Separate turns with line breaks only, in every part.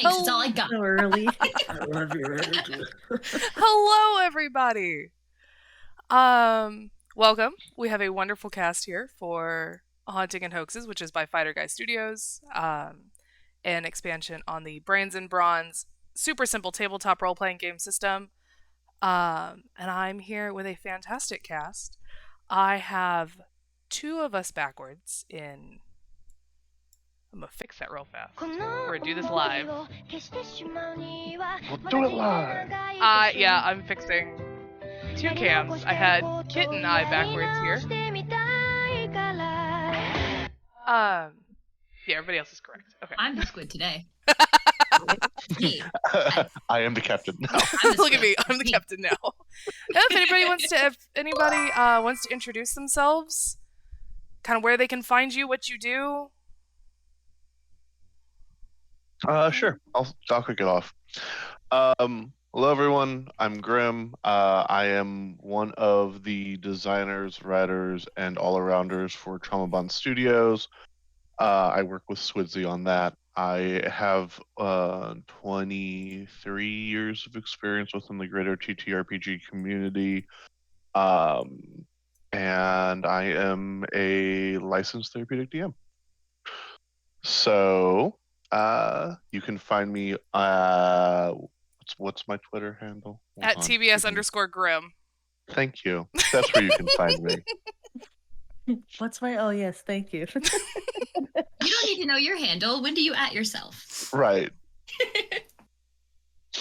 Thanks, it's all I got.
So early. I love your energy.
Hello, everybody. Welcome. We have a wonderful cast here for Haunting and Hoaxes, which is by Fighterguy Studios, an expansion on the Brains and Brawns super simple tabletop role-playing game system. And I'm here with a fantastic cast. I have two of us backwards in... I'm gonna fix that real fast. We're gonna do this live.
We'll do it live.
Yeah, I'm fixing two cams. I had Kit and I backwards here. Yeah, everybody else is correct. Okay.
I'm the squid today. Hey,
I am the captain now.
Look at me, I'm the captain now. If anybody wants to introduce themselves, kind of where they can find you, what you do.
Sure. I'll kick it off. Hello, everyone. I'm Grim. I am one of the designers, writers, and all-arounders for Trauma Studios. I work with Swidzy on that. I have 23 years of experience within the greater TTRPG community. And I am a licensed therapeutic DM. So... you can find me, what's my Twitter handle?
At TBS_Grim.
Thank you. That's where you can find me.
What's my... Oh, yes, thank you.
you don't need to know your handle. When do you at yourself?
Right.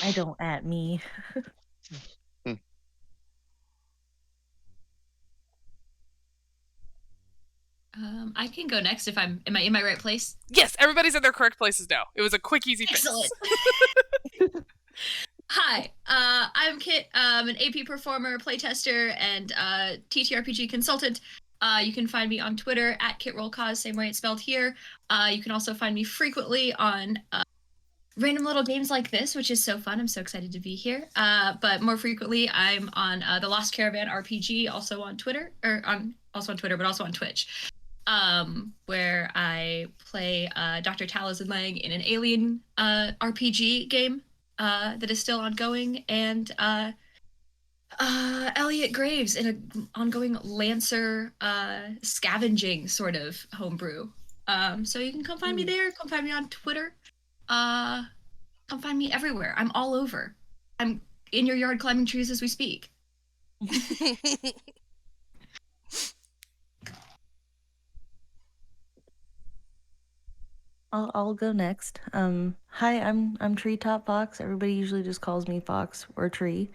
I don't at me.
I can go next if am I in my right place?
Yes, everybody's in their correct places now. It was a quick, easy fix.
Excellent. Hi, I'm Kit. I'm an AP performer, playtester, and TTRPG consultant. You can find me on Twitter at KitRollCause, same way it's spelled here. You can also find me frequently on random little games like this, which is so fun. I'm so excited to be here. But more frequently, I'm on the Lost Caravan RPG, also on Twitter, but also on Twitch. Where I play Dr. Taliesin Lang in an alien RPG game that is still ongoing, and Elliot Graves in an ongoing Lancer scavenging sort of homebrew. So you can come find me there, come find me on Twitter, come find me everywhere. I'm all over. I'm in your yard climbing trees as we speak.
I'll go next. Hi, I'm Treetop Fox. Everybody usually just calls me Fox or Tree.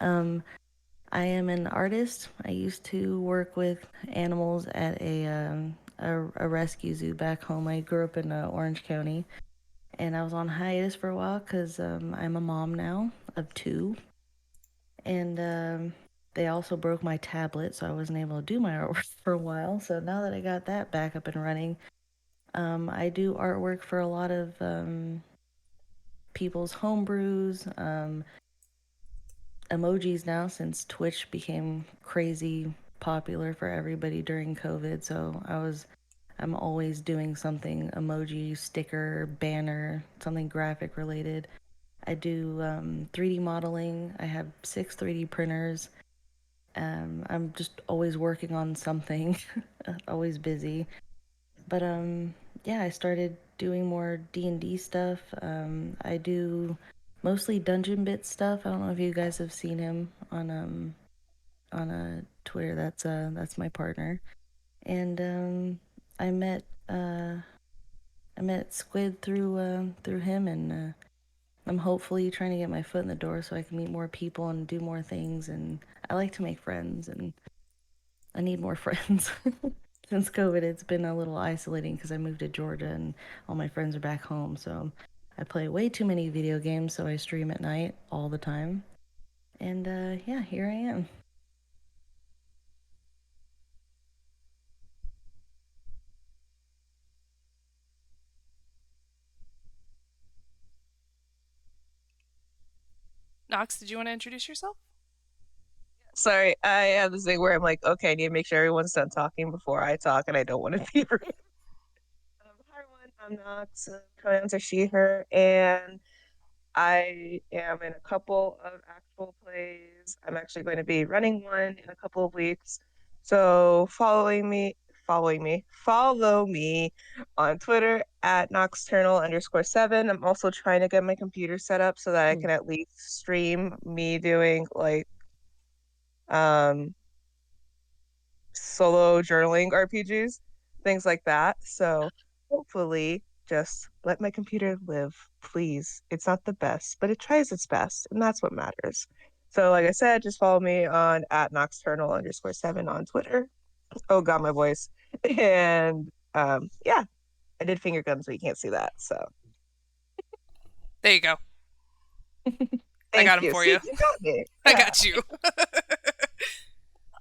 I am an artist. I used to work with animals at a rescue zoo back home. I grew up in Orange County, and I was on hiatus for a while because I'm a mom now of two, and they also broke my tablet, so I wasn't able to do my artwork for a while. So now that I got that back up and running, I do artwork for a lot of people's homebrews, emojis now, since Twitch became crazy popular for everybody during COVID. So I'm always doing something emoji, sticker, banner, something graphic related. I do 3D modeling. I have 6 3D printers. I'm just always working on something, always busy. But yeah, I started doing more D&D stuff. I do mostly Dungeon Bit stuff. I don't know if you guys have seen him on Twitter. That's my partner. And I met Squid through him, and I'm hopefully trying to get my foot in the door so I can meet more people and do more things. And I like to make friends, and I need more friends. Since COVID, it's been a little isolating because I moved to Georgia and all my friends are back home. So I play way too many video games, so I stream at night all the time. And yeah, here I am.
Nox, did you want to introduce yourself?
Sorry, I have this thing where I'm like, okay, I need to make sure everyone's done talking before I talk, and I don't want to be rude. Hi, everyone. I'm Nox. Pronouns are she, her, and I am in a couple of actual plays. I'm actually going to be running one in a couple of weeks. So follow me on Twitter at Nocturnal_7. I'm also trying to get my computer set up so that I can at least stream me doing like solo journaling RPGs, things like that. So hopefully just let my computer live, please. It's not the best, but it tries its best, and that's what matters. So like I said, just follow me on at Nocturnal_7 on Twitter. Oh god, my voice. And yeah, I did finger guns, but you can't see that. So
There you go. I
thank
got him
you.
for
See,
you.
you got me.
I
Yeah.
got you.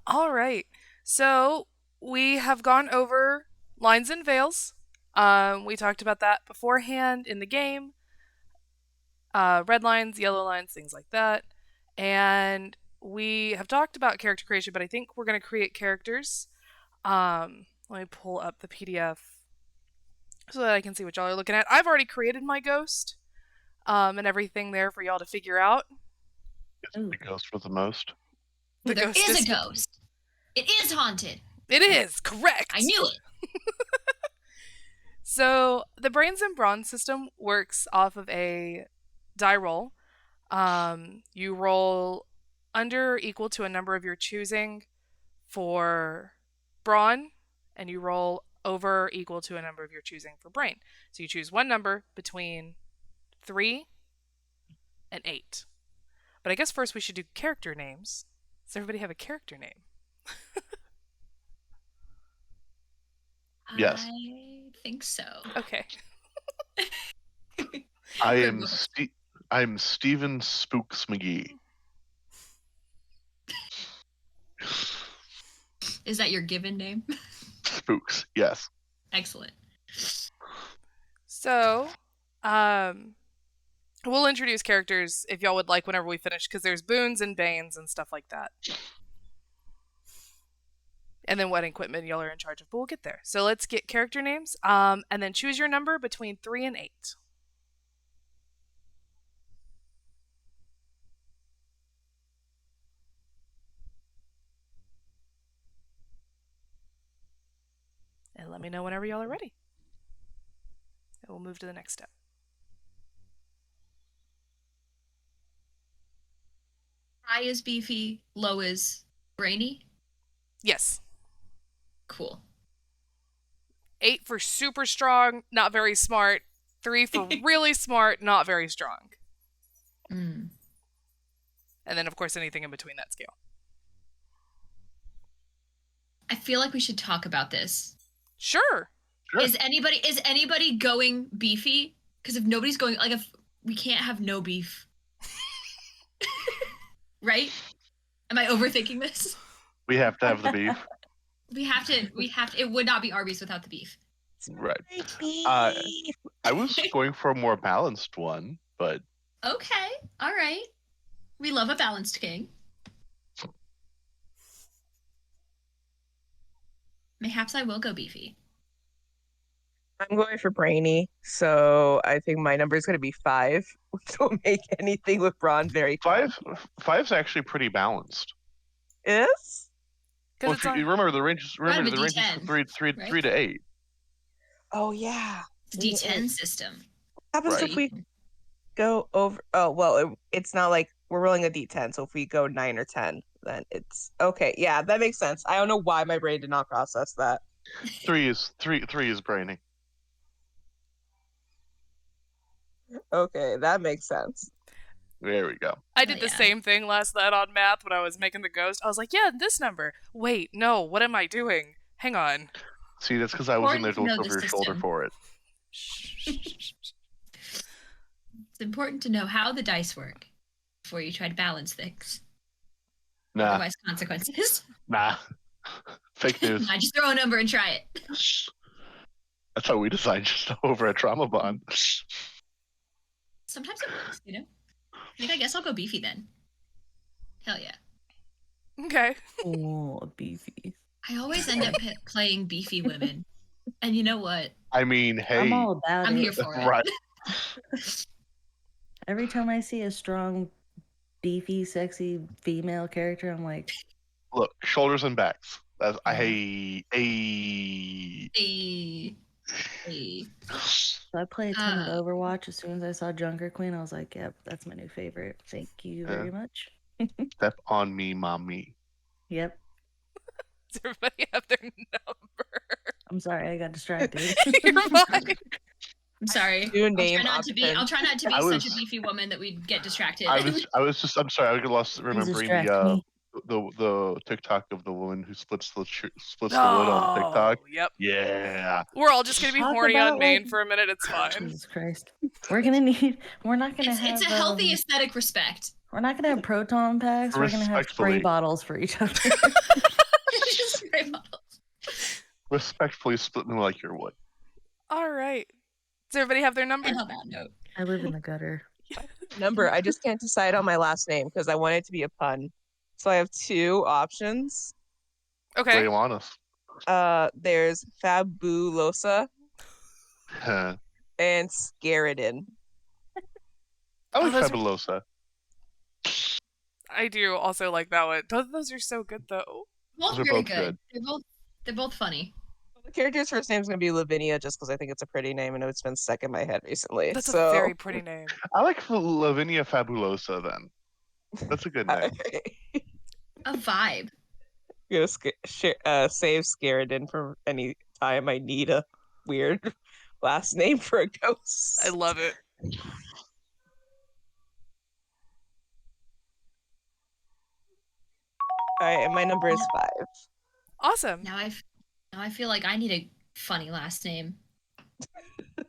All right. So we have gone over lines and veils. We talked about that beforehand in the game. Red lines, yellow lines, things like that. And we have talked about character creation, but I think we're going to create characters. Let me pull up the PDF so that I can see what y'all are looking at. I've already created my ghost and everything there for y'all to figure out.
It's the ghost with the most.
The
There
ghost
is a ghost. It is haunted.
It is, correct.
I knew it.
So the Brains and Brawns system works off of a die roll. You roll under or equal to a number of your choosing for Brawn, and you roll over or equal to a number of your choosing for Brain. So you choose one number between 3 and 8. But I guess first we should do character names. Does everybody have a character name?
Yes.
I think so.
Okay.
I'm Steven Spooks McGee.
Is that your given name?
Spooks, yes.
Excellent.
So, we'll introduce characters if y'all would like whenever we finish, because there's boons and banes and stuff like that. And then what equipment y'all are in charge of, but we'll get there. So let's get character names, and then choose your number between 3 and 8. And let me know whenever y'all are ready. And we'll move to the next step.
High is beefy, low is brainy.
Yes.
Cool.
8 for super strong, not very smart. 3 for really smart, not very strong.
Mm.
And then, of course, anything in between that scale.
I feel like we should talk about this.
Sure.
Is anybody going beefy? Because if nobody's going, like, if we can't have no beef, right? Am I overthinking this?
We have to have the beef.
We have to. It would not be Arby's without the beef.
Right. I was going for a more balanced one, but
Okay. All right. We love a balanced king. Mayhaps I will go beefy.
I'm going for brainy, so I think my number is going to be 5, which will make anything with Braun very
five's actually pretty balanced.
Is?
Well, if you remember the range. Remember the range is
D10,
from 3 to 8.
Oh yeah,
It's a D10 system.
What happens
Right.
if we go over? Oh well, it's not like we're rolling a D10. So if we go 9 or 10, then it's okay. Yeah, that makes sense. I don't know why my brain did not process that.
3 is brainy.
Okay, that makes sense.
There we go.
I did the same thing last night on math when I was making the ghost. I was like, yeah, this number. Wait, no, what am I doing? Hang on.
See, that's because I was in there to look
Important to know
over your
the
shoulder
system.
for it.
It's important to know how the dice work before you try to balance things.
Nah,
Otherwise, consequences.
nah. Fake news.
I just throw a number and try it.
That's how we decide just over a trauma bond.
Sometimes it works, you know? I guess I'll go beefy then. Hell yeah.
Okay.
Oh, beefy.
I always end up playing beefy women. And you know what?
I mean, hey,
I'm all about
I'm
it.
here for it.
right?
Every time I see a strong, beefy, sexy female character, I'm like,
Look, shoulders and backs. That's
Yeah.
hey.
So I play a ton of
Uh,
Overwatch. As soon as I saw Junker Queen, I was like, yep, that's my new favorite. Thank you very much.
Step on me, mommy.
Yep.
Does everybody have their number?
I'm sorry, I got distracted.
You're fine.
I'm sorry.
New
I'll
name
try not to be.
option.
I'll try not to be
I
such
was-
a beefy woman that we'd get distracted.
I'm sorry. I got lost
Please
remembering
distract me.
the TikTok of the woman who splits the wood on TikTok.
Yep.
Yeah.
We're all just gonna be
Talk
horny
about,
on Maine
like-
for a minute. It's fine.
Jesus Christ. We're not gonna have
It's a healthy aesthetic respect.
we're not gonna have proton packs, we're gonna have spray
Respectfully.
bottles for each other.
Spray bottles.
Respectfully split me like your wood.
All right. Does everybody have their number?
And on that note,
I live in the gutter.
Number. I just can't decide on my last name because I want it to be a pun. So I have two options.
Okay.
Lay them on us.
There's Fabulosa
Huh.
and Scaridin.
I like
those are-
Fabulosa.
I do also like that one. Both of those are so good though.
both
Those are
very
both
good. They're both funny.
The character's first name is going to be Lavinia just because I think it's a pretty name and it's been stuck in my head recently.
That's
so
a very pretty name.
I like Lavinia Fabulosa then. That's a good name.
A vibe.
I'm gonna save Scaridin for any time I need a weird last name for a ghost.
I love it.
All right, and my number is 5.
Awesome.
Now I feel like I need a funny last name.
Would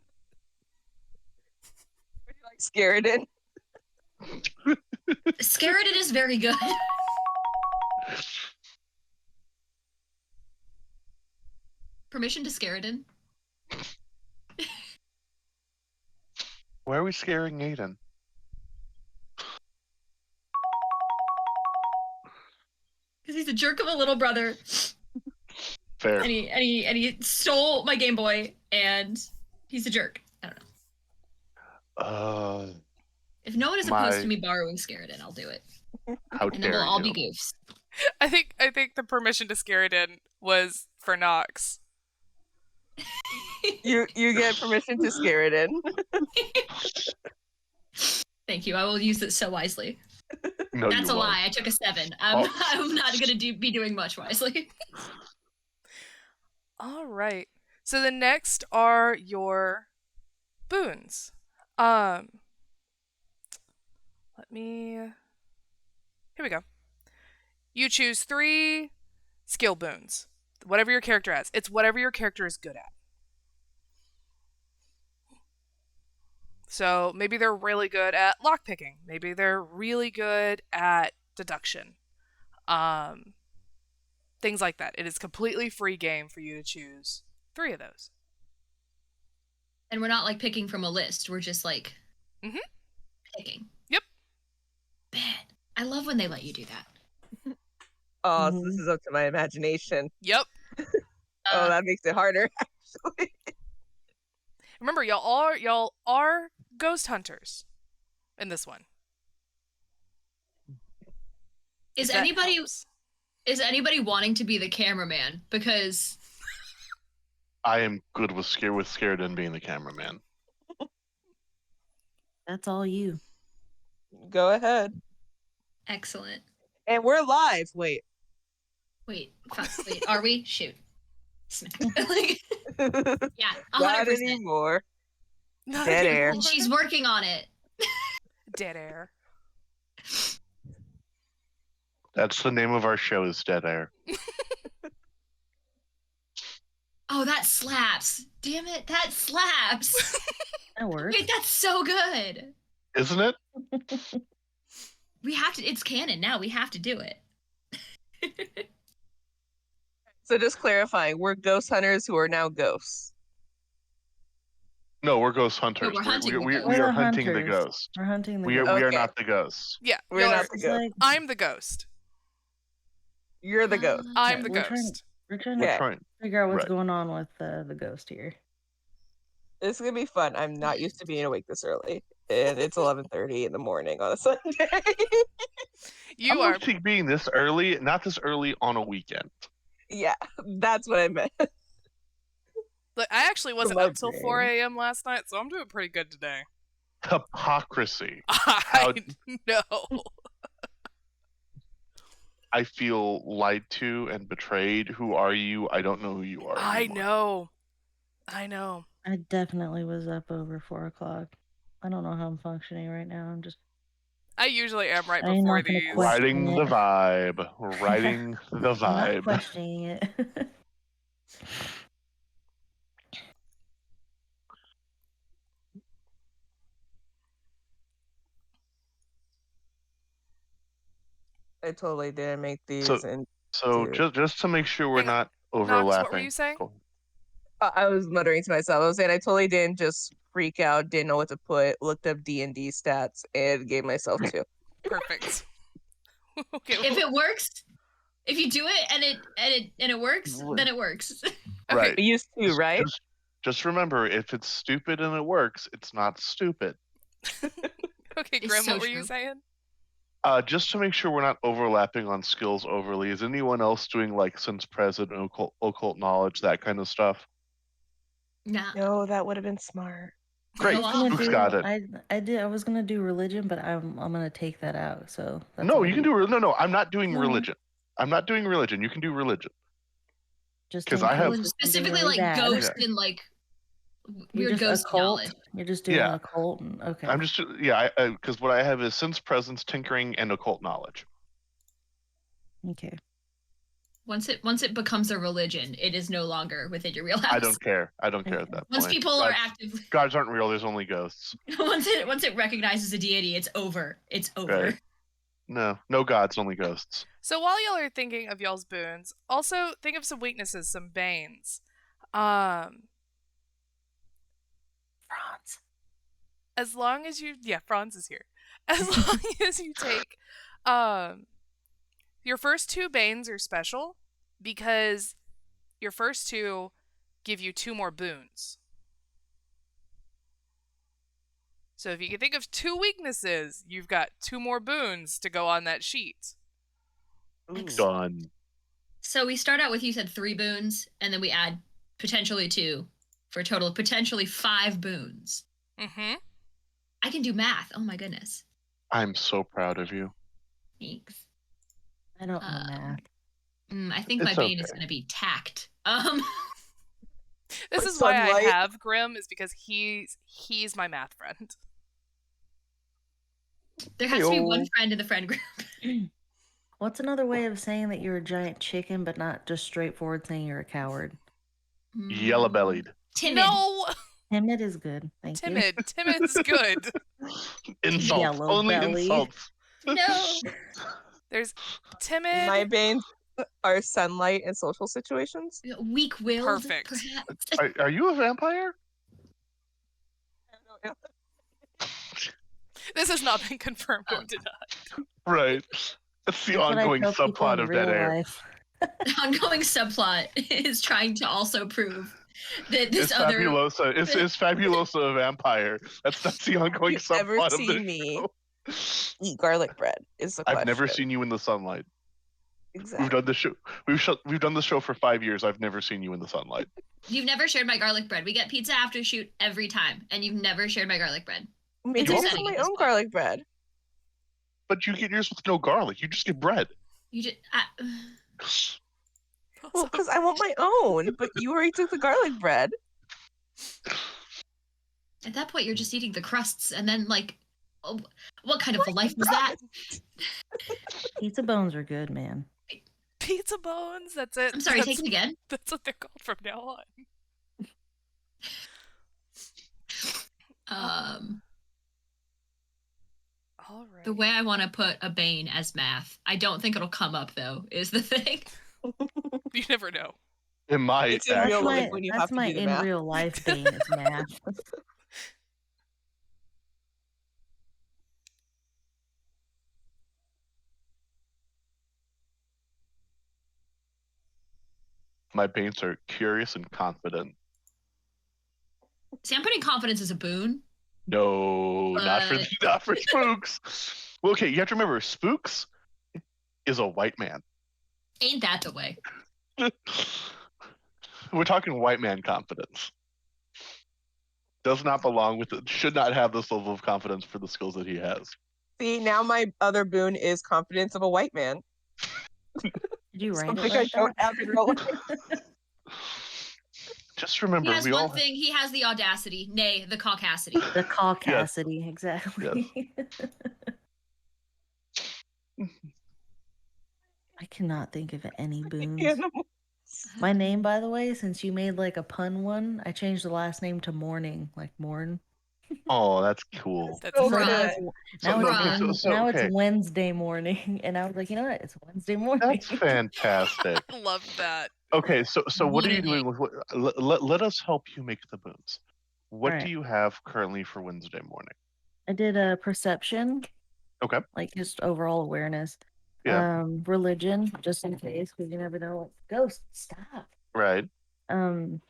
you like Scaridin?
Scaridin is very good. Permission to Scaridin?
Why are we scaring Aiden?
Because he's a jerk of a little brother,
Fair.
and he stole my Game Boy, and he's a jerk. I don't know. If no one is opposed to me borrowing Scaridin, I'll do it,
How
and then
dare
we'll all
you?
be goofs.
I think the permission to scare it in was for Knox.
You get permission to Scaridin.
Thank you. I will use it so wisely.
No,
That's
you
a
won't.
lie. I took a 7.
Oh.
I'm not going to be doing much wisely.
All right. So the next are your boons. Let me. Here we go. You choose 3 skill boons. Whatever your character has. It's whatever your character is good at. So maybe they're really good at lockpicking. Maybe they're really good at deduction. Things like that. It is completely free game for you to choose 3 of those.
And we're not like picking from a list. We're just like picking.
Yep.
Man, I love when they let you do that.
Oh, so this is up to my imagination.
Yep.
Oh, that makes it harder, actually.
Remember, y'all are ghost hunters in this one.
Is
That
anybody
helps.
wanting to be the cameraman? Because
I am good with Scaridin being the cameraman.
That's all you.
Go ahead.
excellent.
And we're live. Wait.
Wait, fuck, wait, are we? Shoot. Smack. Like, yeah,
Not
100%.
anymore.
Not
Dead air.
anymore.
She's working on it.
Dead air.
That's the name of our show is Dead Air.
Oh, that slaps. Damn it, that slaps.
That works.
Wait, that's so good.
Isn't it?
We have to, it's canon now. We have to do it.
So just clarifying, we're ghost hunters who are now ghosts.
No, we're ghost hunters.
we're hunting the
we
ghost.
are
We're the
hunting the
hunters.
ghost.
We're hunting the
We are
ghost.
we are
Okay.
not the ghosts.
Yeah.
We're
y'all
not
are-
the
It's
ghost.
like,
I'm the ghost.
You're the ghost.
I'm the
we're trying-
ghost.
We're trying
We're
to
trying.
figure out what's
Right.
going on with the ghost here.
It's gonna be fun. I'm not used to being awake this early, and it's 11:30 in the morning on a Sunday.
You
I'm
are
okay being this early, not this early on a weekend.
Yeah, that's what I meant.
Look, I actually wasn't
my
up till 4
brain.
a.m. last night, so I'm doing pretty good today.
Hypocrisy.
I know.
I feel lied to and betrayed. Who are you? I don't know who you are
I
anymore.
know. I know.
I definitely was up over 4 o'clock. I don't know how I'm functioning right now. I'm just
I usually am right
I'm
before
not gonna
these.
question
Riding
it.
the vibe. Riding the
I'm not
vibe.
questioning it.
I totally didn't make
So-
these, and
So
dude.
just to make sure we're
Hang on.
not
Knox,
overlapping.
what were you saying?
Go-
I was muttering to myself. I was saying I totally didn't just freak out, didn't know what to put, looked up D&D stats, and gave myself 2.
Perfect. Okay.
If it works, if you do it and it works, then it works.
Okay.
Right.
We used to, right?
Just remember, if it's stupid and it works, it's not stupid.
Okay,
It's
Grim,
so
what were you
true.
saying?
Just to make sure we're not overlapping on skills overly, is anyone else doing like sense present, occult knowledge, that kind of stuff?
Nah.
No, that would have been smart.
Great.
Go
I was gonna
Spook's
do-
got it.
I was gonna do religion, but I'm gonna take that out. So that's
No,
all
you can
you-
do. No, I'm not doing
No.
religion. I'm not doing religion. You can do religion.
just
'cause
in
I have-
case
Well,
it's something
specifically
really
like
bad.
ghost
Yeah.
and like
You're
weird
just
ghost
occult.
knowledge.
You're just doing
Yeah.
occult. Okay.
I'm just because what I have is sense presence, tinkering, and occult knowledge.
Okay.
Once it becomes a religion, it is no longer within your wheelhouse.
I don't care. I don't care at
Okay.
that
Once
point.
people are actively
Gods aren't real. There's only ghosts.
once it recognizes a deity, it's over. It's over.
Right. No gods, only ghosts.
So while y'all are thinking of y'all's boons, also think of some weaknesses, some banes.
Franz.
As long as you Franz is here. As long as you take your first 2 banes are special because your first 2 give you 2 more boons. So if you can think of 2 weaknesses, you've got 2 more boons to go on that sheet.
Ooh.
Done.
So we start out with, you said 3 boons, and then we add potentially 2 for a total of potentially 5 boons.
Mm-hmm.
I can do math. Oh my goodness.
I'm so proud of you.
Thanks.
I don't know math.
I think my
It's
bane is
okay.
going to be tact.
This
Or
is why I
sunlight.
have Grim, is because he's my math friend.
There has to be one
Hey-o.
friend in the friend group.
What's another way of saying that you're a giant chicken, but not just straightforward saying you're a coward?
Yellow bellied.
Timid.
No,
Timid is good. Thank you.
timid's good.
Insults.
Yellow
Only
belly.
insults.
No.
There's timid.
My banes are sunlight and social situations.
Weak-willed,
Perfect.
perhaps.
Are you a vampire?
This has not been confirmed or denied.
Right. That's the
That's what I
ongoing
tell people
subplot
in
of
real
Dead Air.
life.
The ongoing subplot is trying to also prove that this
Is
other
Fabulosa is Fabulosa a vampire? That's the ongoing
You ever
subplot of
see
the
me
show.
eat garlic bread is the question.
I've never seen you in the sunlight.
Exactly.
We've done the show. We've done the show for 5 years. I've never seen you in the sunlight.
You've never shared my garlic bread. We get pizza after shoot every time, and you've never shared my garlic bread.
Maybe
It's
I have
upsetting
my
at this
own
point.
garlic bread.
But you get yours with no garlic. You just get bread.
You just
Well, because I want my own, but you already took the garlic bread.
at that point you're just eating the crusts, and then like, oh, what kind of a life was that?
Pizza bones are good, man.
Pizza bones. That's it.
I'm sorry.
That's,
Take it again.
That's what they're called from now on. All right.
The way I want to put a bane as math, I don't think it'll come up though. Is the thing.
You never know.
It might
It's in
That's
real
actually.
life when you
that's
have to
my
do the
in
math.
real life bane is math.
My paints are curious and confident.
See, I'm putting confidence as a boon.
No, not for
But-
not for spooks. Well, okay, you have to remember, spooks is a white man.
Ain't that the way?
We're talking white man confidence. Does not belong with it. Should not have this level of confidence for the skills that he has.
See, now my other boon is confidence of a white man.
Did you write it
Something
like
I don't
that?
have in real life.
Just
He
remember,
has
we
one
all
thing. He has the audacity, nay, the caucasity.
The caucasity, exactly. I cannot think of any boons.
Animal.
My name, by the way, since you made like a pun one, I changed the last name to Morning, like Morn.
Oh, that's cool.
That's
So
great.
Bruh.
good.
Now,
So,
it's,
okay,
now
okay.
it's Wednesday morning, and I was like, you know what? It's Wednesday morning.
That's fantastic.
I love that.
Okay, so what are you
What a
doing with what? Let us help you make the boons. What do
Alright.
you have currently for Wednesday morning?
I did a perception,
Okay.
like just overall awareness.
Yeah.
Religion, just in case, because you never know. Ghost, stop.
Right.
And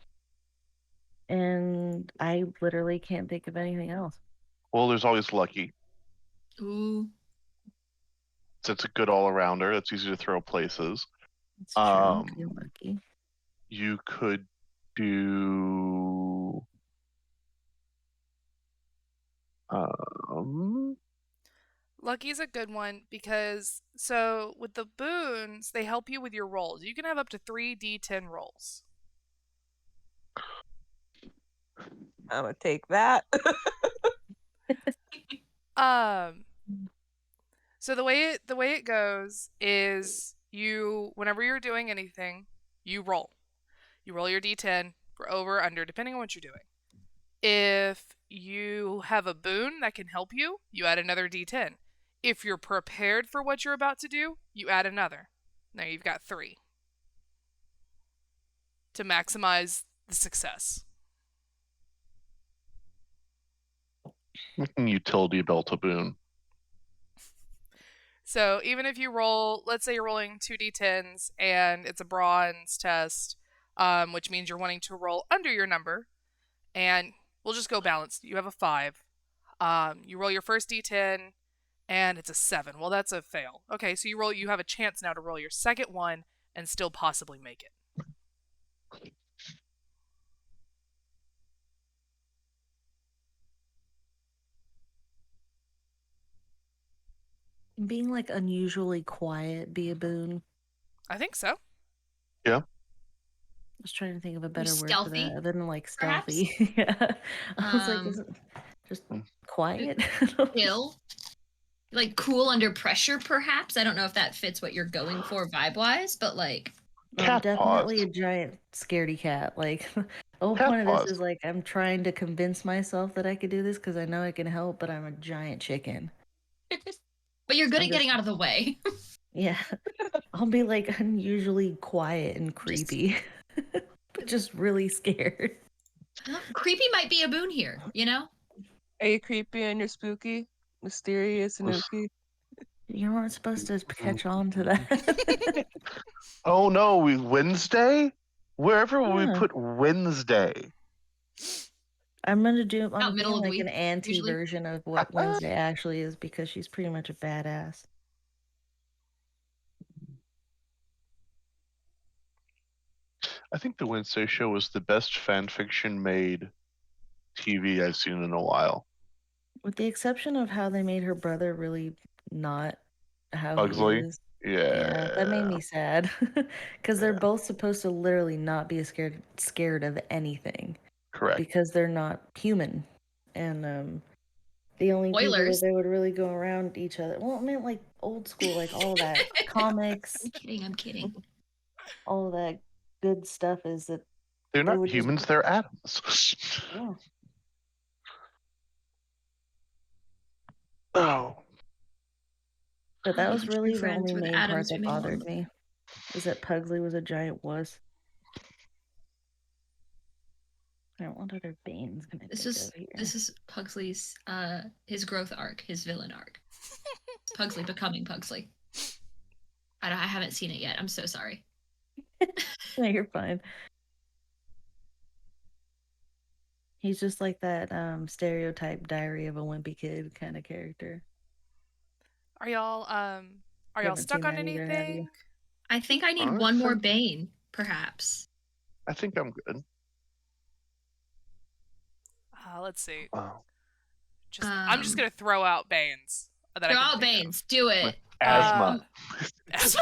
I literally can't think of anything else.
Well, there's always lucky.
Ooh.
So it's a good all-arounder. It's easy to throw places.
It's true. I'm too
Um,
lucky.
You could do.
Lucky's a good one because so with the boons, they help you with your rolls. You can have up to 3 D10 rolls.
I'm gonna take that.
So the way it goes is you whenever you're doing anything, you roll. You roll your D10 for over under depending on what you're doing. If you have a boon that can help you, you add another D10. If you're prepared for what you're about to do, you add another. Now you've got 3 to maximize the success.
Utility belt a boon.
So even if you roll, let's say you're rolling 2 D10s and it's a bronze test, which means you're wanting to roll under your number, and we'll just go balanced. You have a 5. You roll your first D10 and it's a 7. Well, that's a fail. Okay, so you have a chance now to roll your second one and still possibly make it.
Being like unusually quiet be a boon.
I think so.
Yeah.
I was trying to think of a better word for
stealthy,
that other than like
perhaps?
stealthy. Yeah. I was like,
Um,
is it just quiet?
Chill. Like cool under pressure, perhaps. I don't know if that fits what you're going for vibe-wise, but like
I'm
Cat
definitely
paws.
a giant scaredy cat. Like the whole
Cat
point of
paws.
this is like I'm trying to convince myself that I could do this because I know I can help, but I'm a giant chicken.
but you're good
I'm
at getting
just-
out of the way.
Yeah. I'll be like unusually quiet and creepy. But just really scared.
Creepy might be a boon here, you know?
Are you creepy and you're spooky, mysterious and
Yes.
ooky?
You weren't supposed to catch on to that.
Oh no, Wednesday? Wherever we
Yeah.
put Wednesday.
I'm gonna do.
About
I'm
middle
doing
of the
like an
week,
anti
usually.
version of what Wednesday actually is because she's pretty much a badass.
I think the Wednesday show was the best fan fiction made TV I've seen in a while.
With the exception of how they made her brother really not how
Pugsley?
he is.
Yeah.
That made me sad because they're
Yeah.
both supposed to literally not be scared of anything
Correct.
because they're not human, and the only people that
Spoilers.
they would really go around each other. Well, I meant like old school, like all that comics,
I'm kidding.
all that good stuff is that
They're
they
not
would just-
humans, they're atoms.
yeah.
Oh.
But that was
True
really the
friends
only
with
main
atoms
part that
remain
bothered
one.
me, is that Pugsley was a giant wuss. Alright, what other Banes can I
This
think
is
of here?
this is Pugsley's his growth arc, his villain arc. Pugsley becoming Pugsley. I haven't seen it yet. I'm so sorry.
No, you're fine. He's just like that stereotype Diary of a Wimpy Kid kind of character.
Are y'all
haven't
stuck
seen
on
that either, have you?
anything?
I think I need
I
one more
think-
Bane, perhaps.
I think I'm good.
Let's see.
Oh.
I'm just gonna throw out Banes. That
Throw
I can
out
think of.
Banes. Do it.
Asthma.
Asthma.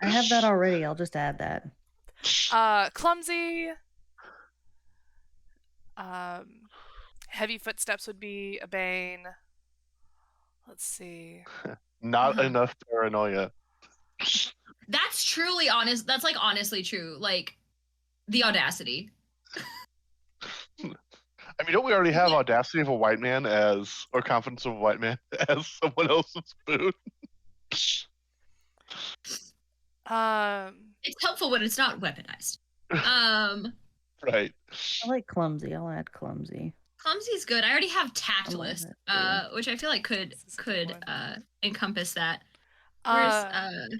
I have that already. I'll just add that.
Clumsy. Heavy footsteps would be a Bane. Let's see.
Not enough paranoia.
That's truly honest. That's like honestly true. Like the audacity.
I mean, don't we already have audacity of a white man or confidence of a white man as someone else's boon?
It's helpful when it's not weaponized.
Right.
I like clumsy. I'll add clumsy.
Clumsy's good. I already have
I love
tactless,
it, too.
which I feel like could
This is a good
encompass that. Where's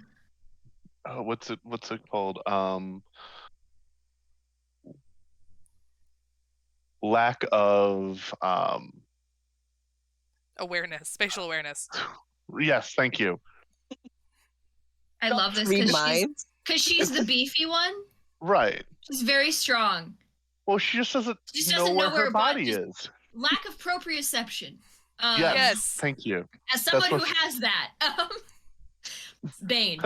What's it called? Lack of
awareness, spatial awareness.
Yes, thank you.
I love this
Read
because
minds.
she's the beefy one.
Right.
She's very strong.
Well, she just doesn't,
She just
know
doesn't
where
know
her
where
body
just-
is.
Lack of proprioception.
Yes.
Thank you.
As someone
That's
who
what-
has that, Bane.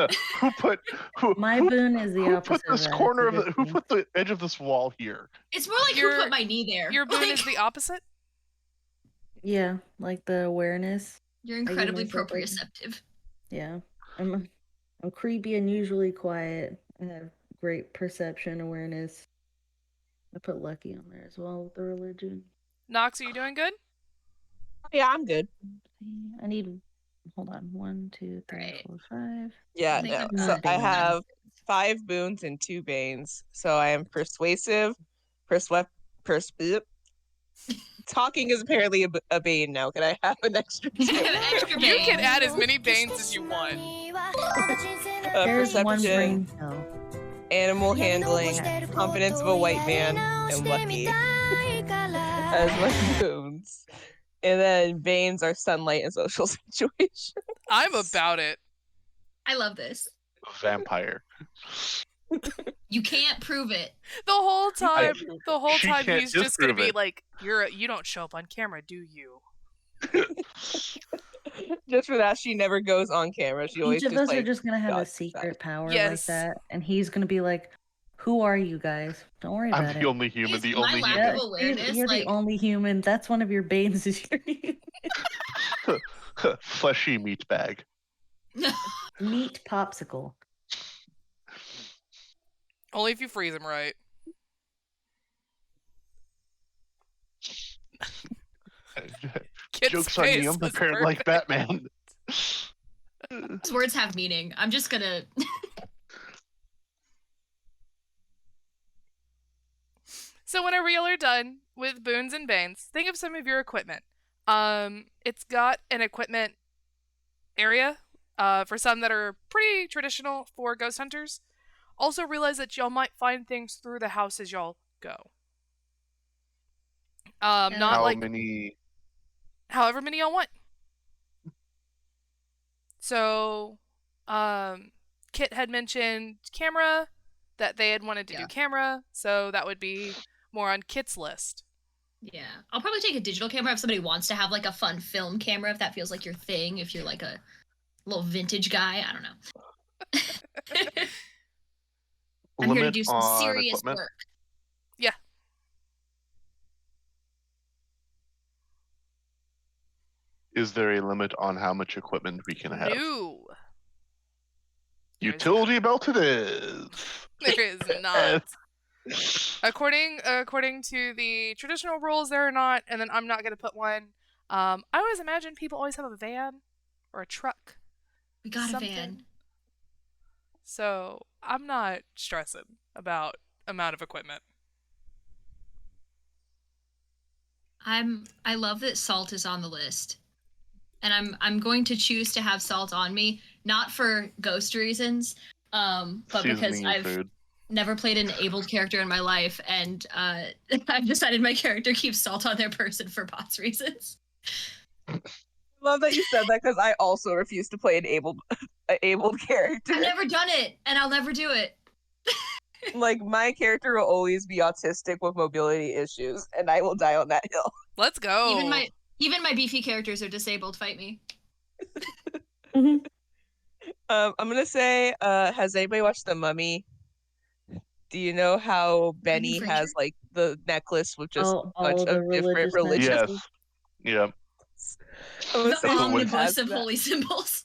Who
My boon is the
who
opposite
put
of
this
that.
corner
It's
of
a
the,
good
who
thing.
put the edge of this wall here?
It's more like who put my knee there.
Your boon
Like,
is the opposite?
Yeah, like the awareness.
You're
give
incredibly
myself, like-
proprioceptive.
Yeah, I'm creepy and usually quiet. I have great perception awareness. I put lucky on there as well with the religion.
Nox, are you doing good?
Yeah, I'm good.
I need. Hold on. 1, 2, 3,
Right.
4, 5.
Yeah,
I think
no.
I'm
So
not
I
doing that.
have 5 boons and 2 banes. So I am persuasive, talking is apparently a bane now. Can I have an extra?
Extra
You
Bane.
can add as many Banes as you want.
There's one
Perception,
brain cell.
animal handling, confidence of a white man, and lucky as my boons. And then banes are sunlight and social situation.
I'm about it.
I love this.
Vampire.
You can't prove it.
The whole time,
She can't
he's just gonna
disprove
be
it.
like, you don't show up on camera, do you?
Just for that, she never goes on camera. She always
Each of
just
us are
like
just gonna have a
dots
secret power
Yes.
like that, and he's gonna be like, "Who are you guys? Don't worry
I'm
about
the
it."
only human.
He's
The
my
only
lack
human.
of
Yeah,
awareness,
you're
like-
the only human. That's one of your banes. Is your
Fleshy meat bag.
meat popsicle.
Only if you freeze him right. Kid's
Joke's on me.
face
I'm
was
prepared like
perfect.
Batman.
Those words have meaning. I'm just gonna.
So whenever y'all are done with boons and banes, think of some of your equipment. It's got an equipment area for some that are pretty traditional for ghost hunters. Also realize that y'all might find things through the house as y'all go. Not
How
like
many?
however many y'all want. So, Kit had mentioned camera, that they had wanted to do
Yeah.
camera, so that would be more on Kit's list.
Yeah, I'll probably take a digital camera if somebody wants to have like a fun film camera. If that feels like your thing. If you're like a little vintage guy, I don't know. I'm here to
Limit
do some
on
serious
equipment?
work.
Is there a limit on how much equipment we can have?
No,
Utility belt it is.
there is not. According to the traditional rules, there are not, and then I'm not going to put one. I always imagine people always have a van or a truck.
We got
Something.
a van.
So I'm not stressing about amount of equipment.
I love that salt is on the list. And I'm going to choose to have salt on me, not for ghost reasons, but because
Seasoning your
I've
food.
never played an abled character in my life, and I've decided my character keeps salt on their person for bots reasons.
Love that you said that because I also refuse to play an abled character.
I've never done it, and I'll never do it.
Like, my character will always be autistic with mobility issues, and I will die on that hill.
Let's go.
Even my beefy characters are disabled. Fight me.
I'm gonna say, has anybody watched The Mummy? Do you know how Benny
Fraser?
has like the necklace with just a
all
bunch
the
of different
religious
religions?
symbols?
Yes. Yeah.
I'm gonna
The
say she
omnibus
has
of
that.
holy symbols.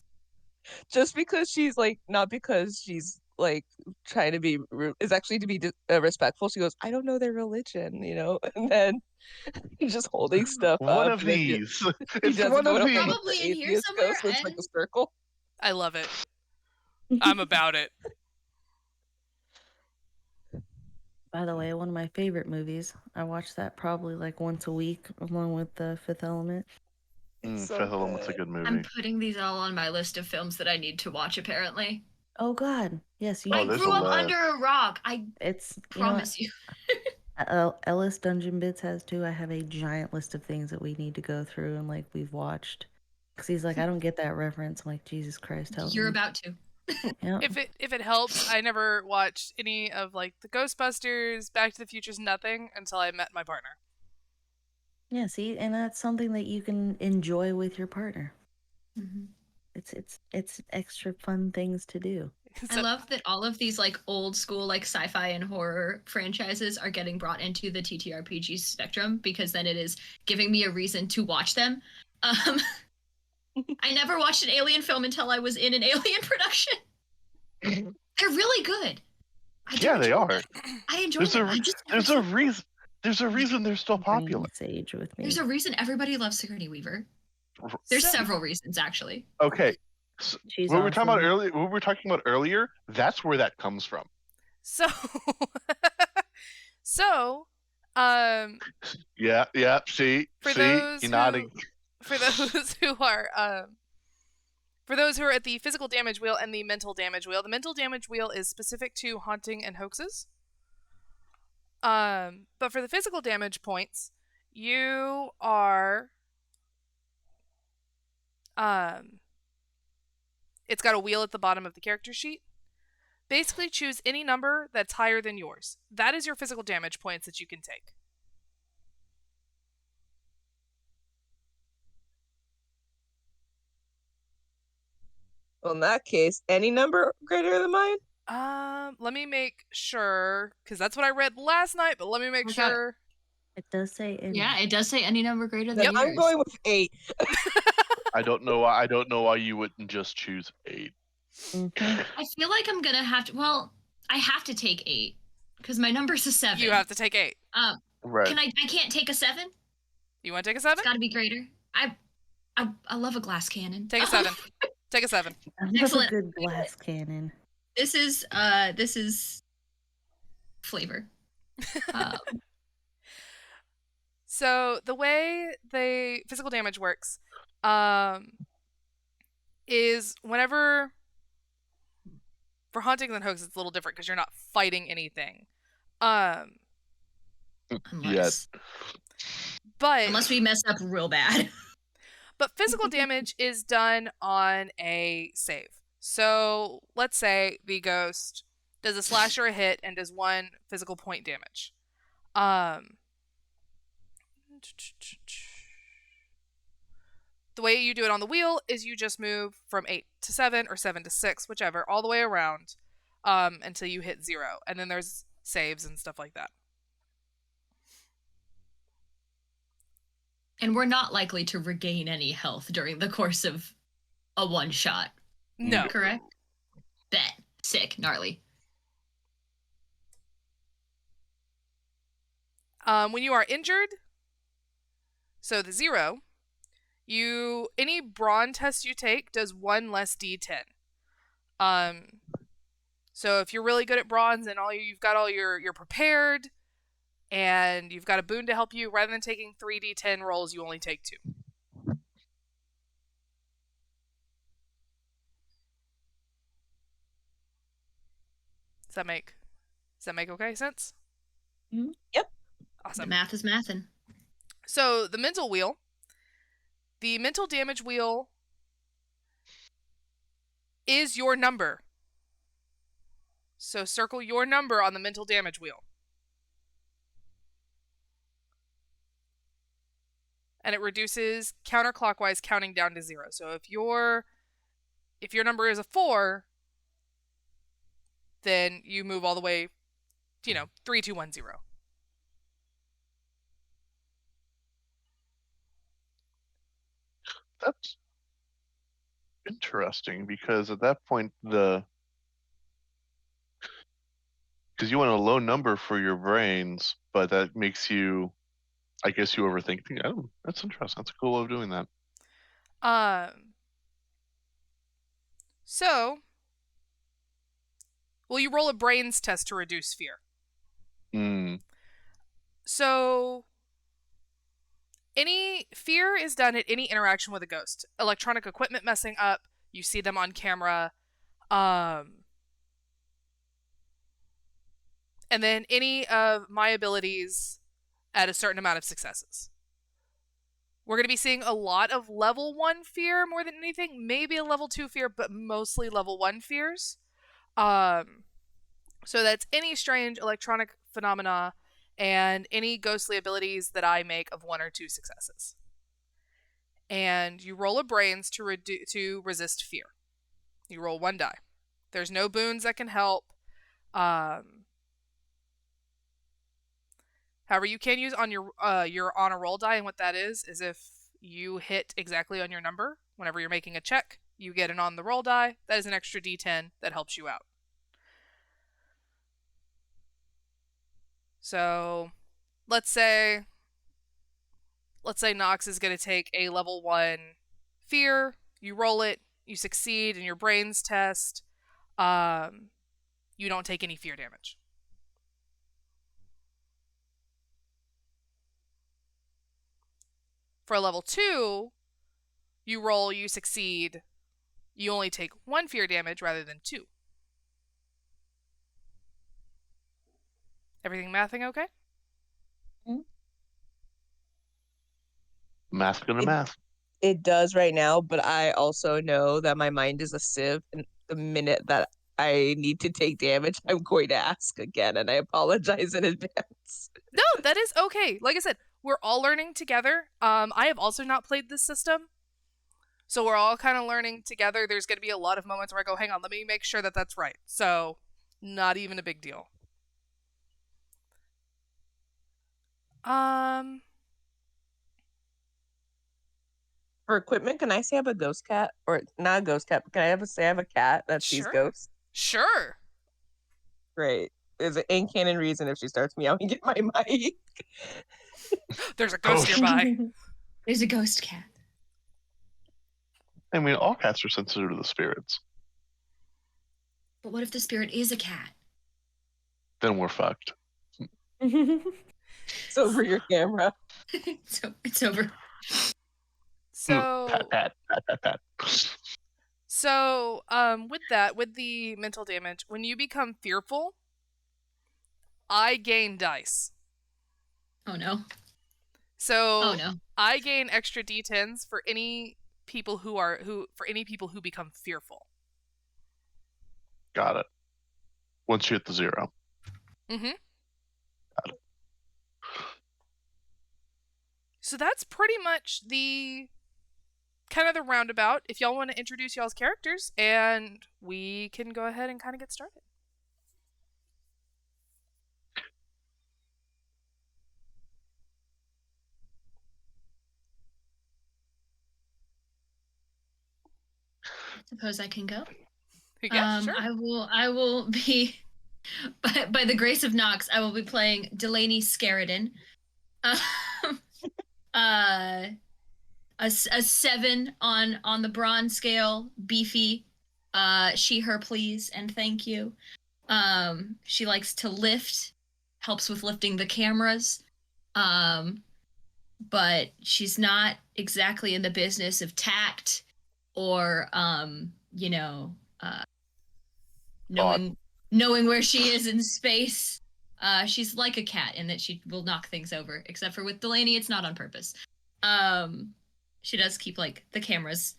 Just because she's like, not because she's like trying to be is actually to be respectful. She goes, I don't know their religion, and then he's just holding stuff
One
up.
of
and then
these.
he
It's
doesn't
one
go
of
to
these.
one
Probably
the
in here
atheist
somewhere,
goes, so it's like
and-
a circle.
I love it. I'm about it.
By the way, one of my favorite movies. I watch that probably like once a week, along with The Fifth Element.
It's so
Fifth Element's a
good.
good movie.
I'm putting these all on my list of films that I need to watch, apparently.
Oh God, yes, you.
Oh,
I
there's
grew
a
up
lot.
under a rock. I
It's
promise you.
Ellis Dungeon Bits has too. I have a giant list of things that we need to go through and like we've watched. Because he's like, I don't get that reference. I'm like, Jesus Christ, help
You're
me.
about to.
Yeah.
If it helps, I never watched any of like the Ghostbusters, Back to the Future's, nothing until I met my partner.
Yeah, see, and that's something that you can enjoy with your partner.
Mhm.
It's extra fun things to do.
I love that all of these like old school like sci-fi and horror franchises are getting brought into the TTRPG spectrum, because then it is giving me a reason to watch them. I never watched an Alien film until I was in an Alien production. They're really good.
Yeah, they are.
I enjoy
There's
them.
a there's a reason. There's a reason they're still popular.
Sage with me.
There's a reason everybody loves Sigourney Weaver. There's several reasons, actually.
Okay.
She's
What we were talking about
awesome.
earlier. What we were talking about earlier. That's where that comes from.
So, so,
Yeah. See,
for
see,
those
you're nodding.
for those who are for those who are at the physical damage wheel and the mental damage wheel, the mental damage wheel is specific to haunting and hoaxes. But for the physical damage points, you are it's got a wheel at the bottom of the character sheet. Basically choose any number that's higher than yours. That is your physical damage points that you can take.
Well, in that case, any number greater than mine?
Let me make sure, because that's what I read last night, but let me make
Okay.
sure.
It does say any.
Yeah, it does say any number greater than
Then
yours.
I'm going with 8.
I don't know why. I don't know why you wouldn't just choose 8.
Mhm.
I feel like I'm gonna have to. Well, I have to take 8 because my number's a 7.
You have to take 8.
Right.
I can't take a 7.
You want to take a 7?
It's got to be greater. I love a glass cannon.
Take a 7. Take a 7.
I love
Excellent.
a good glass cannon.
This is flavor.
So the way the physical damage works is whenever for hauntings and hoaxes it's a little different because you're not fighting anything.
Unless
But
unless we mess up real bad.
But physical damage is done on a save. So let's say the ghost does a slash or a hit and does 1 physical point damage. The way you do it on the wheel is you just move from 8 to 7 or 7 to 6, whichever, all the way around until you hit 0. And then there's saves and stuff like that.
And we're not likely to regain any health during the course of a one shot.
No.
Correct? Bet. Sick. Gnarly.
When you are injured, so the 0, any brawn test you take does 1 less d10. So if you're really good at brawns and you're prepared and you've got a boon to help you, rather than taking 3d10 rolls, you only take 2. Does Does that make okay sense?
Yep.
Awesome.
The math is mathin'.
So the mental wheel. The mental damage wheel is your number. So circle your number on the mental damage wheel. And it reduces counterclockwise, counting down to 0. So if your number is a 4, then you move all the way, 3, 2, 1, 0.
That's interesting because at that point because you want a low number for your brains, but that makes you, I guess, you overthink things. That's interesting. That's a cool way of doing that.
So, well, you roll a brains test to reduce fear. So, any fear is done at any interaction with a ghost. Electronic equipment messing up, you see them on camera, and then any of my abilities at a certain amount of successes. We're going to be seeing a lot of level 1 fear more than anything, maybe a level 2 fear, but mostly level 1 fears. So that's any strange electronic phenomena and any ghostly abilities that I make of 1 or 2 successes. And you roll a brains to resist fear. You roll 1 die. There's no boons that can help. However, you can use on your on a roll die, and what that is if you hit exactly on your number, whenever you're making a check, you get an on the roll die. That is an extra D10 that helps you out. So, let's say Nox is going to take a level 1 fear. You roll it, you succeed in your brains test. You don't take any fear damage. For a level 2, you roll, you succeed. You only take 1 fear damage rather than 2. Everything mathing okay?
Math gonna math.
It does right now, but I also know that my mind is a sieve, and the minute that I need to take damage, I'm going to ask again, and I apologize in advance.
No, that is okay. Like I said, we're all learning together. I have also not played this system, so we're all kind of learning together. There's going to be a lot of moments where I go, hang on, let me make sure that that's right. So, not even a big deal.
For equipment, can I say I have a ghost cat? Or not a ghost cat, but can I say I have a cat that sees ghosts?
Sure.
Great. There's an in-canon reason if she starts meowing at my mic.
There's a ghost nearby.
There's a ghost cat.
I mean, all cats are sensitive to the spirits.
But what if the spirit is a cat?
Then we're fucked.
It's over your camera.
It's over.
So,
pat.
So, with the mental damage, when you become fearful, I gain dice.
Oh no.
So, I gain extra D10s for any people who become fearful.
Got it. Once you hit the 0.
Mm-hmm.
Got it.
So that's pretty much the kind of the roundabout. If y'all want to introduce y'all's characters, and we can go ahead and kind of get started.
I suppose I can go.
Yeah, sure.
I will be by the grace of Nox, I will be playing Delaney Scaradin. A 7 on the bronze scale, beefy. She, her, please, and thank you. She likes to lift, helps with lifting the cameras. But she's not exactly in the business of tact or knowing knowing where she is in space. She's like a cat in that she will knock things over, except for with Delaney, it's not on purpose. She does keep like the cameras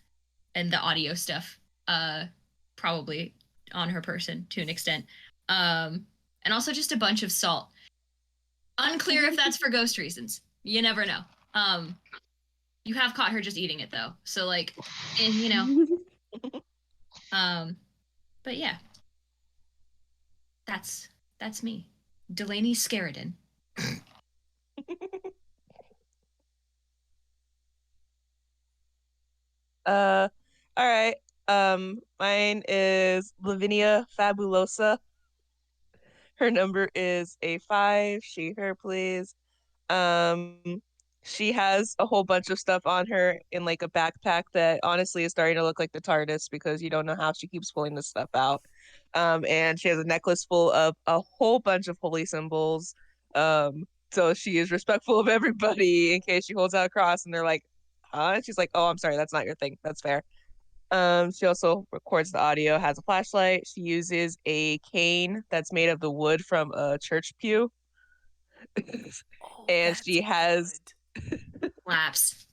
and the audio stuff probably on her person to an extent. And also just a bunch of salt. Unclear if that's for ghost reasons. You never know. You have caught her just eating it though. So like, you know. But yeah. That's me. Delaney Scaradin.
All right. Mine is Lavinia Fabulosa. Her number is A5. She, her, please. She has a whole bunch of stuff on her in like a backpack that honestly is starting to look like the TARDIS because you don't know how she keeps pulling this stuff out. And she has a necklace full of a whole bunch of holy symbols. So she is respectful of everybody in case she holds out a cross and they're like, huh? And she's like, oh, I'm sorry, that's not your thing. That's fair. She also records the audio, has a flashlight. She uses a cane that's made of the wood from a church pew.
Oh,
and
that's
she has
Laps.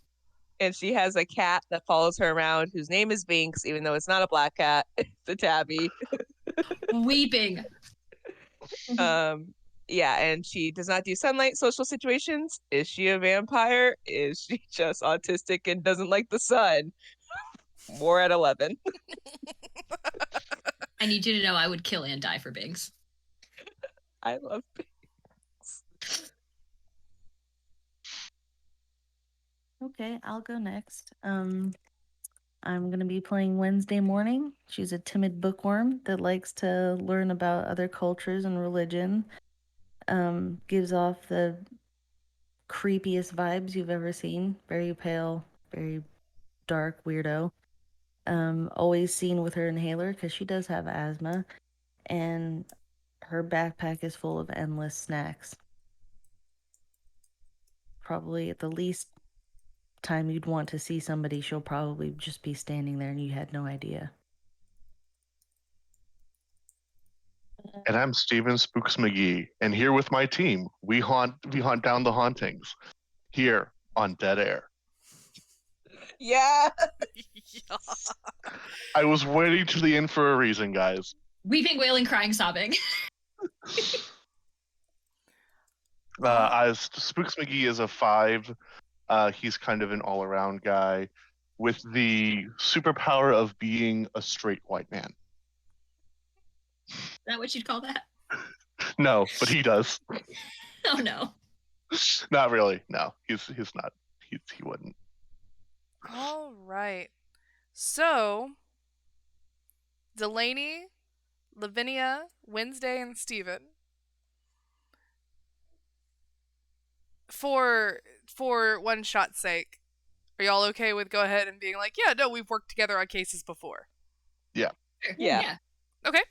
and she has a cat that follows her around whose name is Binks, even though it's not a black cat, it's a tabby.
Weeping.
Yeah, and she does not do sunlight social situations. Is she a vampire? Is she just autistic and doesn't like the sun? More at 11.
I need you to know I would kill and die for Biggs.
I love Binks.
Okay, I'll go next. I'm going to be playing Wednesday Morning. She's a timid bookworm that likes to learn about other cultures and religion. Gives off the creepiest vibes you've ever seen. Very pale, very dark weirdo. Always seen with her inhaler because she does have asthma. And her backpack is full of endless snacks. Probably at the least time you'd want to see somebody, she'll probably just be standing there and you had no idea.
And I'm Steven Spooks McGee, and here with my team, we hunt down the hauntings here on Dead Air.
Yeah.
Yeah.
I was waiting to the end for a reason, guys.
Weeping, wailing, crying, sobbing.
As Spooks McGee is a 5, he's kind of an all-around guy with the superpower of being a straight white man.
Is that what you'd call that?
No, but he does.
Oh no.
Not really. No, he's not. He wouldn't.
All right. So, Delaney, Lavinia, Wednesday, and Steven. For one shot's sake, are y'all okay with go ahead and being like, yeah, no, we've worked together on cases before?
Yeah.
Sure.
Yeah.
Okay.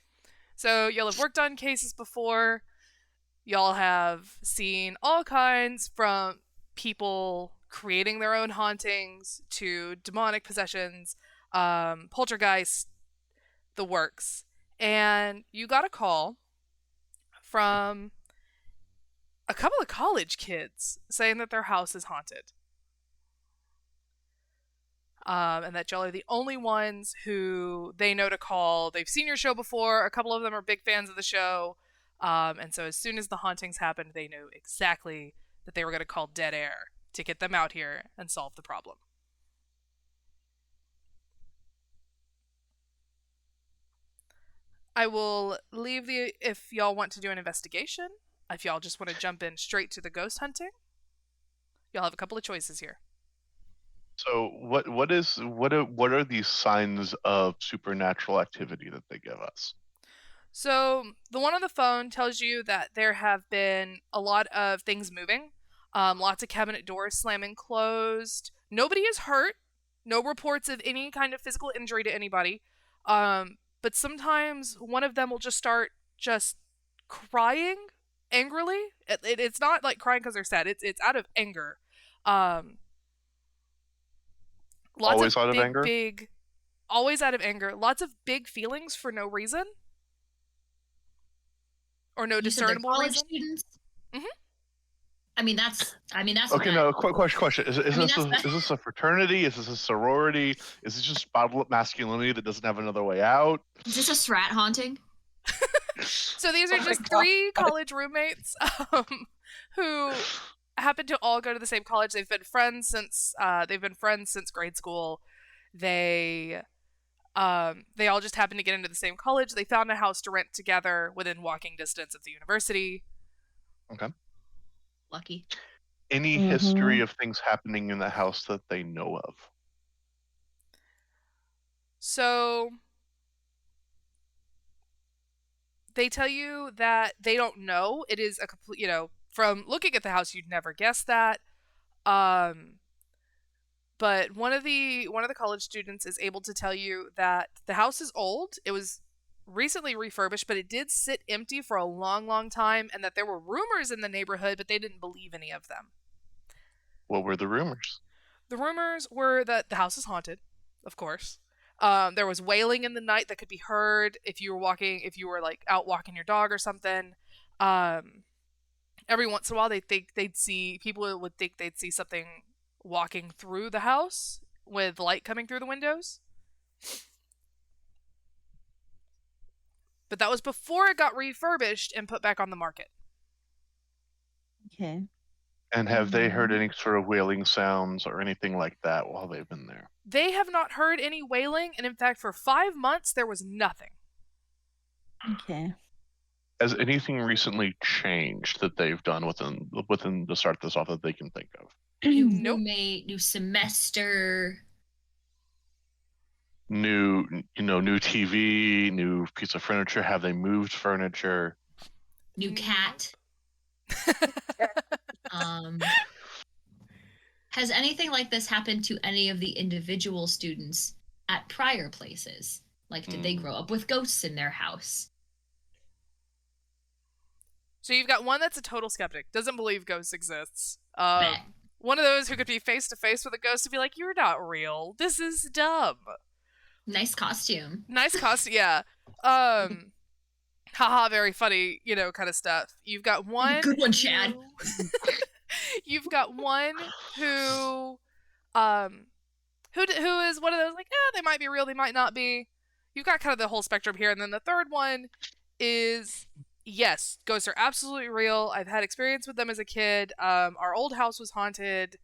So y'all have worked on cases before. Y'all have seen all kinds from people creating their own hauntings to demonic possessions, poltergeists, the works. And you got a call from a couple of college kids saying that their house is haunted. And that y'all are the only ones who they know to call. They've seen your show before. A couple of them are big fans of the show. And so as soon as the hauntings happened, they knew exactly that they were going to call Dead Air to get them out here and solve the problem. I will leave if y'all want to do an investigation, if y'all just want to jump in straight to the ghost hunting, y'all have a couple of choices here.
So what are these signs of supernatural activity that they give us?
So the one on the phone tells you that there have been a lot of things moving, lots of cabinet doors slamming closed. Nobody is hurt. No reports of any kind of physical injury to anybody. But sometimes one of them will just start just crying angrily. It's not like crying because they're sad. It's out of anger.
Always out of anger?
Always out of anger. Lots of big feelings for no reason. Or no
You said they're
discernible
college
reason?
students?
Mhm.
I mean, that's
Okay,
bad.
no. Question: Is
I mean, that's bad.
this a fraternity? Is this a sorority? Is this just bottled up masculinity that doesn't have another way out?
Is this a strat haunting?
So these are
Oh my
just
God.
3 college roommates who happen to all go to the same college. They've been friends since grade school. They all just happened to get into the same college. They found a house to rent together within walking distance of the university.
Okay.
Lucky.
Any history of things happening in the house that they know of?
So they tell you that they don't know. It is a complete, from looking at the house, you'd never guess that. But one of the college students is able to tell you that the house is old. It was recently refurbished, but it did sit empty for a long, long time, and that there were rumors in the neighborhood, but they didn't believe any of them.
What were the rumors?
The rumors were that the house is haunted, of course. There was wailing in the night that could be heard if you were like out walking your dog or something. Every once in a while, people would think they'd see something walking through the house with light coming through the windows. But that was before it got refurbished and put back on the market.
Okay.
And have they heard any sort of wailing sounds or anything like that while they've been there?
They have not heard any wailing, and in fact, for 5 months, there was nothing.
Okay.
Has anything recently changed that they've done within to start this off that they can think of?
New
Nope.
roommate, new semester.
New TV, new piece of furniture. Have they moved furniture?
New cat. Has anything like this happened to any of the individual students at prior places? Like, did they grow up with ghosts in their house?
So you've got one that's a total skeptic, doesn't believe ghosts exists.
Bet.
One of those who could be face to face with a ghost and be like, "You're not real. This is dumb."
Nice costume.
Nice costume, yeah. Haha, very funny, kind of stuff. You've got one.
Good one, Chad.
You've got one who is one of those like, they might be real, they might not be. You've got kind of the whole spectrum here, and then the third one is, yes, ghosts are absolutely real. I've had experience with them as a kid. Our old house was haunted.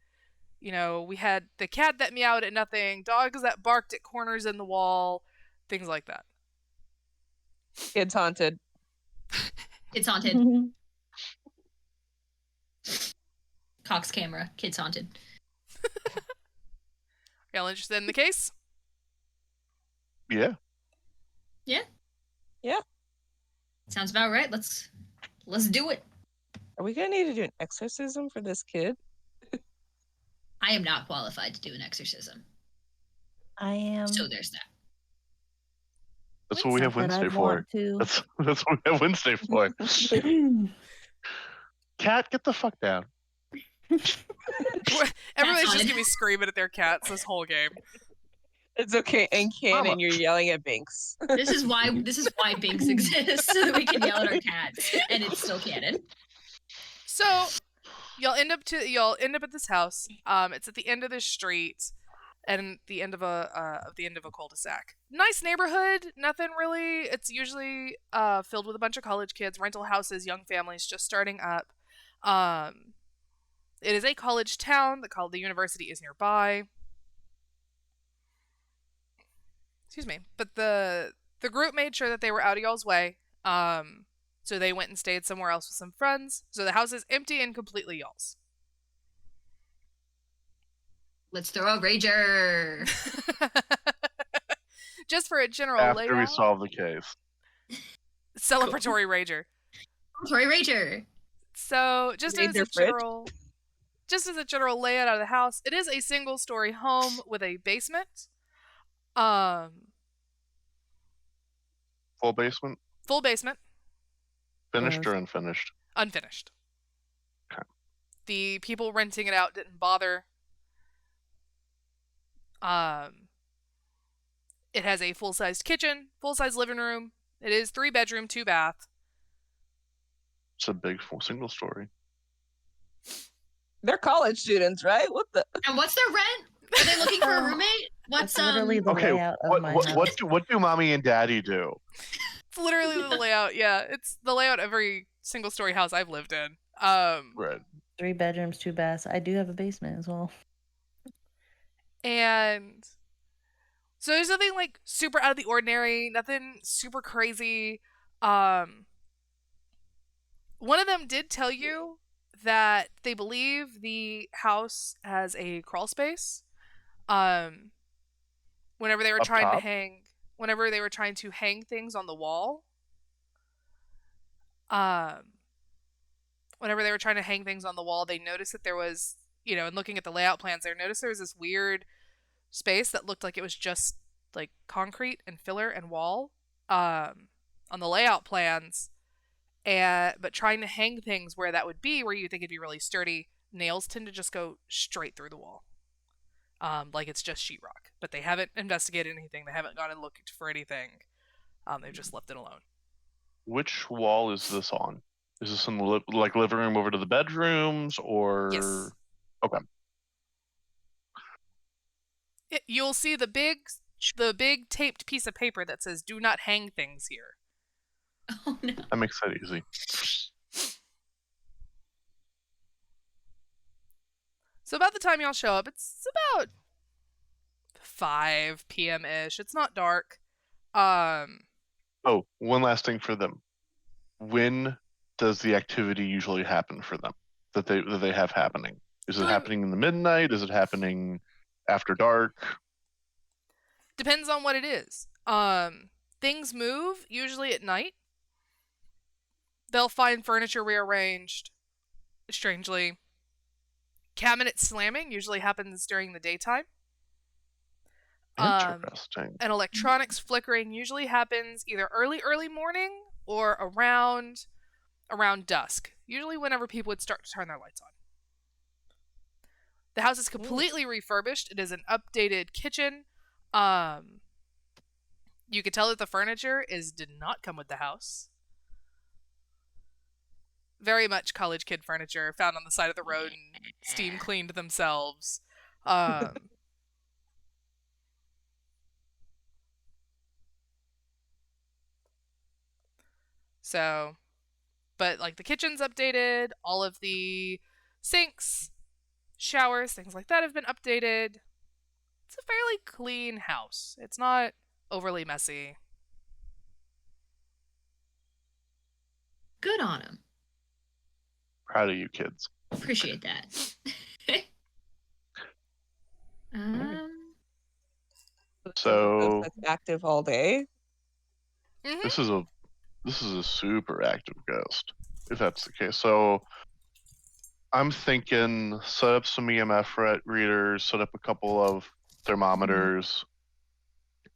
We had the cat that meowed at nothing, dogs that barked at corners in the wall, things like that.
Kids haunted.
Kids haunted. Cox camera. Kids haunted.
Y'all interested in the case?
Yeah.
Yeah.
Yeah.
Sounds about right. Let's do it.
Are we gonna need to do an exorcism for this kid?
I am not qualified to do an exorcism.
I am.
So there's that.
That's what we have
Not that
Wednesday
I'd
for.
want to.
That's what we have Wednesday for. Cat, get the fuck down.
Everybody's just
fine.
gonna be screaming at their cats this whole game.
It's okay. In canon,
Mama.
you're yelling at Binks.
This is why Binks exists, so that we can yell at our cats, and it's still canon.
So y'all end up at this house. It's at the end of this street, and the end of a cul-de-sac. Nice neighborhood. Nothing really. It's usually filled with a bunch of college kids, rental houses, young families just starting up. It is a college town. The university is nearby. Excuse me. But the group made sure that they were out of y'all's way. So they went and stayed somewhere else with some friends. So the house is empty and completely y'all's.
Let's throw a rager.
Just for a general layout.
After we solve the case.
Celebratory rager.
Celebratory rager.
So just
Raid
as
their
a general layout of the house, it is a single-story home with a basement.
Full basement?
Full basement.
Finished
Yes.
or unfinished?
Unfinished.
Okay.
The people renting it out didn't bother. It has a full-sized kitchen, full-size living room. It is 3-bedroom, 2-bath.
It's a big single story.
They're college students, right? What the?
And what's their rent? Are they looking for a roommate? What's
That's literally the
Okay,
layout of my house.
what do mommy and daddy do?
It's literally the layout. Yeah, it's the layout of every single story house I've lived in.
Right.
3 bedrooms, 2 baths. I do have a basement as well.
And so there's nothing like super out of the ordinary, nothing super crazy. One of them did tell you that they believe the house has a crawl space. Whenever they were
Up
trying
top?
to hang, whenever they were trying to hang things on the wall, whenever they were trying to hang things on the wall, they noticed that there was, and looking at the layout plans, they noticed there was this weird space that looked like it was just like concrete and filler and wall on the layout plans. But trying to hang things where that would be, where you think it'd be really sturdy, nails tend to just go straight through the wall. Like it's just sheetrock. But they haven't investigated anything. They haven't gone and looked for anything. They've just left it alone.
Which wall is this on? Is this in the living room over to the bedrooms, or?
Yes.
Okay.
You'll see the big taped piece of paper that says "Do not hang things here."
Oh no.
That makes that easy.
So about the time y'all show up, it's about 5 p.m. ish. It's not dark.
Oh, one last thing for them. When does the activity usually happen for them that they have happening? Is it happening in the midnight? Is it happening after dark?
Depends on what it is. Things move usually at night. They'll find furniture rearranged, strangely. Cabinet slamming usually happens during the daytime.
Interesting.
And electronics flickering usually happens either early morning or around dusk. Usually whenever people would start to turn their lights on. The house is completely refurbished. It is an updated kitchen. You could tell that the furniture did not come with the house. Very much college kid furniture found on the side of the road and steam cleaned themselves. So, but like the kitchen's updated, all of the sinks, showers, things like that have been updated. It's a fairly clean house. It's not overly messy.
Good on him.
Proud of you kids.
Appreciate that.
So
That's active all day.
Mm-hmm.
This is a super active ghost, if that's the case. So I'm thinking set up some EMF readers, set up a couple of thermometers,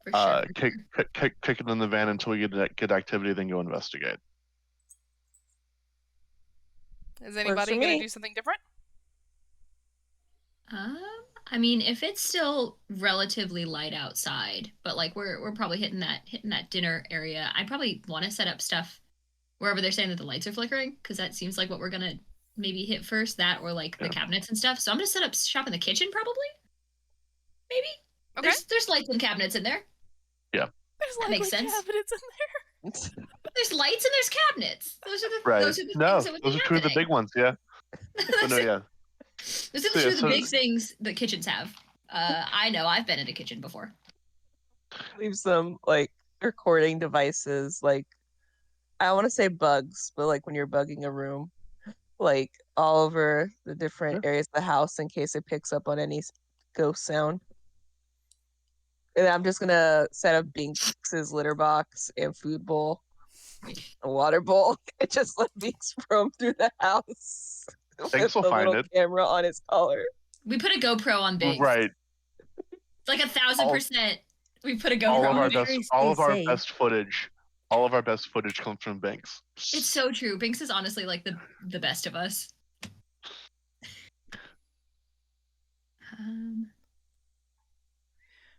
For sure.
kick it in the van until we get activity, then go investigate.
Is anybody going to do something different?
I mean, if it's still relatively light outside, but like we're probably hitting that dinner area, I probably want to set up stuff wherever they're saying that the lights are flickering, because that seems like what we're gonna maybe hit first, that or like the cabinets and stuff. So I'm gonna set up shop in the kitchen probably. Maybe.
Okay.
There's lights and cabinets in there.
Yeah.
There's
That makes sense.
cabinets in there.
There's lights and there's cabinets. Those are the
Right.
those are the
No,
things that would
those
be
are two of the
happening.
big ones. Yeah. But no, yeah.
Those are the two big things that kitchens have. I know, I've been in a kitchen before.
Leave some like recording devices, like I want to say bugs, but like when you're bugging a room, like all over the different areas of the house in case it picks up on any ghost sound. And I'm just gonna set up Binks's litter box and food bowl, a water bowl, and just let Binks roam through the house.
Binks will find it.
Camera on his collar.
We put a GoPro on Binks.
Right.
It's like 1,000%. We put a GoPro on Binks.
All of our best footage comes from Binks.
It's so true. Binks is honestly like the best of us.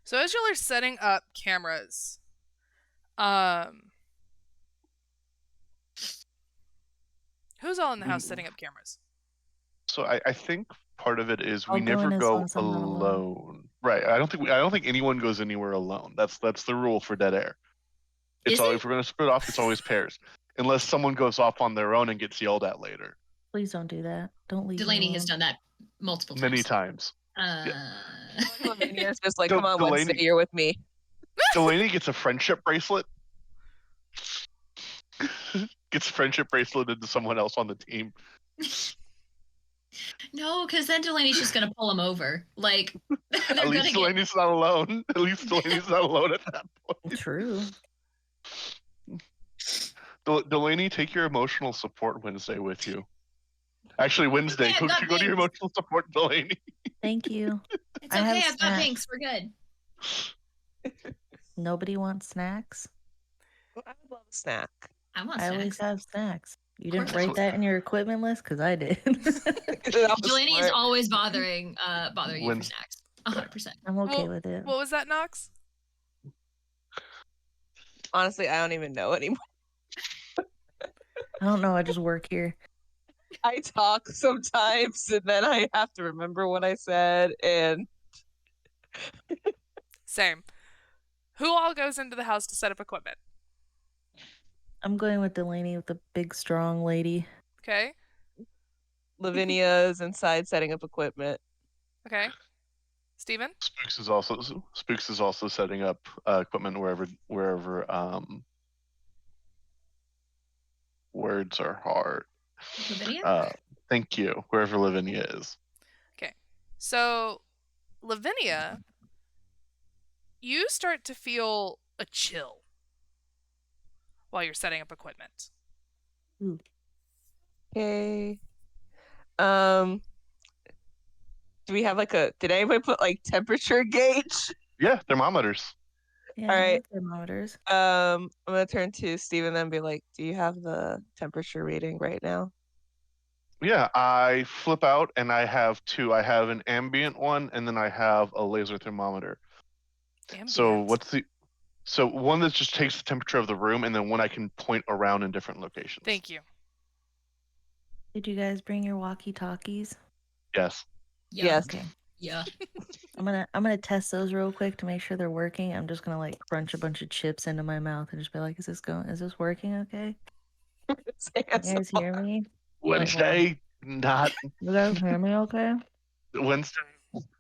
So as y'all are setting up cameras, who Who's all in the house setting up cameras?
So I think part of it is we
I'll go
never
in as
go
long as I'm not
alone. Right. I don't think anyone goes anywhere alone. That's the rule for Dead Air. It's
Is
all
it?
if we're gonna split off, it's always pairs. Unless someone goes off on their own and gets yelled at later.
Please don't do that. Don't leave me
Delaney has
alone.
done that multiple times.
Many times.
Lavinia's just like,
Del-
come on,
Delaney-
Wednesday, you're with me.
Delaney gets a friendship bracelet. Gets a friendship bracelet into someone else on the team.
No, because then Delaney's just gonna pull him over. Like they're
At
gonna
least
get.
Delaney's not alone. At least Delaney's not alone at that point.
True.
Delaney, take your emotional support Wednesday with you. Actually, Wednesday,
Okay, I've got
go to your
things.
emotional support, Delaney.
Thank you.
It's
I have
okay. I've got
snacks.
Pinks. We're good.
Nobody wants snacks?
I would love a snack.
I want
I always
snacks.
have snacks. You
Of
didn't
course I
write that in your equipment list? Because I did.
That was
Delaney is
smart.
always bothering you for
When-
snacks. 100%.
I'm okay
Well,
with it.
What was that, Nox?
Honestly, I don't even know anymore.
I don't know. I just work here.
I talk sometimes and then I have to remember what I said, and
Same. Who all goes into the house to set up equipment?
I'm going with Delaney with the big, strong lady.
Okay.
Lavinia's inside setting up equipment.
Okay. Steven?
Spooks is also setting up equipment wherever words are hard.
Lavinia?
Thank you. Wherever Lavinia is.
Okay. So, Lavinia, you start to feel a chill while you're setting up equipment.
Okay. Do we have did anybody put temperature gauge?
Yeah, thermometers.
Yeah,
All
I
right.
have thermometers.
I'm gonna turn to Steven then and be like, do you have the temperature reading right now?
Yeah, I flip out and I have two. I have an ambient one and then I have a laser thermometer. So
Ambient.
so one that just takes the temperature of the room and then one I can point around in different locations.
Thank you.
Did you guys bring your walkie-talkies?
Yes.
Yeah.
Yes.
Okay.
Yeah.
I'm gonna test those real quick to make sure they're working. I'm just gonna crunch a bunch of chips into my mouth and just be like, is this working okay? You guys hear me?
Wednesday, not
You guys hear me okay?
Wednesday.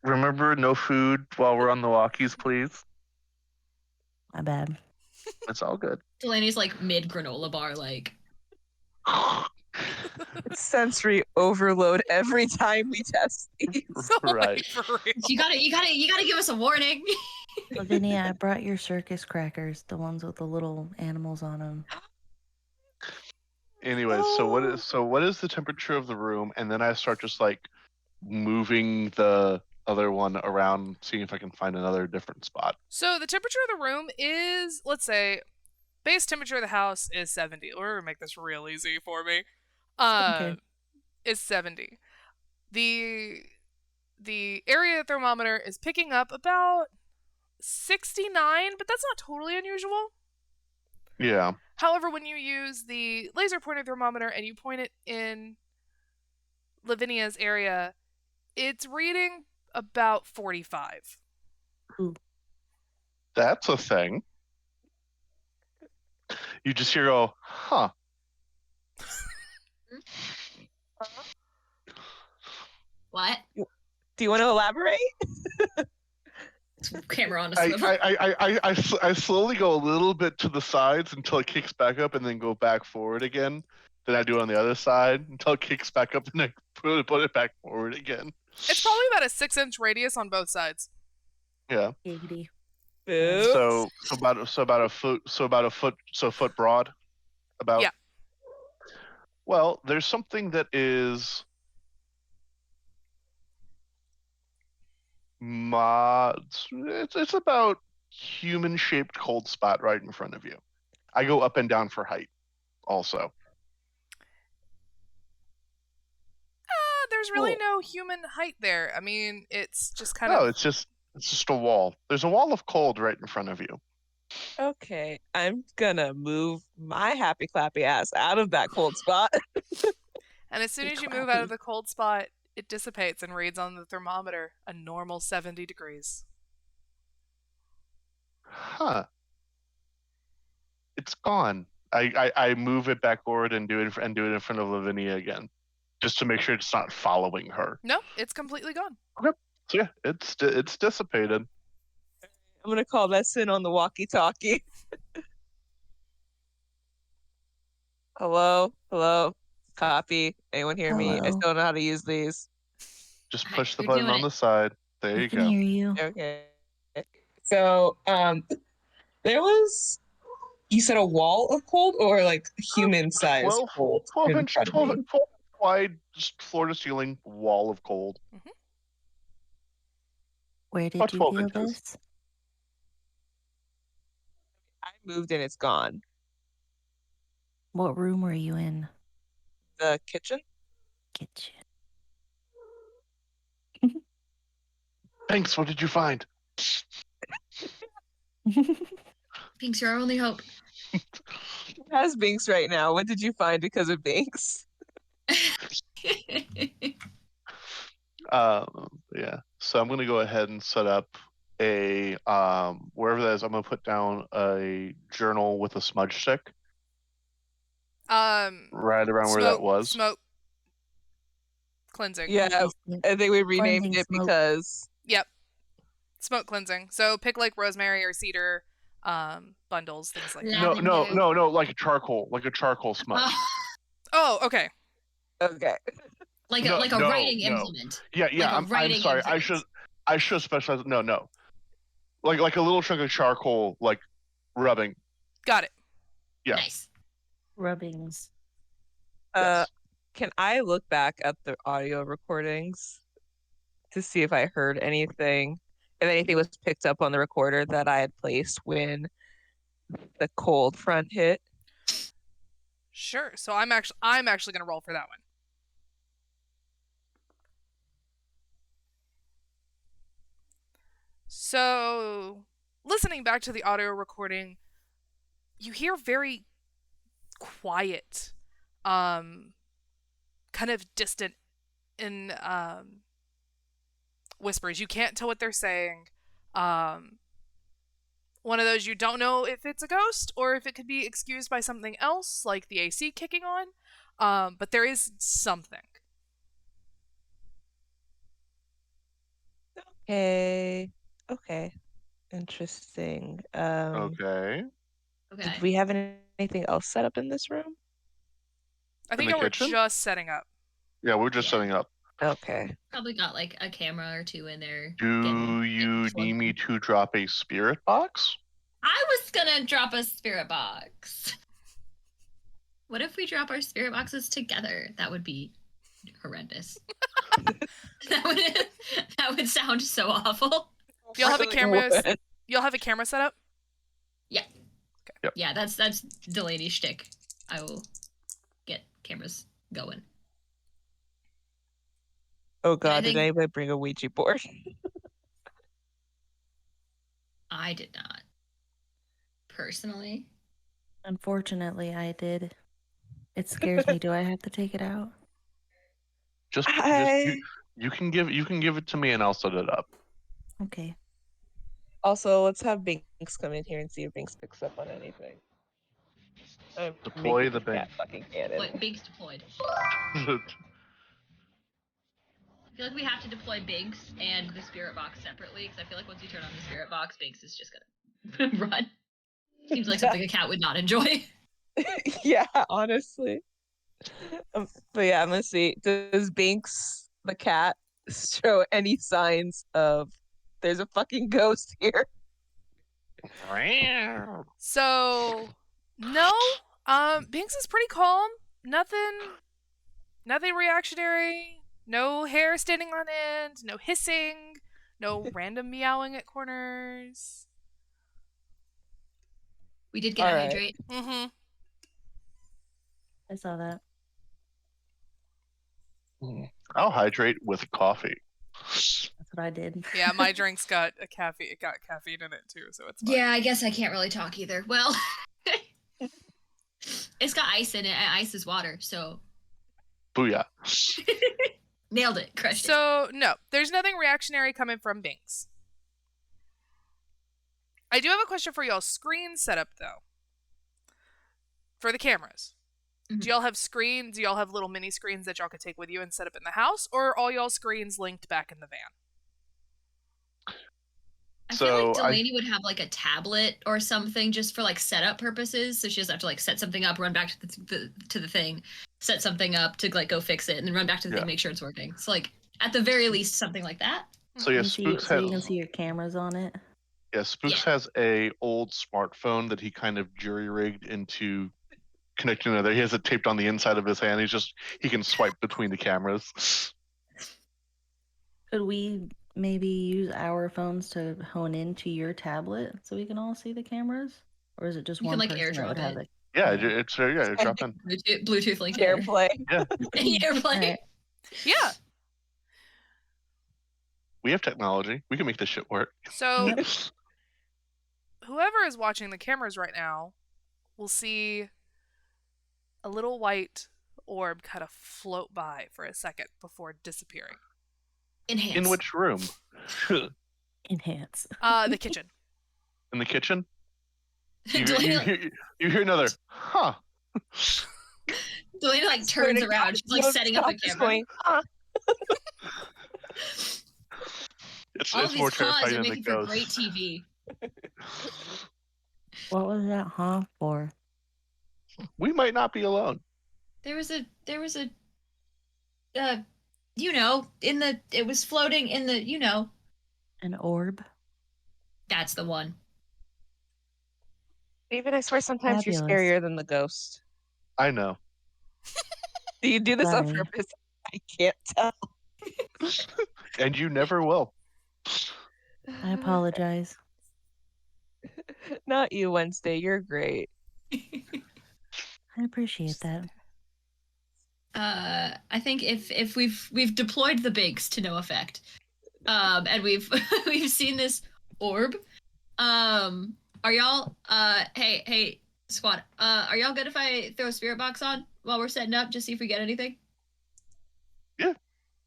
Remember, no food while we're on the walkies, please.
My bad.
It's all good.
Delaney's mid granola bar,
Sensory overload every time we test these.
Right.
For real.
you gotta give us a warning.
Lavinia, I brought your circus crackers, the ones with the little animals on them.
Anyways, so what is the temperature of the room? And then I start just moving the other one around, seeing if I can find another different spot.
So the temperature of the room is, let's say, base temperature of the house is 70. We're gonna make this real easy for me.
Okay.
Is 70. The area thermometer is picking up about 69, but that's not totally unusual.
Yeah.
However, when you use the laser pointer thermometer and you point it in Lavinia's area, it's reading about 45.
That's a thing. You just hear go, huh.
What?
Do you want to elaborate?
Camera on a swivel.
I slowly go a little bit to the sides until it kicks back up and then go back forward again. Then I do it on the other side until it kicks back up and then put it back forward again.
It's probably about a 6-inch radius on both sides.
Yeah.
Giggity.
Boo.
So about a foot broad. About.
Yeah.
Well, there's something that is it's about human-shaped cold spot right in front of you. I go up and down for height also.
There's really
Cool.
no human height there. I mean, it's just kind
No,
of...
it's just a wall. There's a wall of cold right in front of you.
Okay, I'm gonna move my happy clappy ass out of that cold spot.
And as soon
Be
as you move out of
clappy.
the cold spot, it dissipates and reads on the thermometer a normal 70 degrees.
Huh. It's gone. I move it backward and do it in front of Lavinia again, just to make sure it's not following her.
No, it's completely gone.
So yeah, it's dissipated.
I'm gonna call Messin on the walkie-talkie. Hello, copy. Anyone hear me? I
Hello.
still don't know how to use these.
Just
Alright,
push the
you're
button
doing
on
it.
the side. There
I
you
can
go.
hear you.
Okay. So, there was, you said a wall of cold or like human-sized
12,
cold
12
in
inch,
front of
12,
me?
12 wide, just floor to ceiling wall of cold.
Where
About
did you
12
feel
inches.
this?
I moved and it's gone.
What room were you in?
The kitchen?
Kitchen.
Thanks. What did you find?
Binks, you're our only hope.
Has Binks right now. What did you find because of Binks?
Yeah. So I'm gonna go ahead and set up a wherever that is. I'm gonna put down a journal with a smudge stick right around where that was.
Smoke cleansing.
Yeah, I think we renamed
Cleansing
it
smoke.
because
Yep. Smoke cleansing. So pick like rosemary or cedar bundles, things like that.
Lavender.
Like a charcoal smudge.
Oh, okay.
okay.
Like
No,
a
no,
writing
no.
implement.
Yeah.
Like a
I'm
writing
sorry.
implement.
I should specialize. No. Like a little chunk of charcoal, like rubbing.
Got it.
Yeah.
Nice.
Rubbings.
Yes.
Can I look back at the audio recordings to see if I heard anything, if anything was picked up on the recorder that I had placed when the cold front hit?
Sure. So I'm actually gonna roll for that one. So listening back to the audio recording, you hear very quiet, kind of distant in whispers. You can't tell what they're saying. One of those you don't know if it's a ghost or if it could be excused by something else, like the AC kicking on. But there is something.
Okay. Interesting.
Okay.
Okay.
Did we have anything else set up in this room?
I think
the
y'all were
kitchen?
just setting up.
Yeah, we're just setting up.
Okay.
Probably got like a camera or two in there.
Do you need me to drop a spirit box?
I was gonna drop a spirit box. What if we drop our spirit boxes together? That would be horrendous. that would sound so awful.
Y'all have a
Really
camera.
would.
Y'all have a camera set up.
Yeah.
Okay.
Yep.
Yeah, that's Delaney's shtick. I will get cameras going.
Oh god,
I
did
think-
anybody bring a Ouija board?
I did not. Personally.
Unfortunately, I did. It scares me. Do I have to take it out?
Just
I...
you can give it to me and I'll set it up.
Okay.
Also, let's have Binks come in here and see if Binks picks up on anything. I'm
Deploy
making
the
this cat
Binks.
fucking cannon.
Binks deployed. I feel like we have to deploy Binks and the spirit box separately, because I feel like once you turn on the spirit box, Binks is just gonna run. Seems like something a cat would not enjoy.
Yeah, honestly. But yeah, I'm gonna see. Does Binks, the cat, show any signs of there's a fucking ghost here?
So no. Binks is pretty calm. Nothing reactionary. No hair standing on end. No hissing. No random meowing at corners.
We did get a
Alright.
hydrate.
Mm-hmm.
I saw that.
I'll hydrate with coffee.
That's what I did.
Yeah, my drink's got caffeine in it too, so it's fine.
Yeah, I guess I can't really talk either. Well, it's got ice in it, and ice is water, so
Booyah.
Nailed it. Crushed it.
So, no, there's nothing reactionary coming from Binks. I do have a question for y'all's screen setup, though. For the cameras. Do y'all have screens? Do y'all have little mini screens that y'all could take with you and set up in the house? Or are all y'all screens linked back in the van?
I feel like Delaney would have like a tablet or something just for like setup purposes. So she doesn't have to like set something up, run back to the thing, set something up to like go fix it, and then run back to the thing, make sure it's working. So like at the very least something like that.
So yeah, Spooks has.
So you can see your cameras on it.
Yeah, Spooks has a old smartphone that he kind of jury rigged into connecting to there. He has it taped on the inside of his hand. He can swipe between the cameras.
Could we maybe use our phones to hone into your tablet so we can all see the cameras? Or is it just one person that would have it?
Yeah, it's drop in.
Bluetooth link.
AirPlay.
Yeah.
AirPlay.
Right.
Yeah.
We have technology. We can make this shit work.
So, whoever is watching the cameras right now will see a little white orb kind of float by for a second before disappearing.
Enhance.
In which room?
Enhance.
The kitchen.
In the kitchen? You hear another, huh?
Delaney like turns around. She's like setting up the camera.
Going, huh?
All
It's
these
more
claws
terrifying
are
than the
making for
ghost.
great TV.
What was that huh for?
We might not be alone.
There was a it was floating in the,
An orb?
that's the one.
David, I swear sometimes
Fabulous.
you're scarier than the ghost.
I know.
Do you do this on
Sorry.
purpose? I can't tell.
And you never will.
I apologize.
Not you, Wednesday. You're great.
I appreciate that.
I think if we've deployed the Binks to no effect, and we've seen this orb, are y'all hey squad, are y'all good if I throw a spirit box on while we're setting up, just see if we get anything?
Yeah,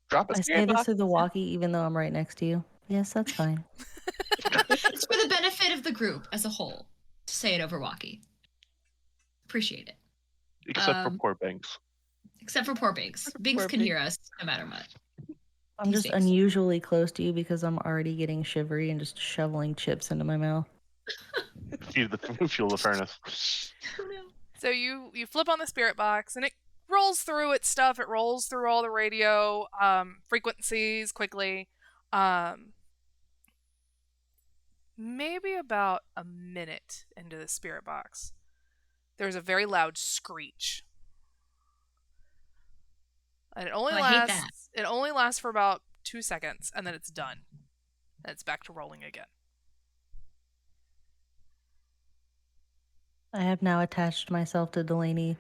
drop
I
it.
say this through the walkie even though I'm right next to you. Yes, that's fine.
It's for the benefit of the group as a whole to say it over walkie. Appreciate it.
Except for poor Banks.
Except for poor Binks. Binks can hear us no matter what.
I'm just
Thanks.
unusually close to you because I'm already getting shivery and just shoveling chips into my mouth.
Fuel the furnace.
Oh no.
So you flip on the spirit box and it rolls through its stuff. It rolls through all the radio frequencies quickly. Maybe about a minute into the spirit box, there's a very loud screech. And it only lasts for about 2 seconds, and then it's done. And it's back to rolling again.
I have now attached myself to Delaney.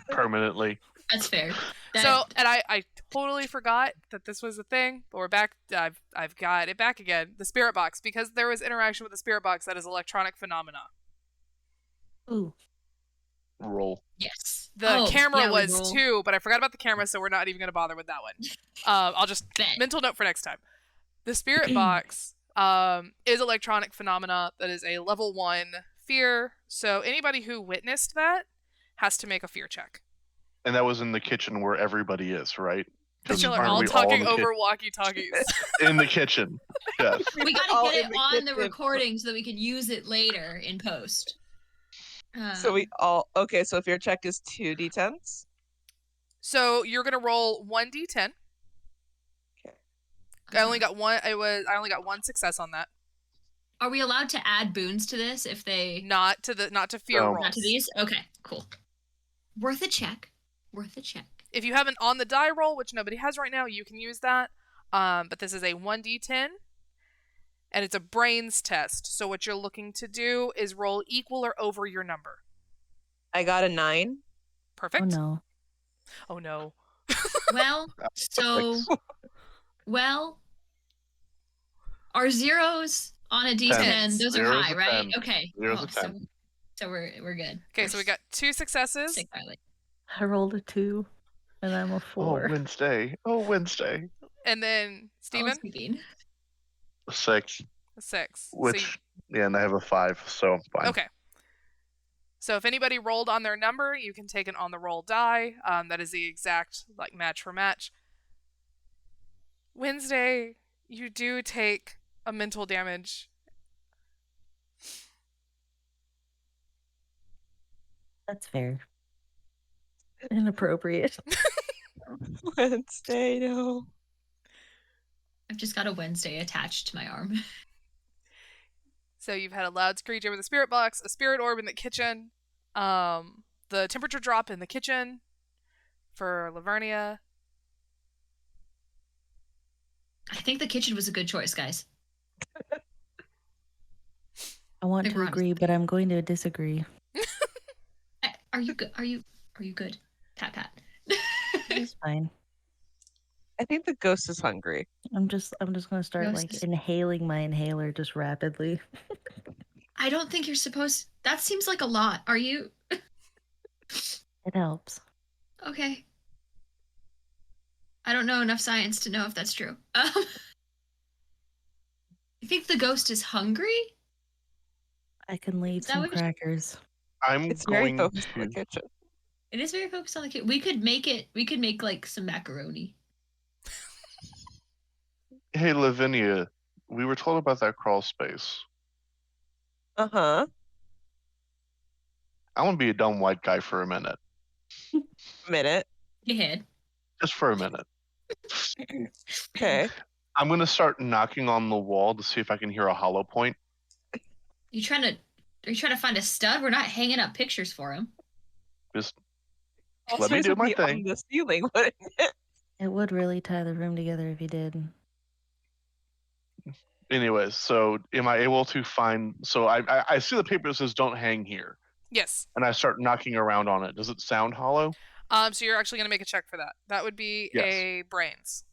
Permanently.
That's fair.
And I totally forgot that this was a thing, but we're back. I've got it back again. The spirit box, because there was interaction with the spirit box that is electronic phenomena.
Ooh.
Roll.
Yes.
The camera was
roll.
too, but I forgot about the camera, so we're not even going to bother with that one. I'll just mental note for next time. The spirit box is electronic phenomena that is a level 1 fear. So anybody who witnessed that has to make a fear check.
And that was in the kitchen where everybody is, right?
But y'all are
Aren't
all
we
talking
in the
over walkie-talkies.
in the kitchen. Yes.
We
all
gotta get
in
it
the
on the
kitchen.
recording so that we can use it later in post.
So we all so if your check is 2d10s.
So you're gonna roll 1d10.
Okay.
I only got one. I only got one success on that.
Are we allowed to add boons to this if they
Not to fear
No.
rolls.
not to these? Okay, cool. Worth a check.
If you have an on the die roll, which nobody has right now, you can use that. But this is a 1d10, and it's a brains test. So what you're looking to do is roll equal or over your number.
I got a 9.
Perfect.
Oh no.
Oh no.
Well, our zeros on a D10,
10.
those
Zeros
are high,
a
right?
10.
Okay.
Zeros a 10.
So we're good.
Okay, so we got 2 successes.
Sick pilot.
I rolled a 2. And I'm a 4.
Oh, Wednesday. Oh, Wednesday.
And then Steven?
Sleeping.
6.
A 6.
Which, yeah, and I have a 5, so fine.
Okay. So if anybody rolled on their number, you can take an on the roll die. That is the exact match for match. Wednesday, you do take a mental damage.
That's fair. Inappropriate.
Wednesday, no.
I've just got a Wednesday attached to my arm.
So you've had a loud screech over the spirit box, a spirit orb in the kitchen, the temperature drop in the kitchen for Lavernia.
I think the kitchen was a good choice, guys.
I want
think
to
we're on
agree, but I'm going to disagree.
Are you good? Are you good? Pat pat.
It's fine.
I think the ghost is hungry.
I'm just gonna start
Ghost
like
is-
inhaling my inhaler just rapidly.
I don't think you're supposed. That seems like a lot. Are you?
It helps.
Okay. I don't know enough science to know if that's true. I think the ghost is hungry.
I can leave
Is that
some
what you're-
crackers.
I'm
It's very
going
focused on the
to.
kitchen.
It is very focused on the kid. We could make like some macaroni.
Hey, Lavinia, we were told about that crawl space.
Uh-huh.
I want to be a dumb white guy for a minute.
Minute.
Go ahead.
Just for a minute.
Okay.
I'm going to start knocking on the wall to see if I can hear a hollow point.
Are you trying to find a stud? We're not hanging up pictures for him.
Just
All
let me
space
do
would
my
be on
thing.
the ceiling, wouldn't it?
It would really tie the room together if you did.
Anyways, so am I able to find? So I see the paper that says "Don't hang here,"
Yes.
and I start knocking around on it. Does it sound hollow?
So you're actually going to make a check for that. That would be
Yes.
a brains.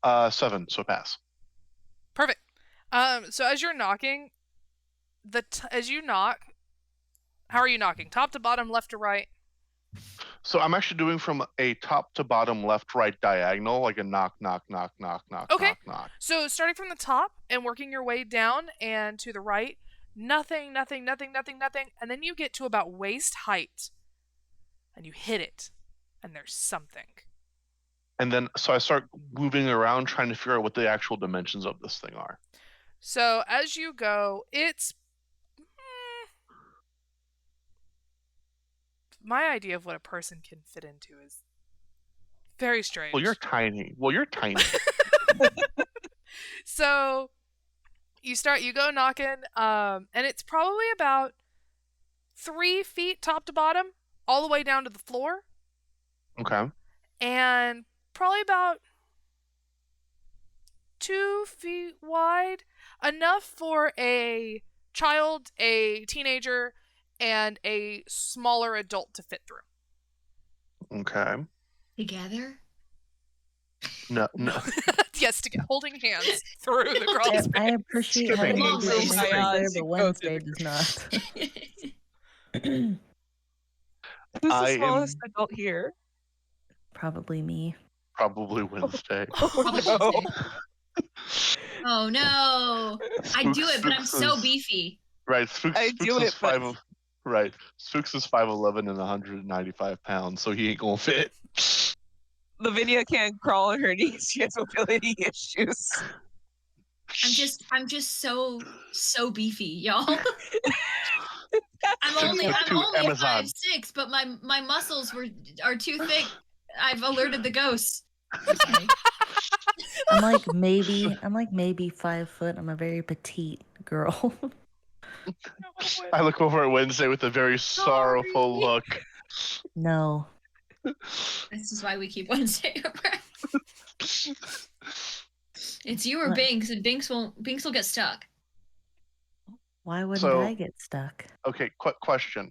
7, so pass.
Perfect. So as you're knocking, as you knock, how are you knocking? Top to bottom, left to right?
So I'm actually doing from a top to bottom, left, right diagonal, like a knock, knock, knock, knock, knock,
Okay.
knock, knock.
So starting from the top and working your way down and to the right, nothing, nothing, nothing, nothing, nothing, and then you get to about waist height, and you hit it, and there's something.
And then, so I start moving around, trying to figure out what the actual dimensions of this thing are.
So as you go, it's my idea of what a person can fit into is very strange.
Well, you're tiny.
So you go knocking, and it's probably about 3 feet top to bottom, all the way down to the floor,
Okay.
and probably about 2 feet wide, enough for a child, a teenager, and a smaller adult to fit through.
Okay.
Together?
No.
Yes, holding hands through the crawl space.
I appreciate how
Skipping
you
Long
do
ways.
it there,
Go
but Wednesday does not.
Who's
I
the
am-
smallest adult here?
Probably me.
Probably Wednesday.
Probably
no.
Wednesday. Oh no! I do it, but I'm so
is-
beefy.
Right. Spooks,
I
Spooks
do
is
it, but-
5. Right. Spooks is 5'11" and 195 pounds, so he ain't gonna fit.
Lavinia can't crawl on her knees. She has mobility issues.
I'm just so beefy, y'all. I'm only
Took to Amazon.
5'6", but my muscles are too thick. I've alerted the ghosts. I'm sorry.
I'm like maybe 5 foot. I'm a very petite girl.
I look over at Wednesday with a very sorrowful look.
No.
This is why we keep Wednesday around. It's you or
What?
Binks, and Binks will get stuck.
Why wouldn't
So-
I get stuck?
Okay, quick question.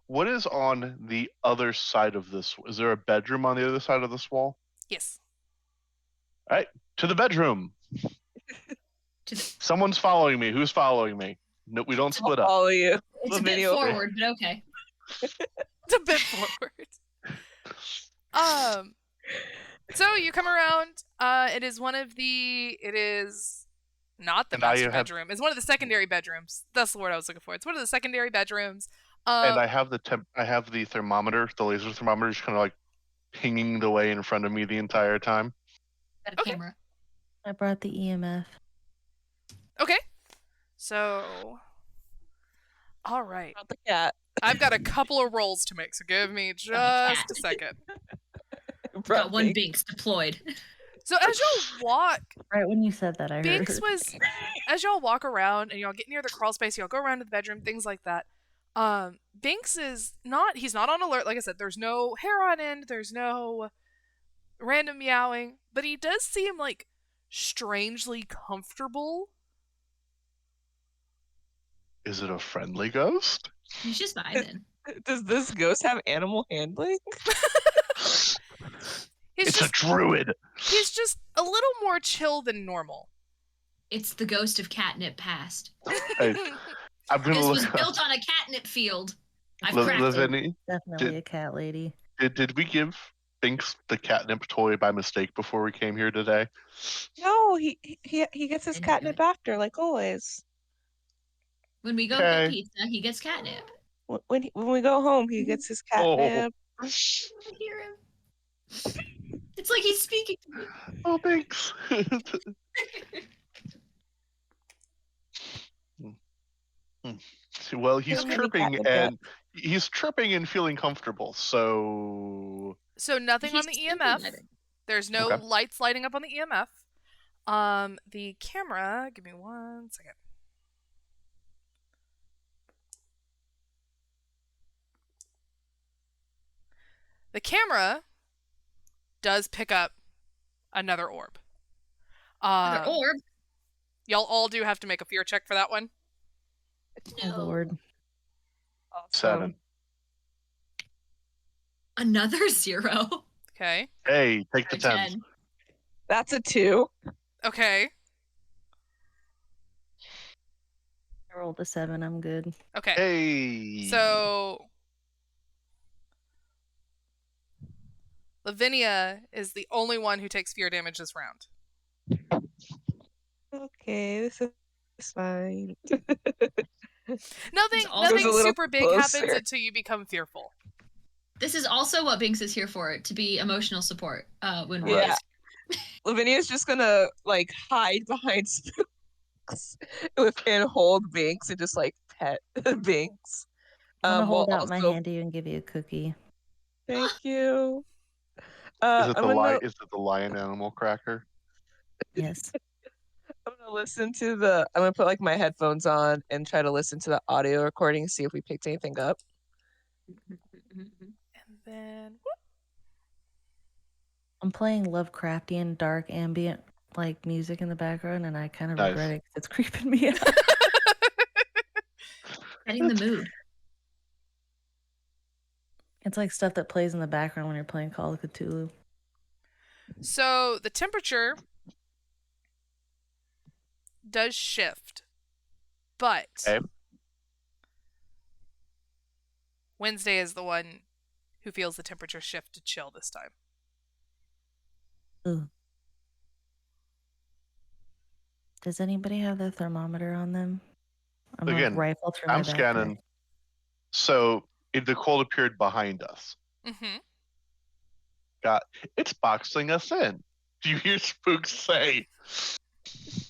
What is on the other side of this? Is there a bedroom on the other side of this wall?
Yes.
To the bedroom.
To the-
Someone's following me. Who's following me? No, we don't split up.
Follow you.
It's a bit
Lavinia-
forward, but okay.
It's a bit forward. So you come around. It is one of the. It is not the
And I
master
have-
bedroom. It's one of the secondary bedrooms. That's the word I was looking for. It's one of the secondary bedrooms.
And I have the thermometer, the laser thermometer, just kind of like pinging away in front of me the entire time.
Got a
Okay.
camera.
I brought the EMF.
Okay. So. All right.
Not the cat.
I've got a couple of rolls to make, so give me just a second.
Got one
Binks.
Binks deployed.
So as y'all walk,
Right when you said that, I
Binks
heard.
was as y'all walk around and y'all get near the crawl space, y'all go around to the bedroom, things like that. Binks is not he's not on alert. Like I said, there's no hair on end, there's no random meowing, but he does seem like strangely comfortable.
Is it a friendly ghost?
He's just vibing.
Does this ghost have animal handling?
He's
It's
just
a druid.
he's just a little more chill than normal.
It's the ghost of catnip past.
Hey, I'm gonna
This was
look.
built on a catnip field. I've cracked it.
Lavinia,
Definitely a cat lady.
did we give Binks the catnip toy by mistake before we came here today?
No, he gets his
Didn't do
catnip
it.
after, like always.
When we go
Okay.
get pizza, he gets catnip.
When we go home, he gets his catnip.
I hear him. It's like he's speaking to me.
Oh, Binks. Well, he's
Don't have any
chirping
catnip yet.
and feeling comfortable. So
So nothing on the
He's
EMF.
sleeping.
There's no
Okay.
lights lighting up on the EMF. The camera, give me 1 second. The camera does pick up another orb.
Another orb.
Y'all all do have to make a fear check for that one.
Oh, Lord.
Awesome.
7.
Another 0.
Okay.
Hey, take the
Or
10s.
10.
That's a 2.
Okay.
I rolled a 7. I'm good.
Okay.
Hey.
So Lavinia is the only one who takes fear damage this round.
Okay, this is fine.
Nothing
also-
Goes a little
super big happens
closer.
until you become fearful.
This is also what Binks is here for, to be emotional support when we're
Yeah. Lavinia's just gonna like hide behind Spooks and hold Binks and just like pet Binks.
I'm gonna hold
while
out my
also-
hand to you and give you a cookie.
Thank you.
Is
I'm
it the lion animal cracker?
Yes.
I'm gonna listen to the. I'm gonna put like my headphones on and try to listen to the audio recording, see if we picked anything up.
And then
I'm playing Lovecraftian dark ambient like music in the background, and I kind of
Nice.
regret it 'cause it's creeping me out.
setting the mood.
It's like stuff that plays in the background when you're playing Call of Cthulhu.
so the temperature does shift. But
Okay.
Wednesday is the one who feels the temperature shift to chill this time.
Ooh. Does anybody have the thermometer on them? I'm gonna
Again,
rifle through my
I'm
backpack.
scanning. So the cold appeared behind us.
Mm-hmm.
It's boxing us in. Do you hear Spooks say?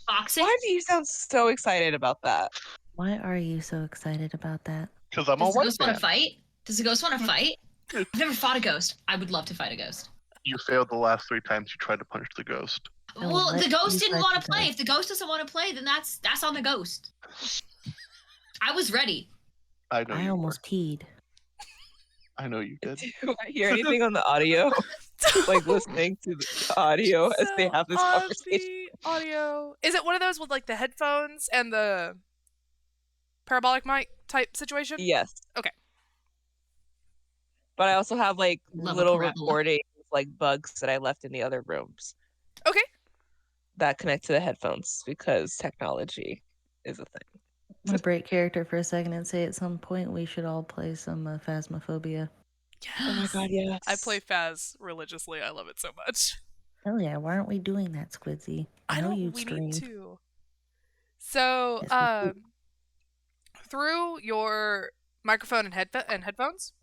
Boxing?
Why do you sound so excited about that?
Why are you so excited about that?
Because I'm a
Does the
white
ghost want
man.
to fight? Does the ghost want to fight? I've never fought a ghost. I would love to fight a ghost.
You failed the last 3 times you tried to punch the ghost.
I will
Well,
let
the ghost
you
didn't
fight
want
the
to play.
ghost.
If the ghost doesn't want to play, then that's on the ghost. I was ready.
I know
I
you
almost peed.
were. I know you did.
Do I hear anything on the audio? Like listening to the audio as they have this
on
conversation.
the audio. Is it one of those with like the headphones and the parabolic mic type situation?
Yes.
Okay.
But I also have like
Love a
little
parabola.
recordings, like bugs that I left in the other rooms
Okay.
that connect to the headphones because technology is a thing.
I'm gonna break character for a second and say at some point we should all play some Phasmophobia.
Oh my god, yes.
I play Phas religiously. I love it so much.
Hell yeah! Why aren't we doing that, Squidzy? I know you'd
We
stream.
need to. So,
Yes, we
through your microphone and headphones,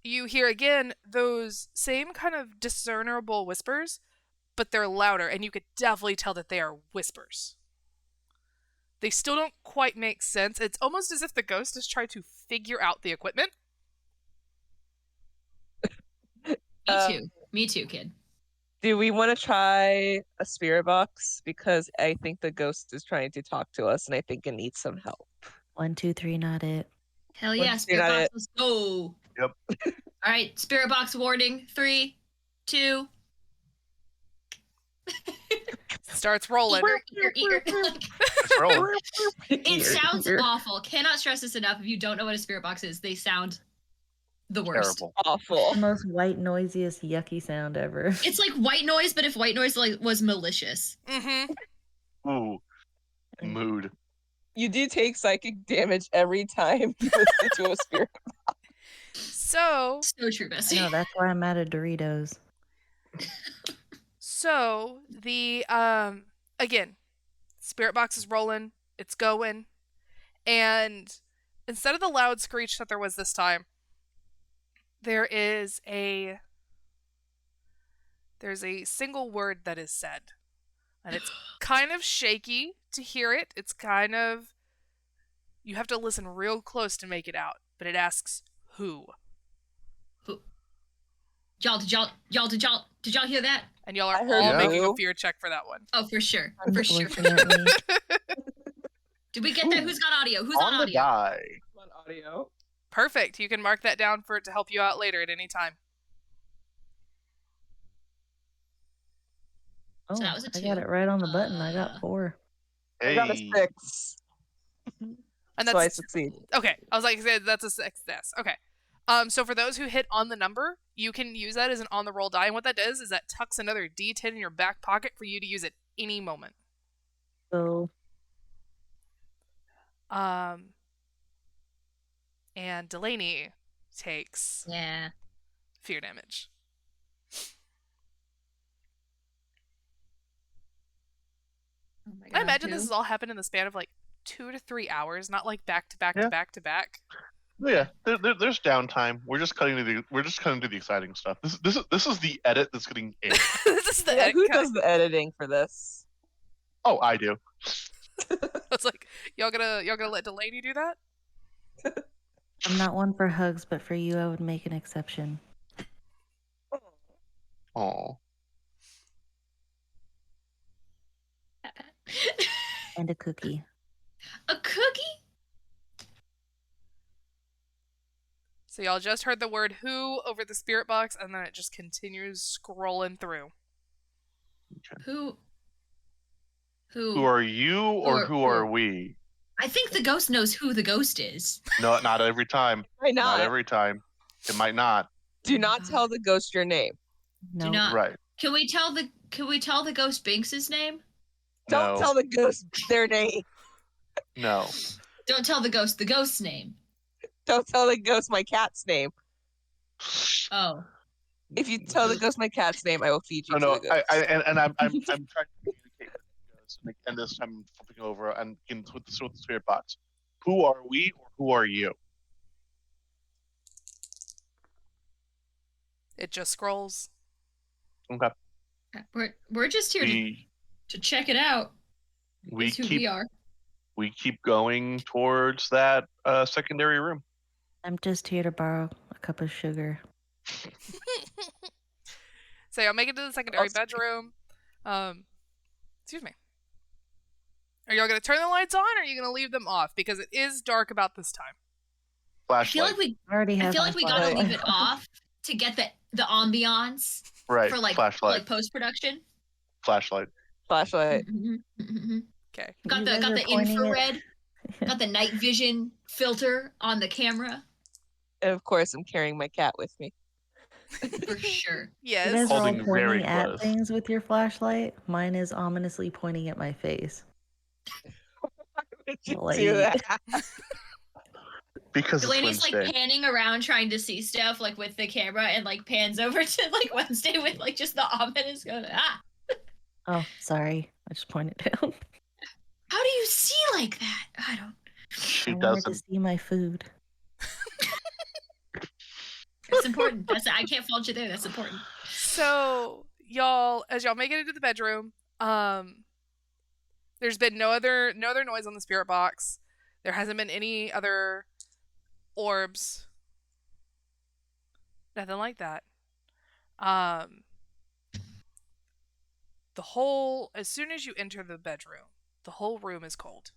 you hear again those same kind of discernible whispers, but they're louder, and you could definitely tell that they are whispers. They still don't quite make sense. It's almost as if the ghost is trying to figure out the equipment.
Me too, kid.
Do we want to try a spirit box? Because I think the ghost is trying to talk to us and I think it needs some help.
1, 2, 3, not it.
Hell yeah,
Let's do
spirit
that
box,
it.
let's go.
Yep.
All right, spirit box warning. 3, 2.
Starts rolling.
Ear.
It's rolling.
It sounds awful. Cannot stress this enough. If you don't know what a spirit box is, they sound the worst.
Terrible.
Awful.
The most white, noisiest, yucky sound ever.
It's like white noise, but if white noise was malicious.
Mm-hmm.
Ooh. Mood.
You do take psychic damage every time you listen to a spirit.
So
true, Bessie.
No, that's why I'm out of Doritos.
So the again, spirit box is rolling, it's going, and instead of the loud screech that there was this time, there's a single word that is said. And it's kind of shaky to hear it. It's kind of, you have to listen real close to make it out. But it asks who.
Did y'all hear that?
And y'all are
I heard
all
yeah.
making a
who.
fear check for that one.
Oh, for sure. For sure.
Unfortunately.
Did we get that? Who's got audio? Who's
On
on
the
audio?
die.
On audio.
Perfect. You can mark that down for it to help you out later at any time.
Oh,
So that was a
I got
2.
it right on the button. I got 4.
I got a
Hey.
6.
And
So I
that's
succeed.
okay. I was like, that's a success. Okay. So for those who hit on the number, you can use that as an on the roll die, and what that does is that tucks another D10 in your back pocket for you to use at any moment.
So
And Delaney takes
Yeah.
fear damage.
Oh my
I imagine
too.
this has all happened in the span of like 2 to 3 hours, not like back to back
Yeah.
to back to back.
Yeah, there's downtime. We're just cutting to the exciting stuff. This is the edit that's getting aired.
This is the
Yeah,
edit
who
cut.
does the editing for this?
Oh, I do.
It's like y'all gonna let Delaney do that?
I'm not one for hugs, but for you, I would make an exception.
Oh,
And a cookie.
A cookie?
So y'all just heard the word who over the spirit box, and then it just continues scrolling through.
Who
who are you or who are we?
I think the ghost knows who the ghost is.
No, not every time.
Why
Not
not?
every time. It might not.
Do not tell the ghost your name.
No.
Do not.
Right.
Can we tell the ghost Binks's name?
Don't
No.
tell the ghost their name.
No.
Don't tell the ghost's name.
Don't tell the ghost my cat's name.
Oh.
If you tell the ghost my cat's name, I will feed you
Oh
to
no.
the ghost.
I'm trying to communicate with the ghost, and this time I'm flipping over and with the spirit box. Who are we or who are you?
It just scrolls.
Okay.
We're just here to check it out.
We
Is who
keep
we are.
we keep going towards that secondary room.
I'm just here to borrow a cup of sugar.
So y'all make it to the secondary
Awesome.
bedroom. Excuse me. Are y'all gonna turn the lights on, or are you gonna leave them off? Because it is dark about this time.
I feel
Flashlight.
like
I already have my
we gotta
flashlight.
leave it off to get the ambiance
Right.
for like
Flashlight.
post production.
Flashlight.
Flashlight.
Okay.
Got
You
the
guys
got
are
the
pointing it-
infrared, got the night vision filter on the camera
And of course, I'm carrying my cat with me.
for sure.
You
Yes.
guys are all
Holding very
pointing at
close.
things with your flashlight. Mine is ominously pointing at my face.
you
Like-
do that?
Because it's
Delaney's like
Wednesday.
panning around trying to see stuff like with the camera and like pans over to like Wednesday with like just the ominous going, ah.
Oh, sorry. I just pointed down.
How do you see like that? I don't.
She
I wanted to
doesn't.
see my food.
It's important. I can't fault you there. That's important.
So, y'all, as y'all make it into the bedroom, there's been no other noise on the spirit box. There hasn't been any other orbs. Nothing like that. As soon as you enter the bedroom, the whole room is cold.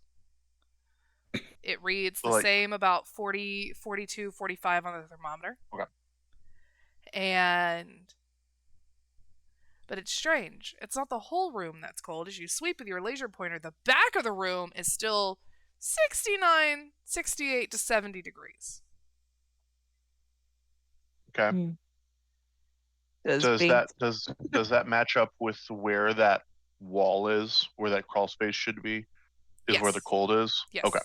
It reads the same, about 40, 42, 45 on the thermometer.
Okay.
But it's strange. It's not the whole room that's cold. As you sweep with your laser pointer, the back of the room is still 69, 68 to 70 degrees.
Okay.
Hmm.
Does that match up with where that wall is, where that crawl space should be? Is where the
Yes.
cold is?
Yes.
Okay.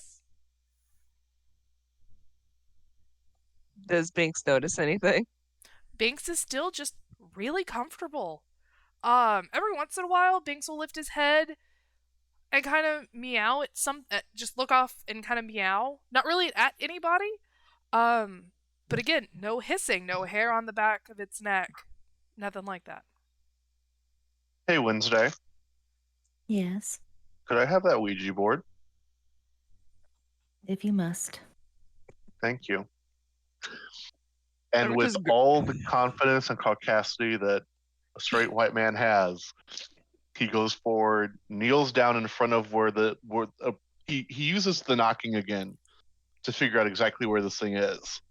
Does Binks notice anything?
Binks is still just really comfortable. Every once in a while, Binks will lift his head and kind of meow at just look off and kind of meow. Not really at anybody. But again, no hissing, no hair on the back of its neck. Nothing like that.
Hey, Wednesday.
Yes,
Could I have that Ouija board?
if you must.
Thank you. And
I'm
with
just-
all the confidence and caucasity that a straight white man has, he goes forward, kneels down in front of he uses the knocking again to figure out exactly where this thing is,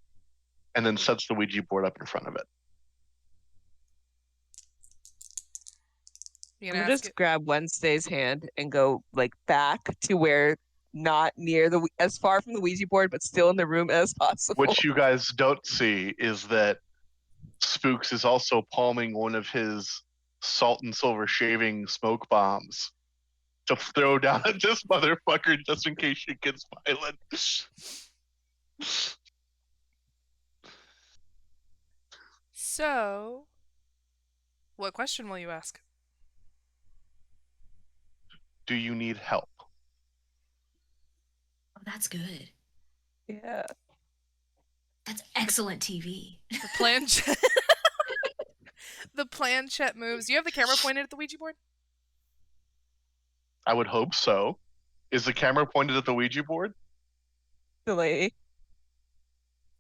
and then sets the Ouija board up in front of it.
You
I'm
gonna
gonna
ask
just
it?
grab Wednesday's hand and go like back to where, not near as far from the Ouija board, but still in the room as possible.
What you guys don't see is that Spooks is also palming one of his salt and silver shaving smoke bombs to throw down at this motherfucker just in case shit gets violent.
So, what question will you ask?
Do you need help?
Oh, that's good.
Yeah.
That's excellent TV.
The planchette. The planchette moves. Do you have the camera pointed at the Ouija board?
I would hope so. Is the camera pointed at the Ouija board?
Delay.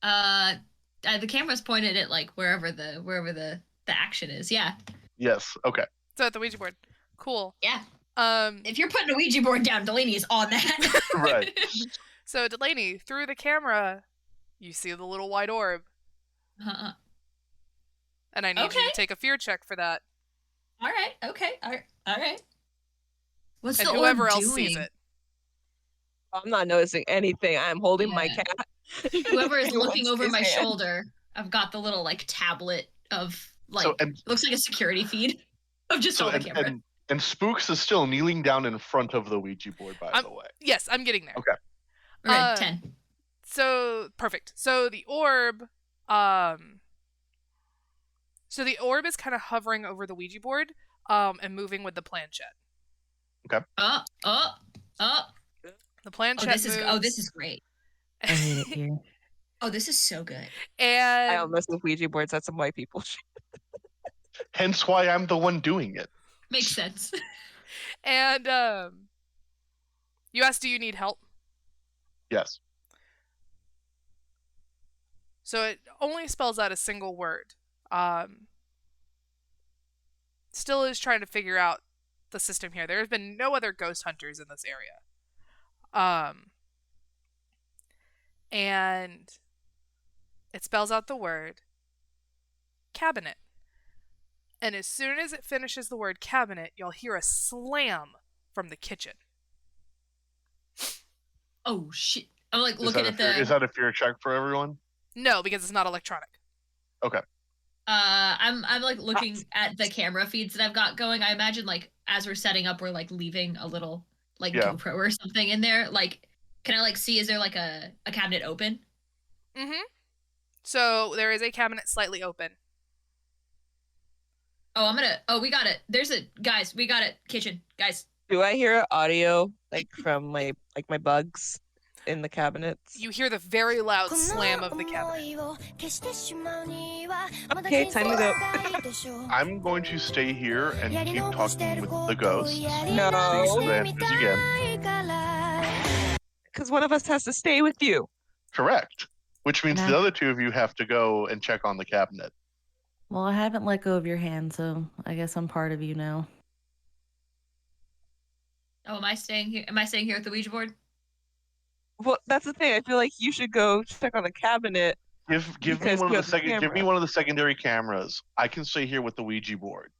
The camera's pointed at like wherever the action is. Yeah.
Yes. Okay.
So at the Ouija board. Cool.
Yeah.
Um,
If you're putting a Ouija board down, Delaney's on that.
Right.
so Delaney, through the camera, you see the little white orb,
Uh-uh.
and I need you
Okay.
to take a fear check for that.
All right. Okay. All right. What's
And
the
whoever
orb
else
doing?
sees it.
I'm not noticing anything. I'm holding my
Yeah.
cat.
Whoever is looking over my
Wednesday's hand.
shoulder, I've got the little like tablet of like
So and
looks like a security feed of just all the camera.
and Spooks is still kneeling down in front of the Ouija board, by the way.
Yes, I'm getting there.
Okay.
All right,
10.
10.
So perfect. So the orb is kind of hovering over the Ouija board, and moving with the planchette.
Oh.
The planchette
This is great.
I hate it here.
Oh, this is so good.
And
I don't mess with Ouija boards. That's some white people shit.
Hence why I'm the one doing it.
Makes sense.
And you asked, do you need help?
Yes.
So it only spells out a single word. Still is trying to figure out the system here. There have been no other ghost hunters in this area. And it spells out the word cabinet. And as soon as it finishes the word cabinet, you'll hear a slam from the kitchen.
Oh shit! I'm like
Is
looking
that,
at the.
is that a fear check for everyone?
No, because it's not electronic.
Okay.
I'm like looking at the camera feeds that I've got going. I imagine like as we're setting up, we're like leaving a little like
Yeah.
GoPro or something in there. Like, can I like see? Is there like a cabinet open?
Mm-hmm. So there is a cabinet slightly open.
Oh, we got it. Guys, we got it. Kitchen, guys.
Do I hear audio like from my bugs in the cabinets?
You hear the very loud slam of the cabinet.
Okay, time to go.
I'm going to stay here and keep talking with the ghosts.
No.
The answers again.
Because one of us has to stay with you.
Correct. Which means the other two of you have to go and check on the cabinet.
Well, I haven't let go of your hand, so I guess I'm part of you now.
Oh, am I staying here? Am I staying here with the Ouija board?
Well, that's the thing. I feel like you should go check on the cabinet.
Give me
Because
one
we
of
have
the
the
give me
camera.
one of the secondary cameras. I can stay here with the Ouija board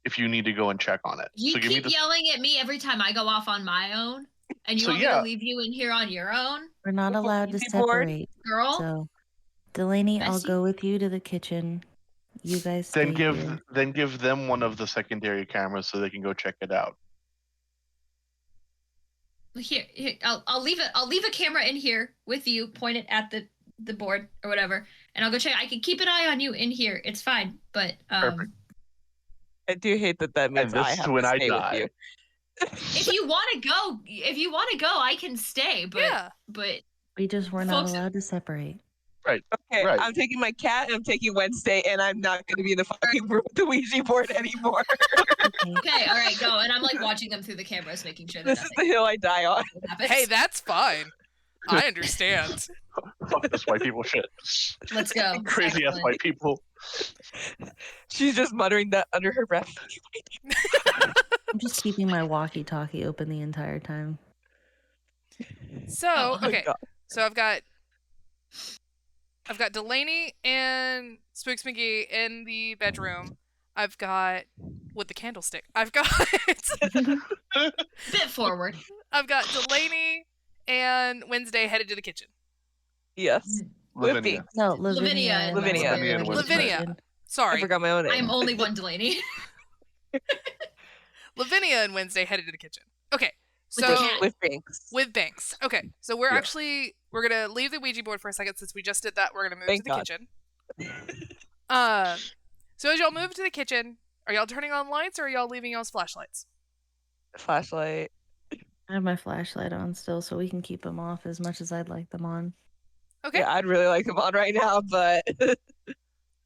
if you need to go and check on it.
You
So give me
keep
the
yelling at me every time I go off on my own, and you
So
want me
yeah.
to leave you in here on your own,
We're not
With the
allowed to
Ouija board?
separate.
girl?
So, Delaney, I'll
Messy.
go with you to the kitchen. You guys stay here.
then give them one of the secondary cameras so they can go check it out.
Here, I'll leave it. I'll leave a camera in here with you. Point it at the board or whatever, and I'll go check. I can keep an eye on you in here. It's fine. But
Perfect.
I do hate that means
And this
I
is
have
when
to
I
stay with
die.
you.
if you want to go, I can stay. But
Yeah.
but
We're not
Folks-
allowed to separate.
Okay,
Right.
I'm taking my cat and I'm taking Wednesday, and I'm not going to be in the fucking room with the Ouija board anymore.
Okay.
okay, all right, go. And I'm like watching them through the cameras, making sure that
This is the hill I die on.
nothing happens.
Hey, that's fine. I understand.
Fuck this white people shit.
Let's go.
Crazy ass
Excellent.
white people.
She's just muttering that under her breath.
I'm just keeping my walkie-talkie open the entire time.
So,
Oh,
okay.
God.
So I've got Delaney and Spooks McGee in the bedroom. I've got with the candlestick. I've got
Bit forward.
I've got Delaney and Wednesday headed to the kitchen.
Yes.
Lavinia.
No,
Lavinia
Lavinia.
and
Lavinia.
Wednesday.
and Wednesday.
Lavinia.
I
Sorry.
forgot my own name.
I'm only one Delaney.
Lavinia and Wednesday headed to the kitchen. Okay.
With
So
the cat.
With Banks.
with Banks. Okay. So we're
Yeah.
actually we're gonna leave the Ouija board for a second since we just did that. We're gonna move
Thank
to the
God.
kitchen. So as y'all move to the kitchen, are y'all turning on lights or are y'all leaving y'all's flashlights?
Flashlight.
I have my flashlight on still, so we can keep them off as much as I'd like them on.
Okay.
Yeah, I'd really like them on right now, but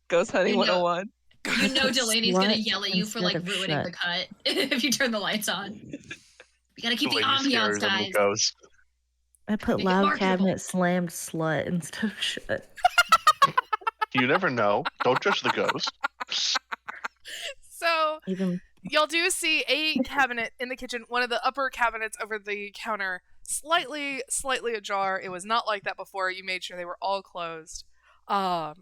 Ghost Hunting
You know-
101.
You know Delaney's gonna
Slut
yell at you for like
instead of
ruining
shut.
the cut if you turn the lights on. We gotta keep the
Delaney
ambiance,
stares and
guys.
he goes.
I put
Make it
loud
marketable.
cabinet slammed slut instead of shut.
You never know. Don't judge the ghost.
So
Even
y'all do see a cabinet in the kitchen, one of the upper cabinets over the counter, slightly ajar. It was not like that before. You made sure they were all closed. Y'all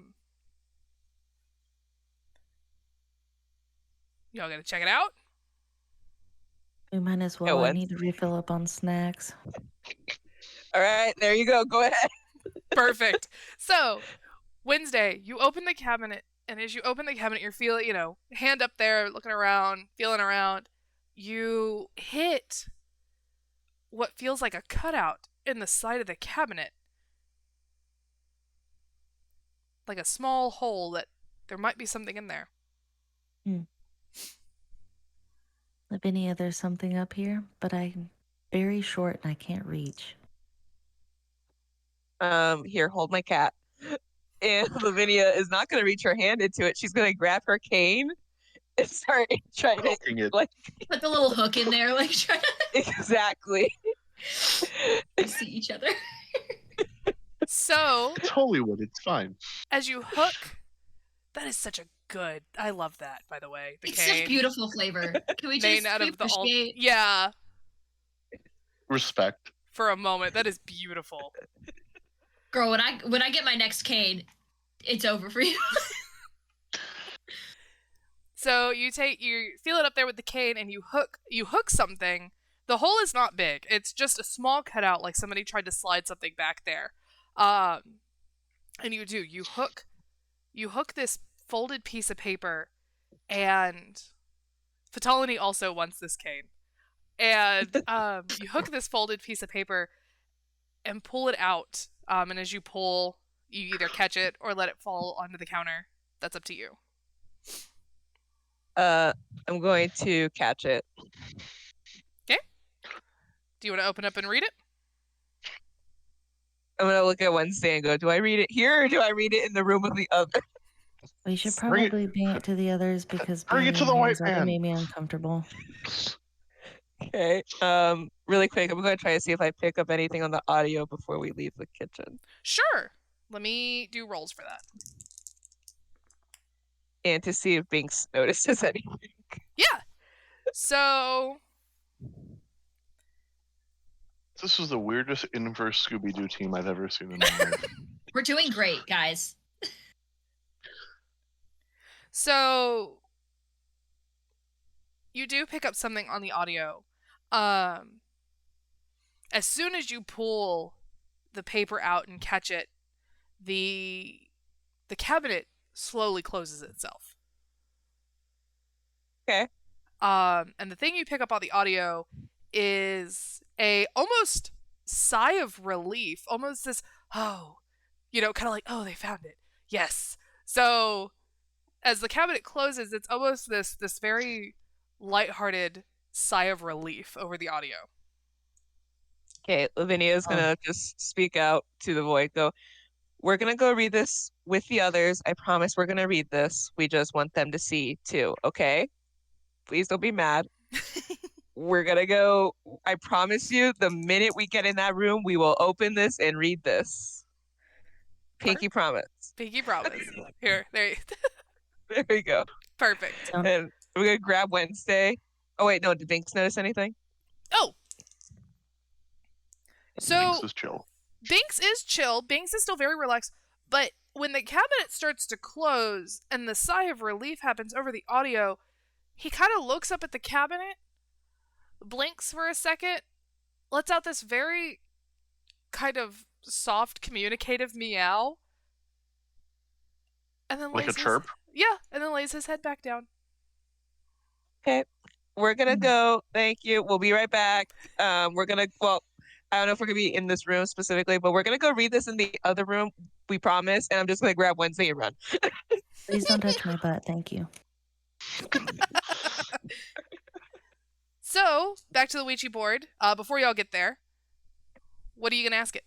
gotta check it out.
we might as
Yeah,
well. I
what?
need to refill up on snacks.
All right, there you go. Go ahead.
Perfect. So, Wednesday, you open the cabinet, and as you open the cabinet, you're feeling, hand up there, looking around, feeling around. You hit what feels like a cutout in the side of the cabinet. Like a small hole that there might be something in there.
Lavinia, there's something up here, but I'm very short and I can't reach.
Here, hold my cat. And Lavinia is not going to reach her hand into it. She's going to grab her cane and start trying to
Poking it.
Put the little hook in there, like trying
exactly.
to see each other.
So,
It's Hollywood. It's fine.
as you hook, that is such a good. I love that, by the way. The
It's
cane.
such beautiful flavor. Can we
Made
just
out of the all.
appreciate?
Yeah,
Respect.
for a moment. That is beautiful.
Girl, when I get my next cane, it's over for you.
So you feel it up there with the cane and you hook something. The hole is not big. It's just a small cutout, like somebody tried to slide something back there. And you hook this folded piece of paper, and Fatalini also wants this cane. And you hook this folded piece of paper and pull it out. And as you pull, you either catch it or let it fall onto the counter. That's up to you.
I'm going to catch it.
Okay. Do you want to open up and read it?
I'm gonna look at Wednesday and go, do I read it here or do I read it in the room with the other?
We should
Bring it-
probably bring it to the others because
Bring
being
it to
in
the
here
white
has already
man.
made me uncomfortable.
Okay. Really quick, I'm gonna try to see if I pick up anything on the audio before we leave the kitchen.
Sure. Let me do rolls for that.
And to see if Binks notices anything.
Yeah. So
This was the weirdest inverse Scooby-Doo team I've ever seen in my life.
We're doing great, guys.
So you do pick up something on the audio. As soon as you pull the paper out and catch it, the cabinet slowly closes itself.
Okay.
And the thing you pick up on the audio is a almost sigh of relief, almost this, oh, kind of like, oh, they found it. Yes. So as the cabinet closes, it's almost this very lighthearted sigh of relief over the audio.
Okay, Lavinia's gonna just speak out to the void. Go, we're gonna go read this with the others. I promise we're gonna read this. We just want them to see too, okay? Please don't be mad. We're gonna go. I promise you, the minute we get in that room, we will open this and read this. Pinky promise.
Pinky promise. Here, there
you go.
Perfect.
And we're gonna grab Wednesday. Oh wait, no, did Binks notice anything?
Oh. So
Binks is chill.
Binks is chill. Binks is still very relaxed. But when the cabinet starts to close and the sigh of relief happens over the audio, he kind of looks up at the cabinet, blinks for a second, lets out this very kind of soft, communicative meow, and then
Like a
lays
chirp?
and then lays his head back down.
Okay, we're gonna go. Thank you. We'll be right back. We're gonna. Well, I don't know if we're gonna be in this room specifically, but we're gonna go read this in the other room. We promise. And I'm just gonna grab Wednesday and run.
Please don't touch my butt. Thank you.
So, back to the Ouija board. Before y'all get there, what are you going to ask it?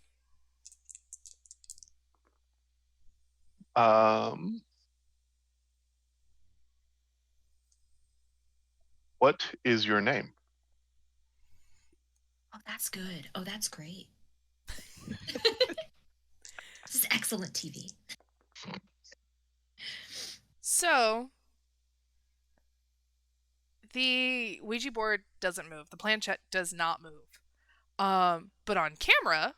What is your name?
Oh, that's good. Oh, that's great. This is excellent TV.
So, the Ouija board doesn't move. The planchette does not move. But on camera,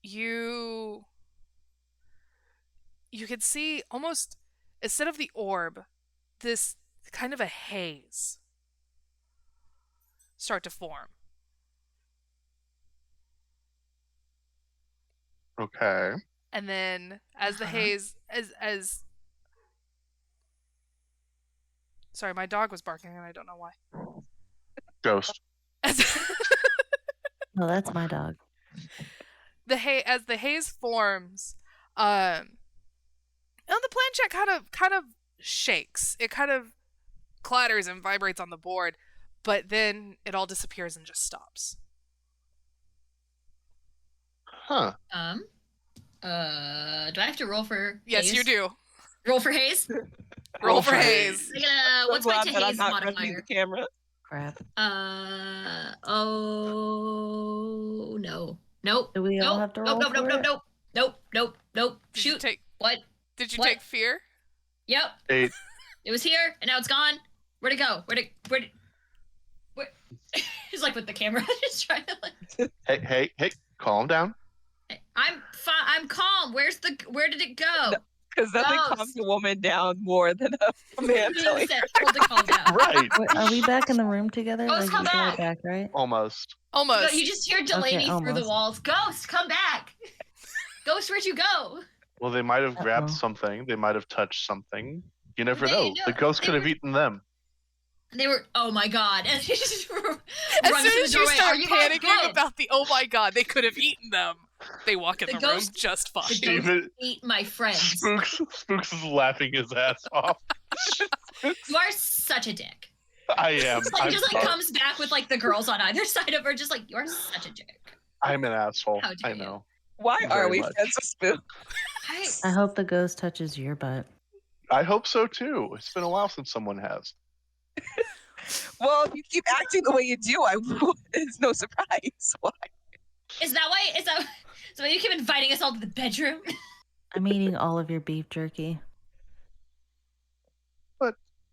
you could see almost, instead of the orb, this kind of a haze start to form.
Okay.
And then as the haze, as sorry, my dog was barking and I don't know why.
Ghost.
No, that's my dog.
As the haze forms, and the planchette kind of shakes. It kind of clatters and vibrates on the board, but then it all disappears and just stops.
Huh.
Do I have to roll for
Yes,
haze?
you do.
Roll for haze?
Roll for haze.
What's my
I'm glad that I'm
haze
not running
modifier?
the camera.
Crap.
Oh no. Nope.
Do we all have to roll
nope,
for it?
Nope.
Did you
Shoot.
take?
What?
Did you
What?
take fear?
Yep.
8.
It was here and now it's gone. Where'd it go? Where? He's like with the camera, just trying to like.
Hey, calm down.
I'm fine. I'm calm. Where did it go?
Because nothing
Ghost.
calms a woman down more than a man telling her.
Told to calm down.
Right.
Wait, are we back in the room together?
Ghost, come
you got
back.
it back, right?
Almost.
Almost.
You just hear Delaney through the
almost.
walls. Ghost, come back. Ghost, where'd you go?
Well, they might have grabbed
Uh-oh.
something. They might have touched something. You never
They-
know.
no,
The ghost
they
could have
were-
eaten them.
They were, oh my god. And they just
As
run
soon
through
as
the
you
doorway.
start
Are you guys
panicking
good?
about the oh my god, they could have eaten them, they walk in
The
the,
ghost-
room just fine.
The ghost
Even-
ate my friends.
Spooks is laughing his ass off.
You are such a dick.
I am.
Just, like,
I'm
just like
sorry.
comes back with like the girls on either side of her, just like, you're such a jerk.
I'm an asshole.
How dare
I
you.
know.
Why are
Very
we
much.
friends with Spook?
I hope the ghost touches your butt.
I hope so too. It's been a while since someone has.
Well, if you keep acting the way you do, it's no surprise. Why?
Is that why you keep inviting us all to the bedroom?
I'm eating all of your beef jerky.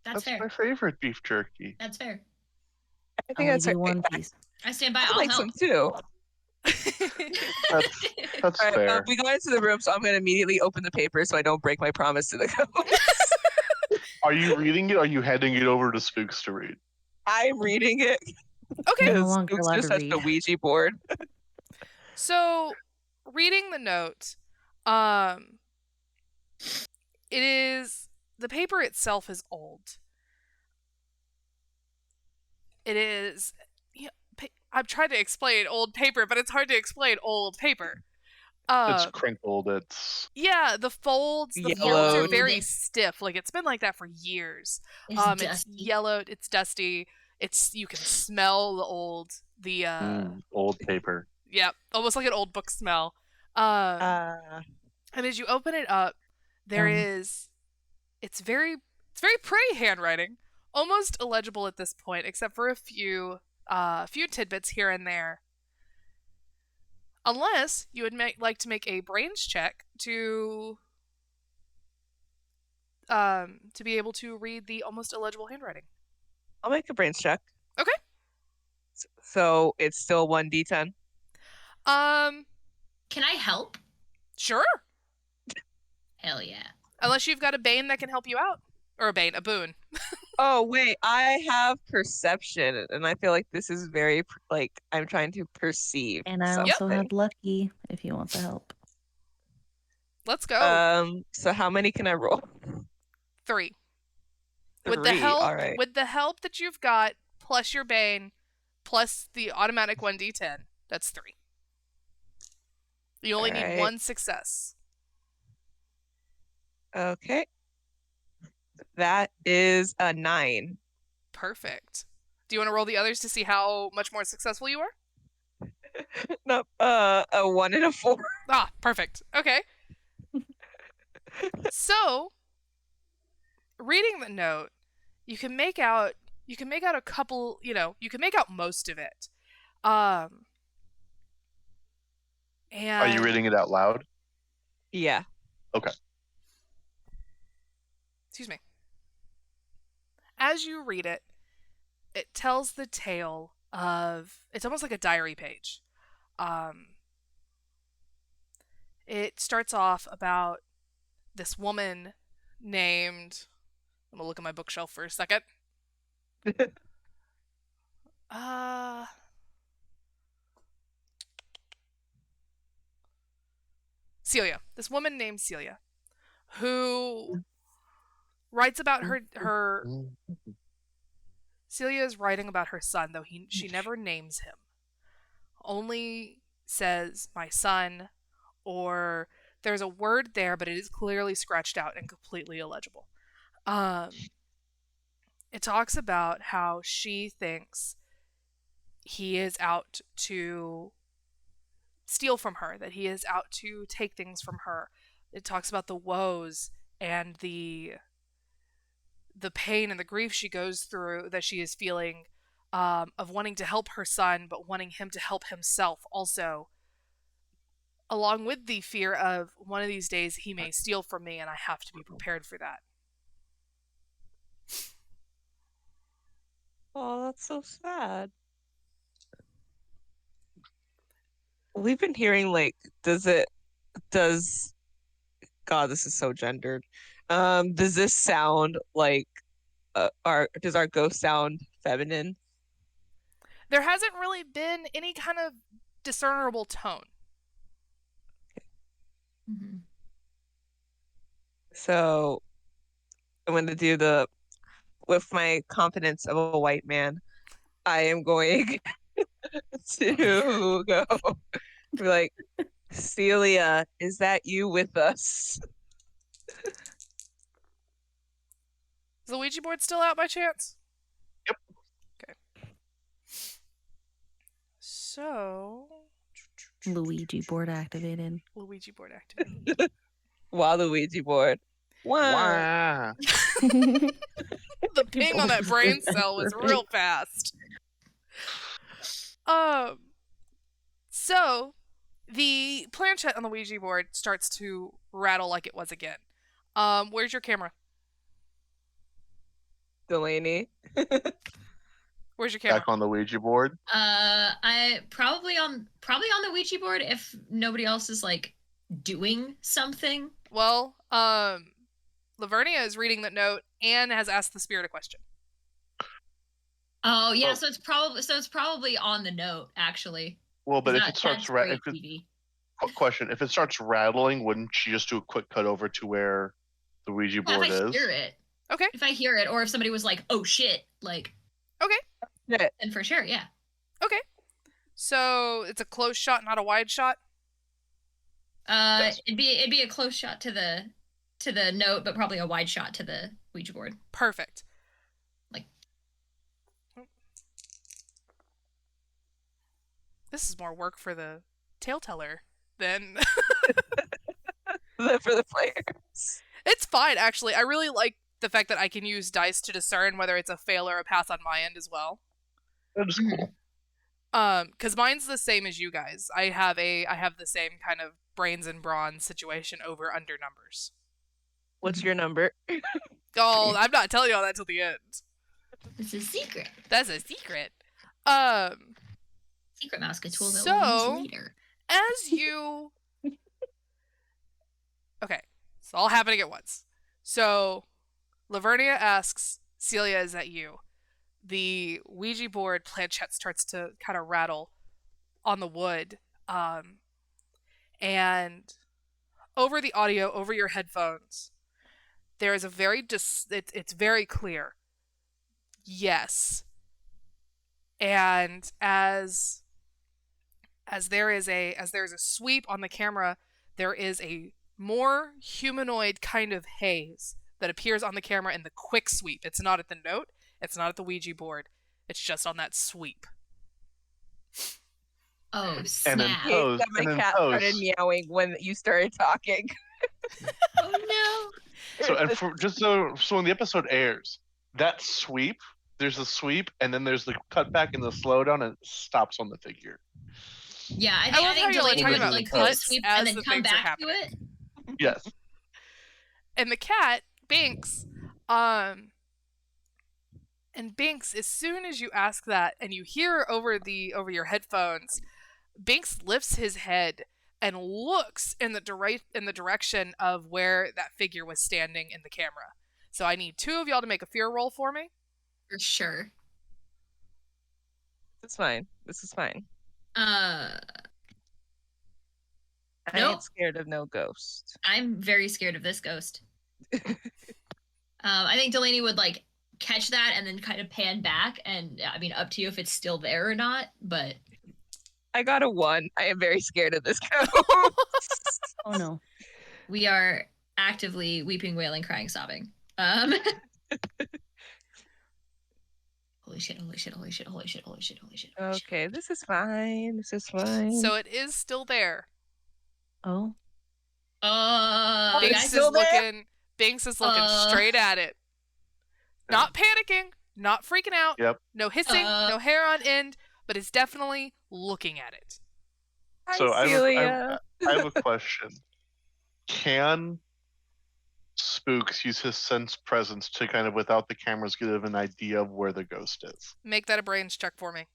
That's fair.
my favorite beef jerky.
That's fair.
I
I'll
think that's
leave you
right.
one piece.
I stand by.
I
I'll
like
help.
some too.
That's
All right,
fair.
we go into the room, so I'm going to immediately open the paper so I don't break my promise to the ghost.
Are you reading it? Or are you handing it over to Spooks to read?
I'm reading it
Okay,
You're no
because
longer
Spook's
allowed
just
to
such a
read.
Ouija board.
so reading the note, it is, the paper itself is old. It is, I'm trying to explain old paper, but it's hard to explain old paper.
It's crinkled. It's
Yeah, the folds are
Yellowed.
very stiff. Like, it's been like that for years.
It's
It's
dusty.
yellowed, it's dusty. You can smell
old paper.
yeah, almost like an old book smell. And as you open it up, it's very pretty handwriting, almost illegible at this point, except for a few tidbits here and there. Unless you would like to make a brains check to be able to read the almost illegible handwriting.
I'll make a brains check.
Okay.
So it's still 1d10.
Can I help?
Sure.
Hell yeah.
Unless you've got a bane that can help you out. Or a boon.
Oh, wait, I have perception, and I feel like this is very, I'm trying to perceive
And I
something.
also have lucky if you want the help.
Let's go.
So how many can I roll?
3.
Three,
With the help,
all right.
with the help that you've got, plus your bane, plus the automatic 1d10, that's 3. You only need
Alright.
1 success.
Okay. That is a 9.
Perfect. Do you want to roll the others to see how much more successful you are?
No, a 1 and a 4.
Ah, perfect. Okay. So, reading the note, you can make out a couple, you can make out most of it. And
Are you reading it out loud?
Yeah.
Excuse me. As you read it, it tells the tale of, it's almost like a diary page. It starts off about this woman named, I'm gonna look at my bookshelf for a second. Celia. This woman named Celia, who writes about her. Celia is writing about her son, though she never names him. Only says my son, or there's a word there, but it is clearly scratched out and completely illegible. It talks about how she thinks he is out to steal from her, that he is out to take things from her. It talks about the woes and the pain and the grief she goes through, that she is feeling, of wanting to help her son, but wanting him to help himself also, along with the fear of one of these days he may steal from me and I have to be prepared for that.
Oh, that's so sad. We've been hearing God, this is so gendered. Does this sound like does our ghost sound feminine?
There hasn't really been any kind of discernible tone.
Mm-hmm.
So I'm going to do the with my confidence of a white man, I am going to go be like, Celia, is that you with us?
Is the Ouija board still out by chance?
Yep.
Okay. So,
Luigi board activated.
Luigi board activated.
Waluigi board. Wow.
Wah.
The ping on that brain cell was real fast. So the planchette on the Ouija board starts to rattle like it was again. Where's your camera?
Delaney.
Where's your camera?
Back on the Ouija board.
I probably on the Ouija board if nobody else is like doing something.
Well, Lavernia is reading that note and has asked the spirit a question.
Oh yeah,
Oh.
so it's probably on the note actually.
Well, but if
That-
it starts
that's great
if it,
TV.
question, if it starts rattling, wouldn't she just do a quick cut over to where the Ouija
Well,
board
if I
is?
hear it,
Okay.
if I hear it, or if somebody was like, "Oh shit," like,
Shit.
then for sure, yeah.
Okay. So it's a close shot, not a wide shot.
Yes.
It'd be a close shot to the note, but probably a wide shot to the Ouija board.
Perfect.
Like-
This is more work for the tale teller than
For the players.
It's fine, actually. I really like the fact that I can use dice to discern whether it's a fail or a pass on my end as well.
That is cool.
Because mine's the same as you guys. I have the same kind of brains and bronze situation over under numbers.
What's your number?
Oh, I'm not telling you all that till the end.
It's a secret.
That's a secret.
Secret mouse tool that
So-
we'll use later.
As you Okay, it's all happening at once. So Lavernia asks, Celia, is that you? The Ouija board planchette starts to kind of rattle on the wood. And over the audio, over your headphones, there is a very it's very clear. Yes. And as there is a sweep on the camera, there is a more humanoid kind of haze that appears on the camera in the quick sweep. It's not at the note, it's not at the Ouija board, it's just on that sweep.
Oh
And then
snap!
Pose,
That my
and then
cat
pose.
started meowing when you started talking.
Oh
So and for, just so when the episode airs, that sweep, there's a sweep, and then there's the cut back and the slowdown, and it stops on the figure.
no! Yeah, I
I love
think
how you're, like,
Delaney
talking
would
about
like
cuts
do a sweep
as
and then
the
come
things are
back to
happening.
it.
Yes.
And the cat, Binks, and Binks, as soon as you ask that and you hear over your headphones, Binks lifts his head and looks in the direction of where that figure was standing in the camera. So I need two of y'all to make a fear roll for me.
For sure.
It's fine. This is fine.
Uh,
I
Nope.
ain't scared of no ghost.
I'm very scared of this ghost. I think Delaney would like catch that and then kind of pan back, and I mean, up to you if it's still there or not. But
I got a 1. I am very scared of this ghost.
Oh no.
we are actively weeping, wailing, crying, sobbing. Holy shit! Holy shit! Holy shit! Holy shit! Holy shit! Holy shit! Holy shit.
Okay, this is fine. This is fine.
So it is still there.
Oh.
You
Binks
guys
is
still there?
Binks is looking straight at it. Not panicking, not freaking out.
Yep.
No hissing, no hair on end, but is definitely looking at it.
Hi,
So I
Celia.
have a question. Can Spooks use his sense presence to kind of, without the cameras, give an idea of where the ghost is?
Make that a brains check for me.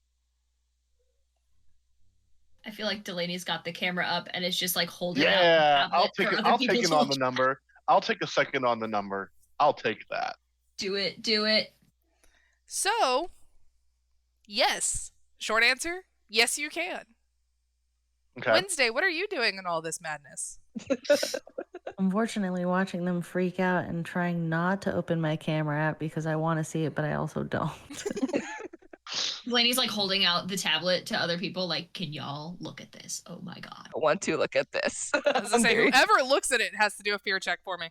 I feel like Delaney's got the camera up and it's just like holding out.
Yeah,
the
I'll
tablet
take
for
it.
other
I'll
people
take it
to
on the
look.
number. I'll take a second on the number. I'll take that.
Do it. Do it.
So, yes. Short answer, yes you can.
Okay.
Wednesday, what are you doing in all this madness?
Unfortunately, watching them freak out and trying not to open my camera app because I want to see it, but I also don't.
Delaney's like holding out the tablet to other people, like, can y'all look at this? Oh my god.
I want to look at this.
I was gonna say, whoever looks at it has to do a fear check for me.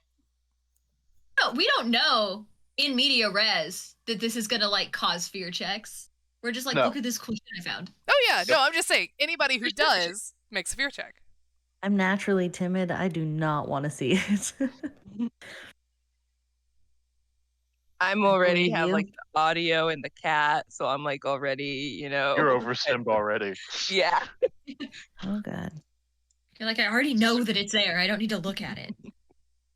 No, we don't know in media res that this is gonna like cause fear checks. We're just like,
No.
look at this cool shit I found.
Oh yeah, no, I'm just saying anybody who does makes a fear check.
I'm naturally timid. I do not want to see it.
I'm already
believe
have
you.
like the audio and the cat, so I'm like already, you know.
You're overstimmed already.
Yeah.
Oh god.
You're like, I already know that it's there. I don't need to look at it.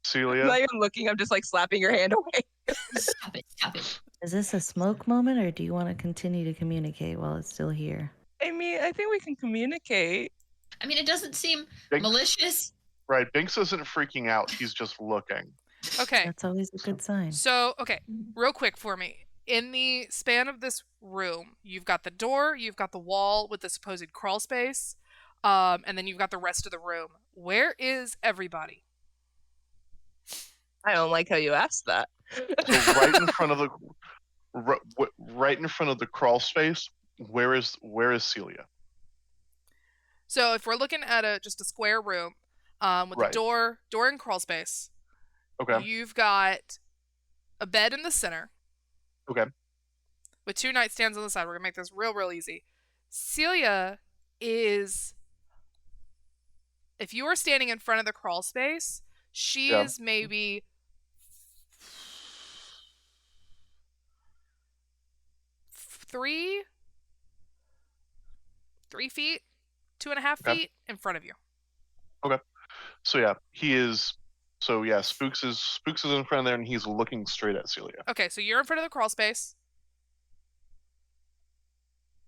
Celia?
I'm not even looking, I'm just like slapping your hand away.
Stop it. Stop it.
Is this a smoke moment, or do you want to continue to communicate while it's still here?
I mean, I think we can communicate.
I mean, it doesn't seem
Binks-
malicious.
Right, Binks isn't freaking out. He's just looking.
Okay,
That's always a good sign.
so okay, real quick for me. In the span of this room, you've got the door, you've got the wall with the supposed crawl space, and then you've got the rest of the room. Where is everybody?
I don't like how you asked that.
So right in front of the right in front of the crawl space, where is Celia?
So if we're looking at just a square room, with
Right.
the door and crawl space,
Okay.
you've got a bed in the center.
Okay.
With 2 nightstands on the side. We're gonna make this real easy. Celia is, if you are standing in front of the crawl space, she
Yeah.
is maybe 3 feet, 2.5
Okay.
feet in front of you.
So yeah, he is. So yeah, Spooks is in front of there, and he's looking straight at Celia.
Okay, so you're in front of the crawl space.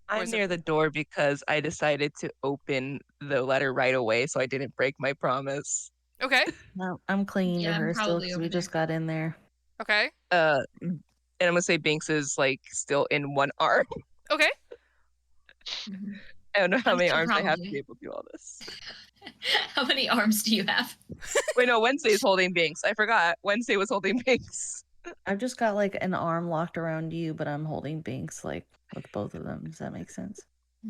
Or
I'm
is it-
near the door because I decided to open the letter right away so I didn't break my promise.
Okay,
No, I'm clinging
Yeah,
to
I'm
her still
probably
because
over
we just got in there.
okay,
And I'm gonna say Binks is like still in one arm.
okay.
Mhm.
I don't know how
I'm
many
still
arms I have to
probably-
be able to do all this.
How many arms do you have?
Wait, no, Wednesday's holding Binks. I forgot. Wednesday was holding Binks.
I've just got like an arm locked around you, but I'm holding Binks like with both of them. Does that make sense?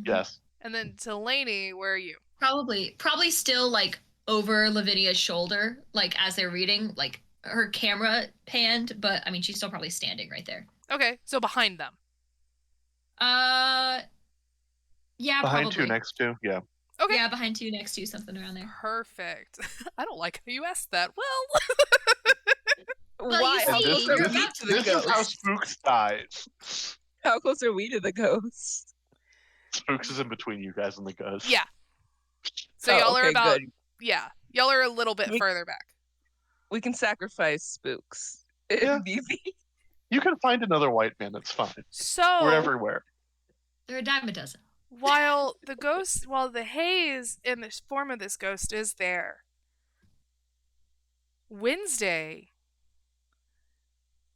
Yes.
And then Delaney, where are you?
Probably still like over Lavinia's shoulder, like as they're reading, like her camera panned, but I mean she's still probably standing right there.
Okay, so behind them.
Yeah,
Behind
probably.
2 next to. Yeah.
Okay.
Yeah, behind 2 next to something around there.
Perfect. I don't like how you asked that. Well,
Well,
Why?
you
How
see,
close
you're
are
about
we
to
to the
This is how
ghost?
Spooks dies.
How close are we to the ghost?
Spooks is in between you guys and the ghost.
yeah. So
Oh,
y'all are
okay,
about,
good.
yeah, y'all are a little bit
We-
further back.
We can sacrifice Spooks.
Yeah.
If need be.
You can find another white man. That's fine.
So
We're everywhere.
They're a dime a dozen.
while the haze in the form of this ghost is there, Wednesday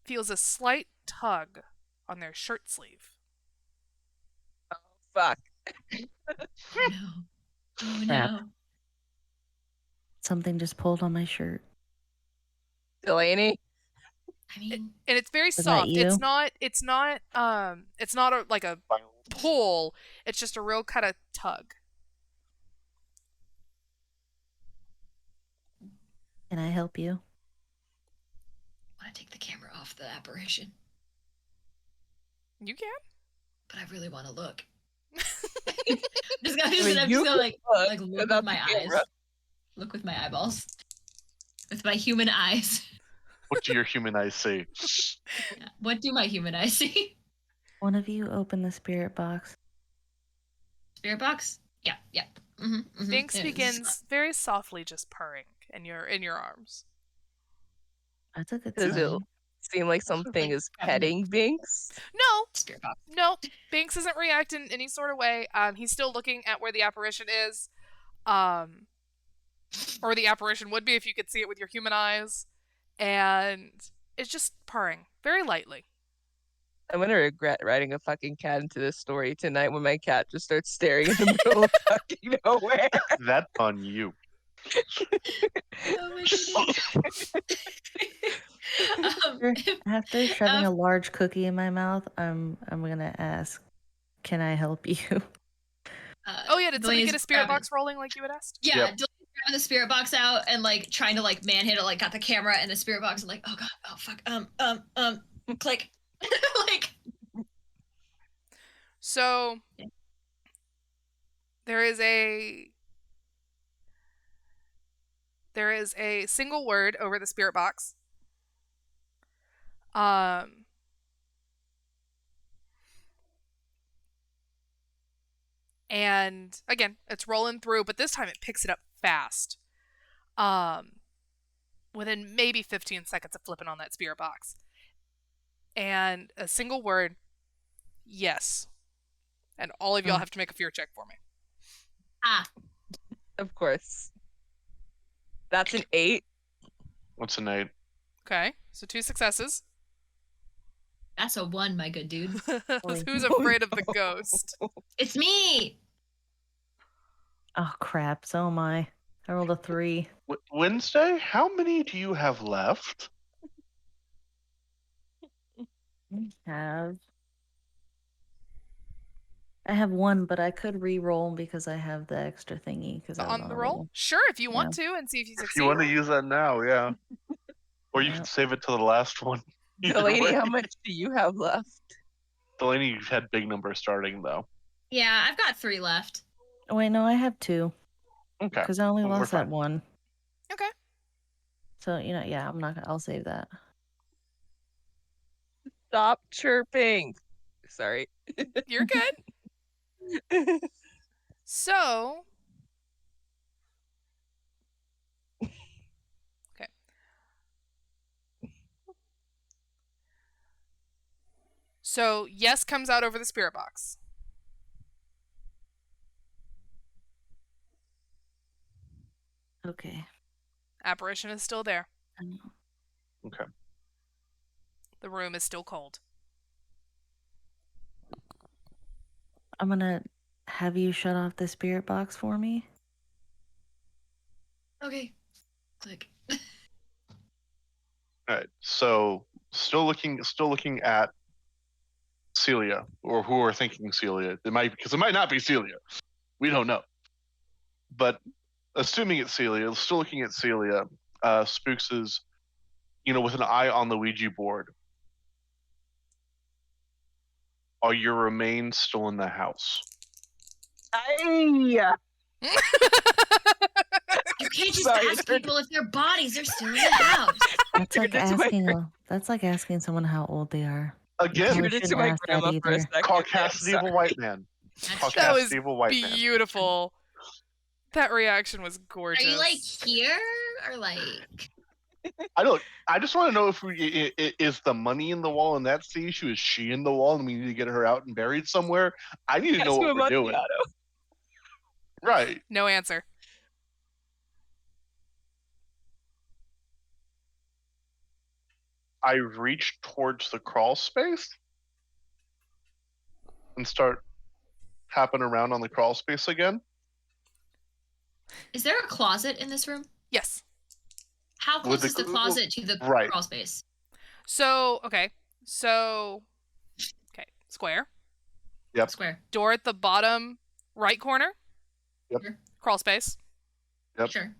feels a slight tug on their shirt sleeve.
Fuck.
Oh no. Oh
Crap.
no.
Something just pulled on my shirt.
Delaney?
I mean,
And it's very
Was that
soft.
you?
It's not like a pull. It's just a real kind of tug.
Can I help you?
I want to take the camera off the apparition,
You can.
but I really want to look. I'm just gonna
you
like
look
look
without
with my
the
eyes.
camera.
Look with my eyeballs. With my human eyes.
What do your human eyes see?
Yeah. What do my human eyes see?
One of you open the spirit box.
Spirit box? Yeah.
Binks
Yeah,
begins very softly just purring in your arms.
That's a good
Does it
sign.
seem like something is petting Binks?
Spirit box.
No, Binks isn't reacting any sort of way. He's still looking at where the apparition is. Or the apparition would be if you could see it with your human eyes. And it's just purring very lightly.
I'm gonna regret writing a fucking cat into this story tonight when my cat just starts staring in the middle of fucking nowhere.
That's on you.
Oh my
After shoving a large cookie in my mouth, I'm gonna ask, can I help you?
Oh yeah, did somebody
Delaney's
get a spirit
grabbing-
box rolling like you had asked?
Yeah,
Yep.
Delaney's grabbing the spirit box out and like trying to like manhandle it, like got the camera and the spirit box and like, oh god, oh fuck, click. Like
So there is a single word over the spirit box. And again, it's rolling through, but this time it picks it up fast. Within maybe 15 seconds of flipping on that spirit box. And a single word, yes. And all of y'all have to make a fear check for me.
Of course. That's an 8.
What's an 8?
Okay, so 2 successes.
that's a 1, my good dude.
Who's afraid of the ghost?
It's me.
Oh crap, so am I. I rolled a 3.
Wednesday, how many do you have left?
I have 1, but I could re-roll because I have the extra thingy. Because
On the roll? Sure, if you want to, and see if you
If
succeed.
you want to use that now, yeah. Or you
Yeah.
can save it to the last one. Either
Delaney,
way.
how much do you have left?
Delaney, you've had big numbers starting, though.
Yeah, I've got 3 left.
Oh, wait, no, I have 2.
Okay.
Because I only
Well, we're
lost that
fine.
1.
Okay.
So, yeah, I'm not gonna, I'll save that.
Stop chirping. Sorry.
You're good. So. Okay. So, yes comes out over the spirit box.
Okay.
Apparition is still there.
Okay.
The room is still cold.
I'm gonna have you shut off the spirit box for me.
Okay. Click.
All right. So, still looking at Celia, or who are thinking Celia. It might not be Celia. We don't know. But assuming it's Celia, still looking at Celia, Spooks is, with an eye on the Ouija board. Are your remains still in the house?
Ay!
You can't just
Sorry,
ask people if their bodies are still in the house.
That's like
Turned into my
asking someone how old they are.
Again,
Probably
Turned into
shouldn't
my
ask that
grandma for a
either.
second.
Caucasity of a
Sorry.
white man.
That's
That was
Caucasity of a white man.
beautiful. That reaction was gorgeous.
Are you like here or like?
I just want to know if is the money in the wall and that's the issue? Is she in the wall and we need to get her out and buried somewhere? I need to know what we're doing. Right.
No answer.
I reach towards the crawl space and start tapping around on the crawl space again.
Is there a closet in this room?
Yes.
How close is the closet to the
Right.
crawl space?
So, okay, square.
Yep.
Square.
Door at the bottom right corner.
Yep.
Sure.
Crawl space.
Yep.
Sure.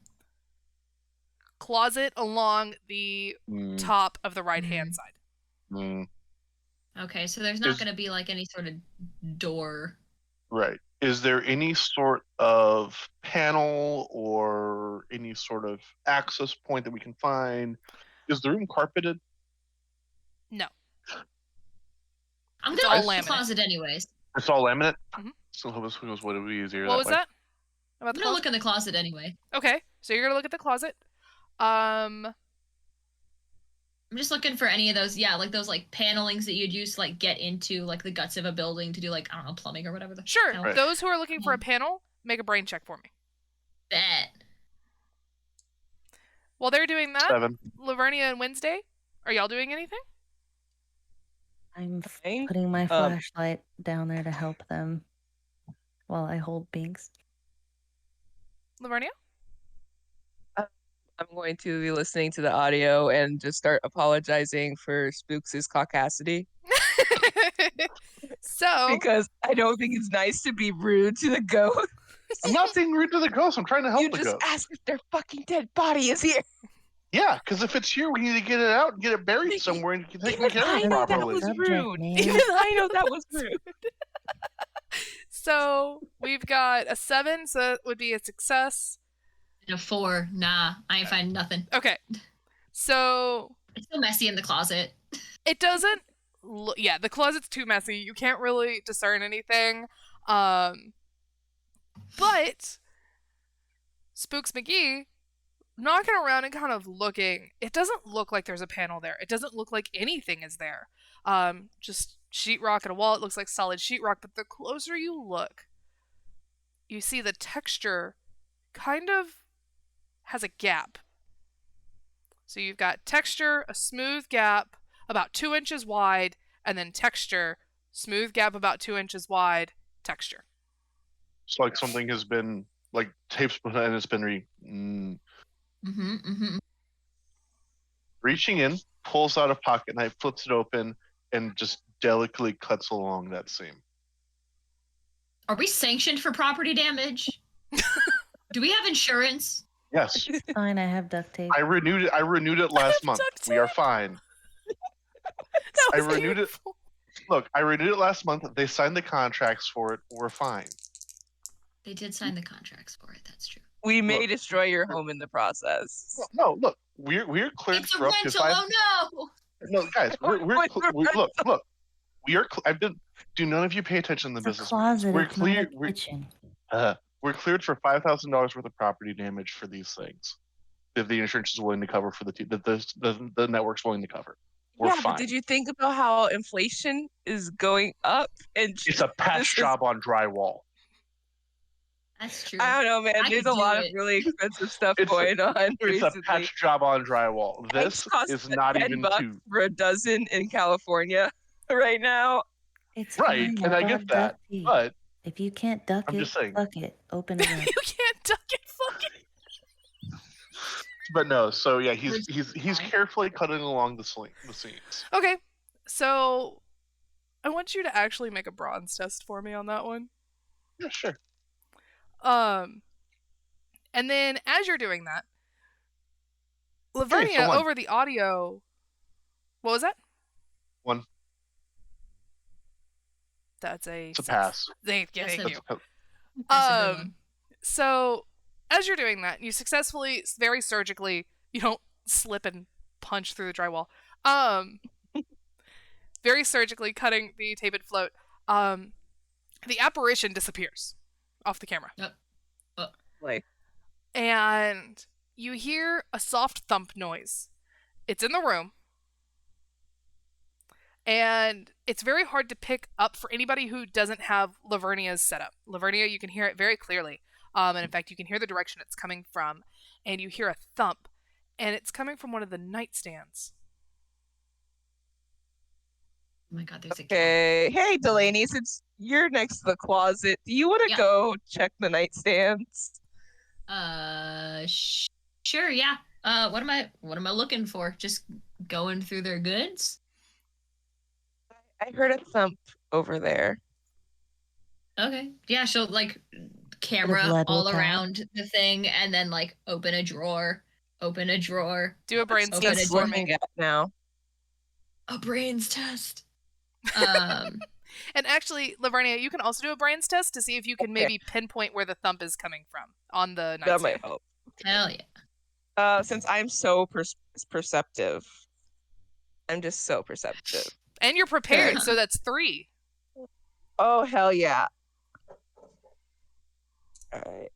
Closet along the top of the right-hand side.
Mm.
Okay, so there's not going to be like any sort of door.
Right. Is there any sort of panel or any sort of access point that we can find? Is the room carpeted?
No.
I'm
It's
going
all
to the
laminate.
closet anyways.
It's all laminate?
Mhm.
So this would it be easier
What
that
was
way?
that?
I'm
About the
going to
closet?
look in the closet anyway.
Okay, so you're gonna look at the closet.
I'm just looking for any of those, like those like panelings that you'd use to like get into like the guts of a building to do like, I don't know, plumbing or whatever the
Sure.
hell.
Right.
Those who are looking for a panel, make a brain check for me.
Bet.
While they're doing that,
7.
Lavernia and Wednesday, are y'all doing anything?
I'm
Fine.
putting my flashlight down there to help them while I hold Binks.
Lavernia?
I'm going to be listening to the audio and just start apologizing for Spooks' caucasity.
So,
because I don't think it's nice to be rude to the ghost.
I'm not being rude to the ghost. I'm trying to help
You
the
just
ghost.
ask if their fucking dead body is here.
Yeah, because if it's here, we need to get it out and get it buried somewhere and get taken care
I
of
know that
properly.
was
Subject,
rude.
man.
Even I know that was rude.
so we've got a 7, so that would be a success.
And a 4. Nah, I ain't finding nothing.
Okay. So
It's still messy in the closet.
it doesn't yeah, the closet's too messy. You can't really discern anything. But Spooks McGee, knocking around and kind of looking, it doesn't look like there's a panel there. It doesn't look like anything is there. Just sheetrock and a wall. It looks like solid sheetrock, but the closer you look, you see the texture kind of has a gap. So you've got texture, a smooth gap about 2 inches wide, and then texture, smooth gap about 2 inches wide, texture.
It's like something has been like tapes put and it's been reaching in, pulls out a pocket knife, flips it open, and just delicately cuts along that seam.
Are we sanctioned for property damage? Do we have insurance?
Yes,
Fine, I have duct tape.
I renewed it last month.
Duct
We are
tape.
fine.
That was
I renewed it.
beautiful.
Look, I renewed it last month. They signed the contracts for it. We're fine.
They did sign the contracts for it. That's true.
We may
Look.
destroy your home in the process.
No, look, we're cleared
It's a
for up to
rental.
5.
Oh no!
No, guys,
Wait,
look. We are. I've been. Do none of you pay attention to the
It's a
business?
closet.
We're
It's
clear.
not a kitchen.
We're cleared for $5,000 worth of property damage for these things that the insurance is willing to cover for the network's willing to cover. We're
yeah,
fine.
but did you think about how inflation is going up? And
It's a patch job on drywall.
That's true.
I don't know, man.
I
There's
could
a lot
do
of
it.
really expensive stuff
It's a-
going on
It's
recently.
a patch job on drywall. This
Eggs cost
is not even
$10
two.
for a dozen in California right now.
It's
Right,
fine,
and I
got
get that,
duct tape.
but
If you can't duck
I'm
it,
just saying.
fuck it. Open it up.
You can't duck it, fuck it.
but no. So yeah, he's carefully cutting along the seams.
Okay, so I want you to actually make a bronze test for me on that one.
Yeah, sure.
And then as you're doing that,
Okay,
Lavernia
so 1.
over the audio. What was that?
1.
That's a
It's a
6.
pass.
Thank
That's
you.
a-
That's a-
That's a good one.
So as you're doing that, you successfully, very surgically, you don't slip and punch through the drywall. Very surgically cutting the tapered float. The apparition disappears off the camera.
Like,
And you hear a soft thump noise. It's in the room. And it's very hard to pick up for anybody who doesn't have Lavernia's setup. Lavernia, you can hear it very clearly. And in fact, you can hear the direction it's coming from. And you hear a thump. And it's coming from one of the nightstands.
Oh my god, there's a cat.
okay. Hey, Delaney, since you're next to the closet, do you want to
Yeah.
go check the nightstands?
Sure, yeah. What am I looking for? Just going through their goods?
I heard a thump over there.
Okay. Yeah, she'll like camera
blood will
all
count.
around the thing and then like open a drawer.
Do a brains
Open
test
a
for
door.
me.
Looking at now.
A brains test.
And actually, Lavernia, you can also do a brains test to see if you can
Okay.
maybe pinpoint where the thump is coming from on the
That
nightstand.
might help.
Hell yeah.
Since I'm so perceptive, I'm just so perceptive.
And you're prepared,
Yeah.
so that's 3.
Oh, hell yeah. All right.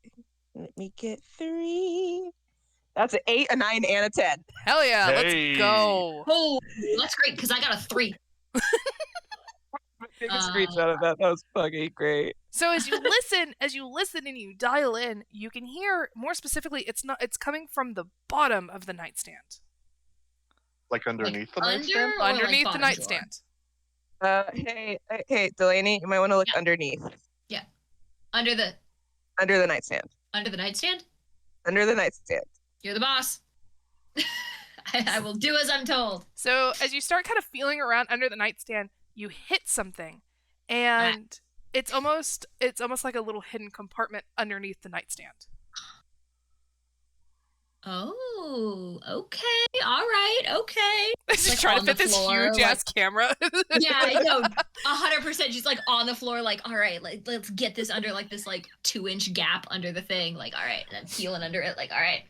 Let me get 3. That's an 8, a 9, and a 10.
Hell yeah,
Hey.
let's go.
Oh, that's great because I got a 3.
Take a screenshot of that. That was fucking great.
So as you listen and you dial in, you can hear more specifically it's coming from the bottom of the nightstand.
Like underneath the
under?
nightstand.
Or, like,
Underneath the
bottom drawer?
nightstand.
Hey, Delaney, you might want to look
Yeah.
underneath.
Under the
Under the nightstand.
nightstand?
Under the nightstand.
You're the boss. I will do as I'm told.
So as you start kind of feeling around under the nightstand, you hit something, and it's almost like a little hidden compartment underneath the nightstand.
Oh, okay, all right, okay.
Just
Like
trying to
on
fit
the
this
floor,
huge ass camera.
Yeah, I know, 100%. She's like on the floor, like, all right, like, let's get this under like this like 2-inch gap under the thing, like, all right, and then feeling under it, like, all right,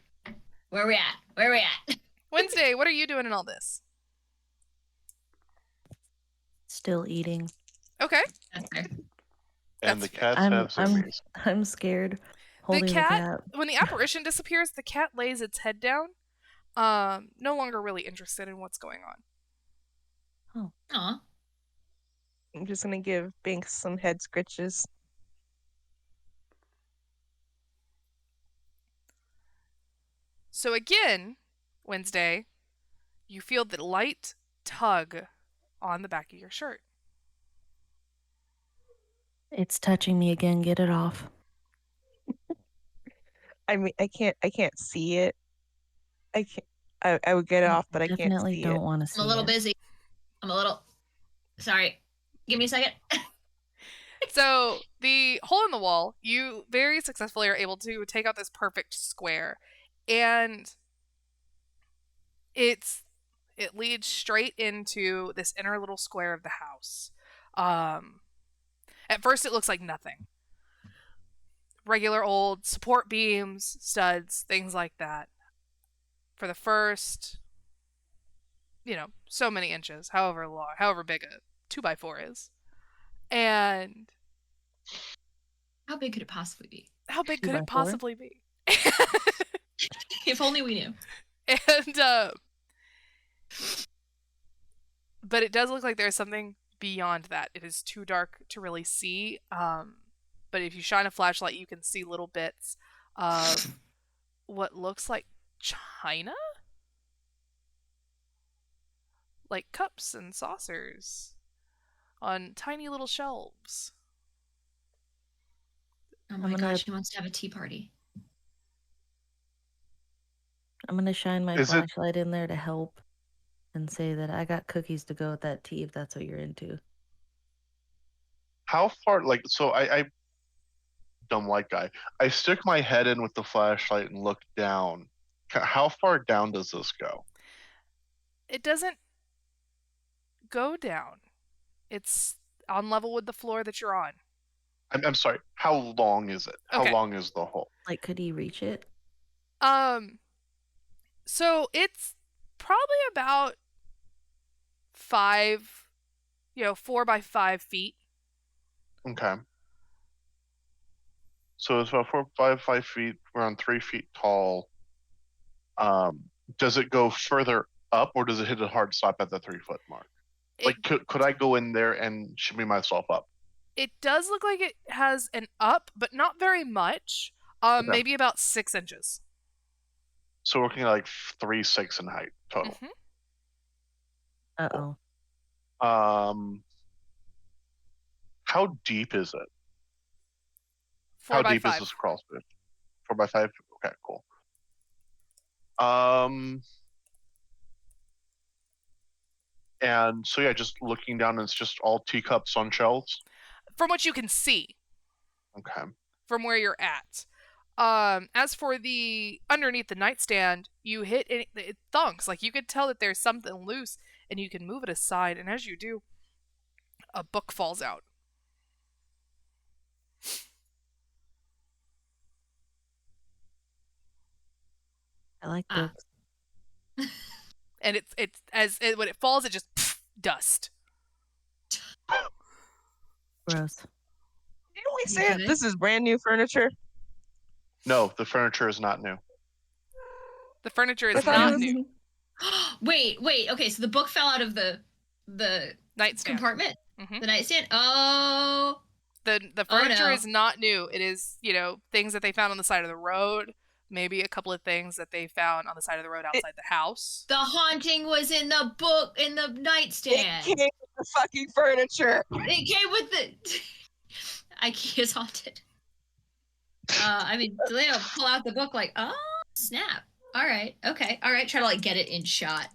where we at?
Wednesday, what are you doing in all this?
Still eating.
Okay.
That's fair.
And the cats
I'm
have zoomies.
I'm scared. Holding
The cat, when the apparition disappears, the cat lays its head down, no longer really interested in what's going on.
Aw.
I'm just gonna give Binks some head scritches.
So again, Wednesday, you feel the light tug on the back of your shirt.
It's touching me again. Get it off.
I mean, I can't see it. I can't. I would get it off, but I can't
Definitely
see
don't
it.
want to see
I'm a little
it.
busy. Sorry. Give me a second.
So the hole in the wall, you very successfully are able to take out this perfect square, and it leads straight into this inner little square of the house. At first it looks like nothing. Regular old support beams, studs, things like that. For the first, so many inches, however long, however big a 2x4 is. And
How big could it possibly be?
how big could it
2x4?
possibly be?
If only we knew.
And but it does look like there's something beyond that. It is too dark to really see. But if you shine a flashlight, you can see little bits of what looks like china, like cups and saucers on tiny little shelves.
Oh my gosh, she wants to have a tea party.
I'm gonna shine my
Is it-
flashlight in there to help, and say that I got cookies to go with that tea if that's what you're into.
How far? I dumb white guy. I stick my head in with the flashlight and look down. How far down does this go?
It doesn't go down. It's on level with the floor that you're on.
I'm sorry. How long is it? How
Okay.
long is the hole?
Like, could he reach it?
So it's probably about 4 by 5 feet.
Okay. So it's about 5 feet, around 3 feet tall. Does it go further up, or does it hit a hard stop at the 3-foot mark?
It,
Could I go in there and shimmy myself up?
it does look like it has an up, but not very much.
Okay.
Maybe about 6 inches.
So we're looking at like 3-6 in height total.
Mm-hmm.
Uh-oh.
How deep is it?
4
How
by
deep
5.
is this crawl space? 4 by 5? Okay, cool. And so yeah, just looking down, it's just all teacups on shelves.
From what you can see,
Okay.
from where you're at. As for the underneath the nightstand, you hit it thunks. Like, you could tell that there's something loose, and you can move it aside, and as you do, a book falls out.
I like
Ah.
books.
And when it falls, it just dust.
Gross.
Didn't we
You
say
get it?
this is brand new furniture?
No, the furniture is not new.
The furniture
I
is
thought it
not
was-
new.
Wait. Okay, so the book fell out of the
Nightstand.
compartment,
Mhm.
the nightstand. Oh,
The furniture
no.
is not new. It is, things that they found on the side of the road. Maybe a couple of things that they found on the side of the road outside the house.
the haunting was in the book in the
It
nightstand.
came with the fucking furniture.
It came with the IKEA's haunted. I mean, Delano pull out the book like, oh snap. All right. Okay. All right. Try to like get it in shot.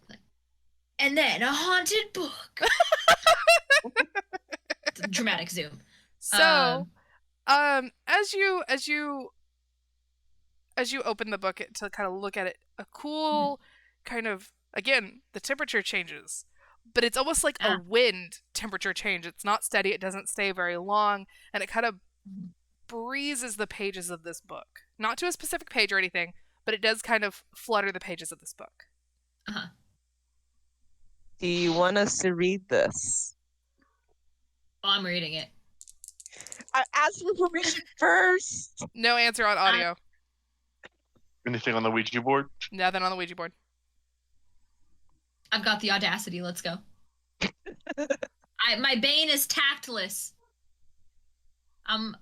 And then a haunted book. Dramatic zoom.
So, as you open the book to kind of look at it, a cool kind of, again, the temperature changes, but it's almost like a wind temperature change. It's not steady. It doesn't stay very long, and it kind of breezes the pages of this book. Not to a specific page or anything, but it does kind of flutter the pages of this book.
Do you want us to read this?
Oh, I'm reading it.
I asked for permission first.
No answer on audio.
Anything on the Ouija board?
Nothing on the Ouija board.
I've got the audacity. Let's go. My bane is tactless. I'm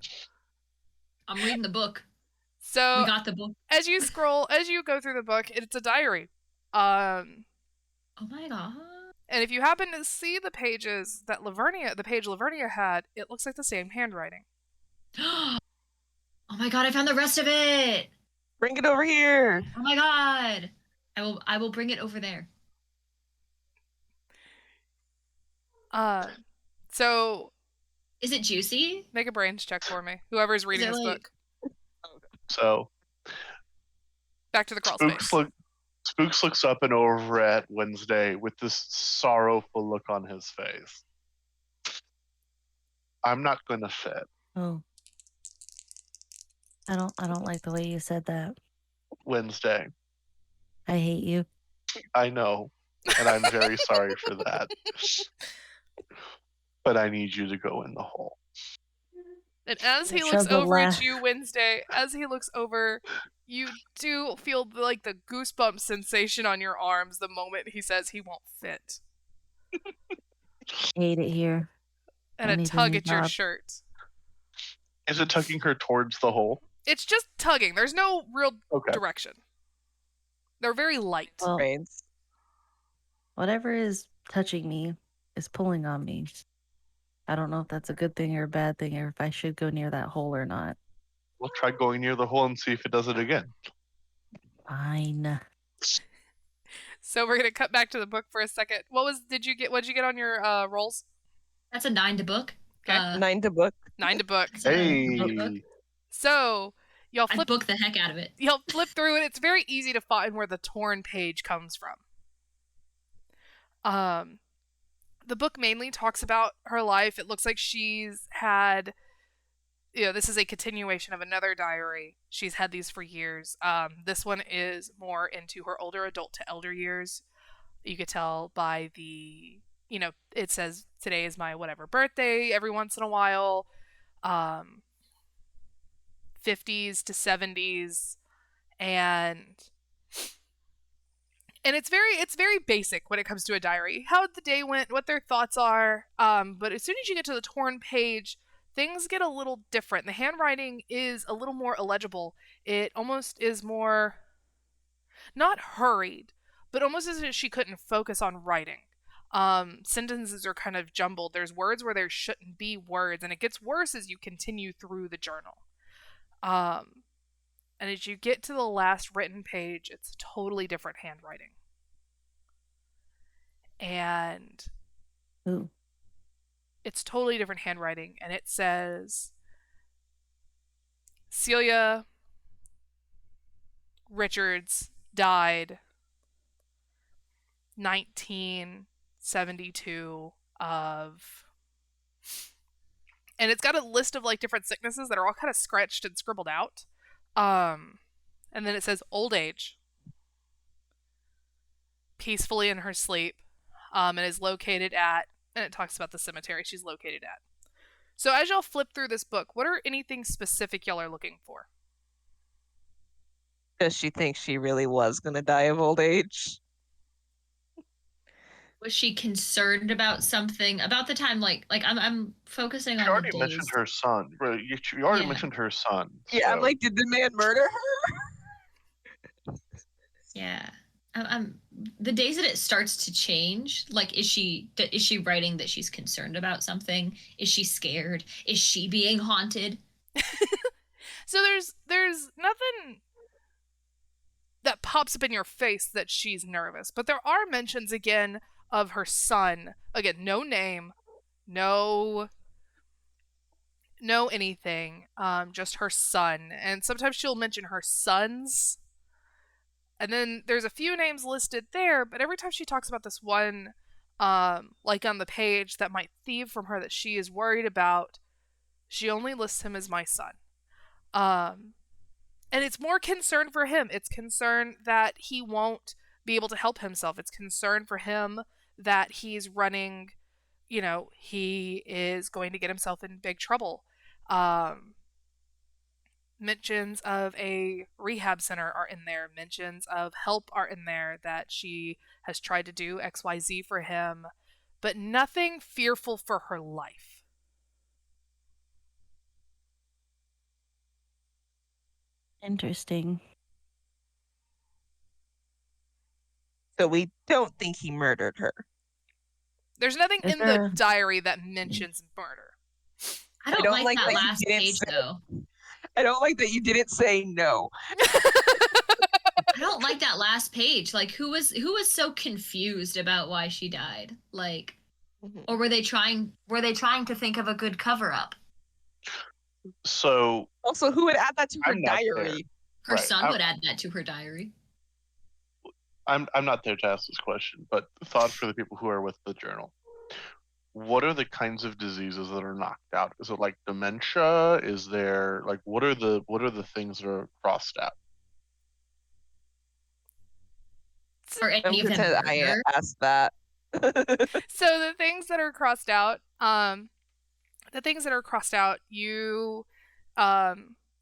reading the book.
So
we got the book.
As you go through the book, it's a diary.
Oh my god.
And if you happen to see the pages that the page Lavernia had, it looks like the same handwriting.
Oh my god, I found the rest of it.
Bring it over here.
Oh my god. I will bring it over there.
So
is it juicy?
Make a brains check for me. Whoever's reading this book.
So
back to the crawl space.
Spooks looks up and over at Wednesday with this sorrowful look on his face. I'm not gonna fit.
Oh. I don't like the way you said that.
Wednesday.
I hate you.
I know, and I'm very sorry for that. But I need you to go in the hole.
And as he looks over at you, Wednesday, you do feel like the goosebump sensation on your arms the moment he says he won't fit.
Hate it here.
And a tug at your shirt.
Is it tugging her towards the hole?
It's just tugging. There's no real direction. They're very light.
Well, whatever is touching me is pulling on me. I don't know if that's a good thing or a bad thing, or if I should go near that hole or not.
We'll try going near the hole and see if it does it again.
Fine.
So we're gonna cut back to the book for a second. What'd you get on your rolls?
That's a 9 to book.
Okay.
9 to book.
9 to book.
Hey.
So y'all flip.
I book the heck out of it.
Y'all flip through it. It's very easy to find where the torn page comes from. The book mainly talks about her life. It looks like she's had, this is a continuation of another diary. She's had these for years. This one is more into her older adult to elder years. You could tell by the, it says today is my whatever birthday every once in a while. 50s to 70s. And it's very basic when it comes to a diary. How the day went, what their thoughts are. But as soon as you get to the torn page, things get a little different. The handwriting is a little more illegible. It almost is more, not hurried, but almost as if she couldn't focus on writing. Sentences are kind of jumbled. There's words where there shouldn't be words, and it gets worse as you continue through the journal. And as you get to the last written page, it's totally different handwriting. And it's totally different handwriting. And it says, Celia Richards died 1972 of... And it's got a list of like different sicknesses that are all kind of scratched and scribbled out. And then it says old age. Peacefully in her sleep. And is located at, and it talks about the cemetery she's located at. So as y'all flip through this book, what are anything specific y'all are looking for?
Does she think she really was going to die of old age?
Was she concerned about something about the time? Like I'm focusing on.
You already mentioned her son. You already mentioned her son.
Yeah, so. I'm like, did the man murder her?
Yeah, I'm. The days that it starts to change, like, is she writing that she's concerned about something? Is she scared? Is she being haunted?
So there's nothing. that pops up in your face that she's nervous. But there are mentions again of her son. Again, no name, no anything, just her son. And sometimes she'll mention her sons. And then there's a few names listed there, but every time she talks about this one, like on the page that might thieve from her that she is worried about, she only lists him as my son. And it's more concern for him. It's concern that he won't be able to help himself. It's concern for him that he's running, he is going to get himself in big trouble. Mentions of a rehab center are in there. Mentions of help are in there, that she has tried to do XYZ for him, but nothing fearful for her life.
Interesting.
So we don't think he murdered her.
There's nothing
Is
in
there-
the diary that mentions murder.
I don't,
don't
like
like
that
that you
last
didn't
page
say-
though.
I don't like that you didn't say no.
I don't like that last page. Like, who was so confused about why she died? Like, or were they trying to think of a good cover up?
So
Also, who would add that to her
I'm not there.
diary?
Her
Right,
son
I-
would add that to her diary.
I'm not there to ask this question, but thought for the people who are with the journal. What are the kinds of diseases that are knocked out? Is it like dementia? Is there like what are the things that are crossed out?
Or
I'm
any of them
content I
murder?
asked that.
So the things that are crossed out,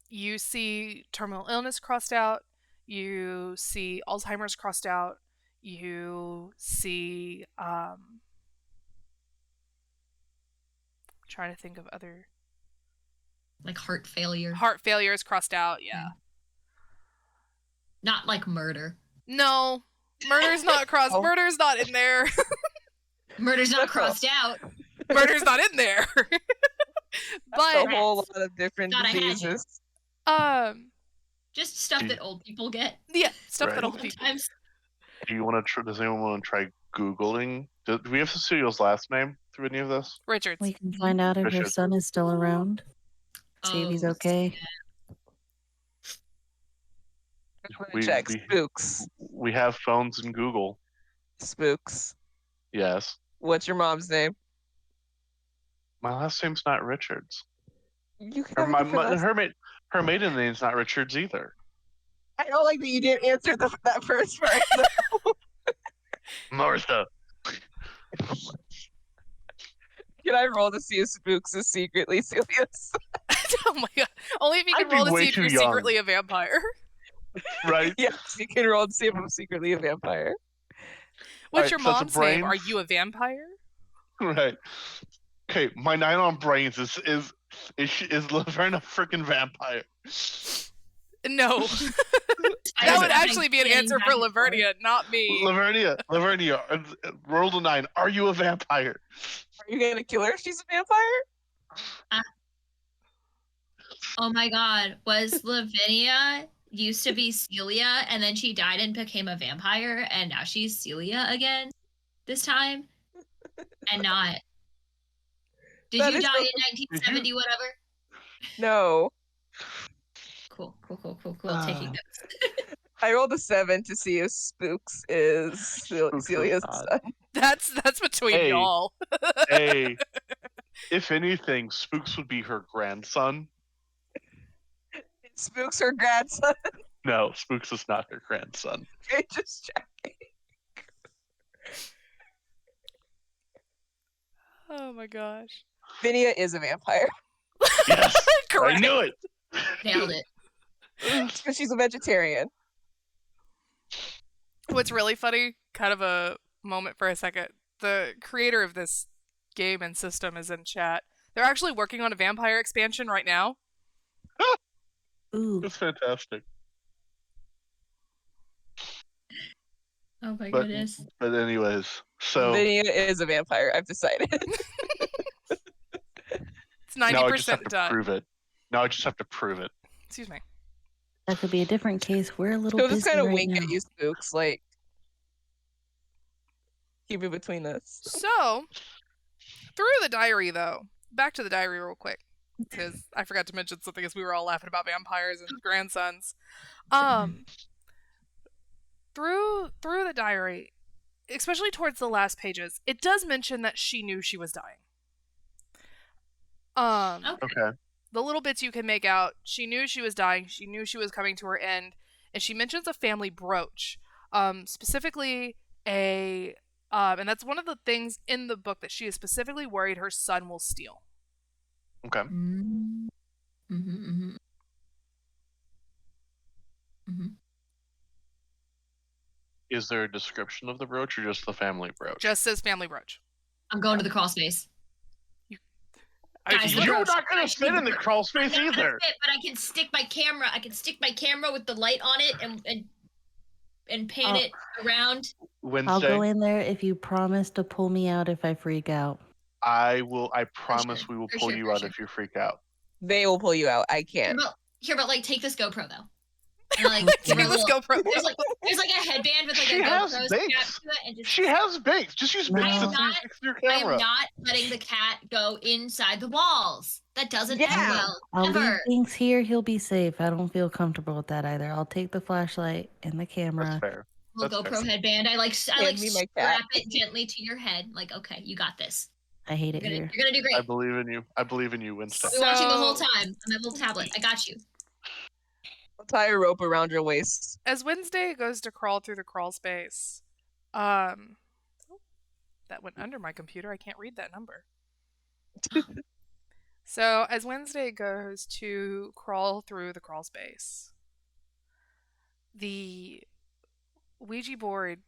you see terminal illness crossed out, you see Alzheimer's crossed out, you see trying to think of other
Like heart failure.
heart failure is crossed out. Yeah.
Not like murder.
No, murder's not crossed.
Oh.
Murder's not in there.
Murder's not crossed out.
Murder's not in there.
A
But
whole lot of different
Thought I had you.
diseases.
Just stuff that old people get.
yeah, stuff
Right.
that old people.
Sometimes.
Do you want to? Does anyone want to try Googling? Do we have Cecilia's last name through any of this?
Richards.
We can find out if her
Richard.
son is still around. See if he's
Oh,
okay.
Check.
we
Spooks.
we have phones and Google.
Spooks.
Yes.
What's your mom's name?
My last name's not Richards.
You can
Or
have a different last-
her maiden name's not Richards either.
I don't like that you didn't answer that first part.
Martha.
Can I roll to see if Spooks is secretly Celia's?
Oh my god. Only if you can
I'd be
roll to
way
see if
too
you're
young.
secretly a vampire.
Right?
Yes, you can roll to see if I'm secretly a vampire.
What's
Alright,
your
so it's a
mom's name?
brain.
Are you a vampire?
Right. Okay, my 9 on brains is Laverne a freaking vampire?
No. That would actually be an answer for Lavernia, not me.
Lavernia, roll a 9. Are you a vampire?
Are you gonna kill her if she's a vampire?
Oh my god. Was Lavinia used to be Celia and then she died and became a vampire and now she's Celia again this time? And not. Did
That
you
is
die
so-
in 1970 whatever?
No.
Cool. Taking notes.
I rolled a 7 to see if Spooks is
Spooks is
Celia's
not.
son.
That's between
Hey.
y'all.
Hey, if anything, Spooks would be her grandson.
Spooks her grandson.
No, Spooks is not her grandson.
Okay, just checking.
Oh my gosh.
Vinia is a vampire.
Yes, I
Correct.
knew it.
Nailed it.
Because she's a vegetarian.
What's really funny, kind of a moment for a second, the creator of this game and system is in chat. They're actually working on a vampire expansion right now.
Ooh.
It's fantastic.
Oh my
But-
goodness.
But anyways, so
Vinia is a vampire, I've decided.
It's
now I just have
90%
to
done.
prove it. Now I just have to prove it.
Excuse me.
That could be a different case. We're a little
She'll just
busy
kind of
right
wink
now.
at you, Spooks, like, keep it between us.
So, through the diary, though, back to the diary real quick, because I forgot to mention something as we were all laughing about vampires and grandsons. Through the diary, especially towards the last pages, it does mention that she knew she was dying.
Okay.
The little bits you can make out, she knew she was dying, she knew she was coming to her end, and she mentions a family brooch. Specifically and that's one of the things in the book that she is specifically worried her son will steal.
Okay.
Mm-hmm, mm-hmm. Mm-hmm.
Is there a description of the brooch or just the family brooch?
Just says family brooch.
I'm going to the crawl space.
Guys,
You're not going to fit in the crawl space
I'm not gonna
either.
fit, but I can stick my camera. I can stick my camera with the light on it and pan it around.
Wednesday.
I'll go in there if you promise to pull me out if I freak out.
I promise
sure,
we will
for
pull
sure,
you
for
out
sure.
if you freak out.
They will pull you out. I can't.
Here, but like, take this GoPro though. And, like,
Take
give her a
this
little-
GoPro.
There's like a headband with like
She
a
has
GoPro
bakes.
strapped to it, and just.
She has bakes. Just use bakes
No.
to fix your
I am
camera.
not letting the cat go inside the walls. That doesn't end
Yeah.
well.
I'll leave
Ever.
things here. He'll be safe. I don't feel comfortable with that either. I'll take the flashlight and the camera.
That's fair.
Little
That's
GoPro
fair.
headband. I
Hand me my cat.
strap it gently to your head. Like, okay, you got this.
I hate it
You're
here.
gonna do great.
I believe in you. I believe in you, Winston.
We're watching the whole
So-
time on my little tablet. I got you.
I'll tie a rope around your waist.
As Wednesday goes to crawl through the crawl space, that went under my computer. I can't read that number. So as Wednesday goes to crawl through the crawl space, the Ouija board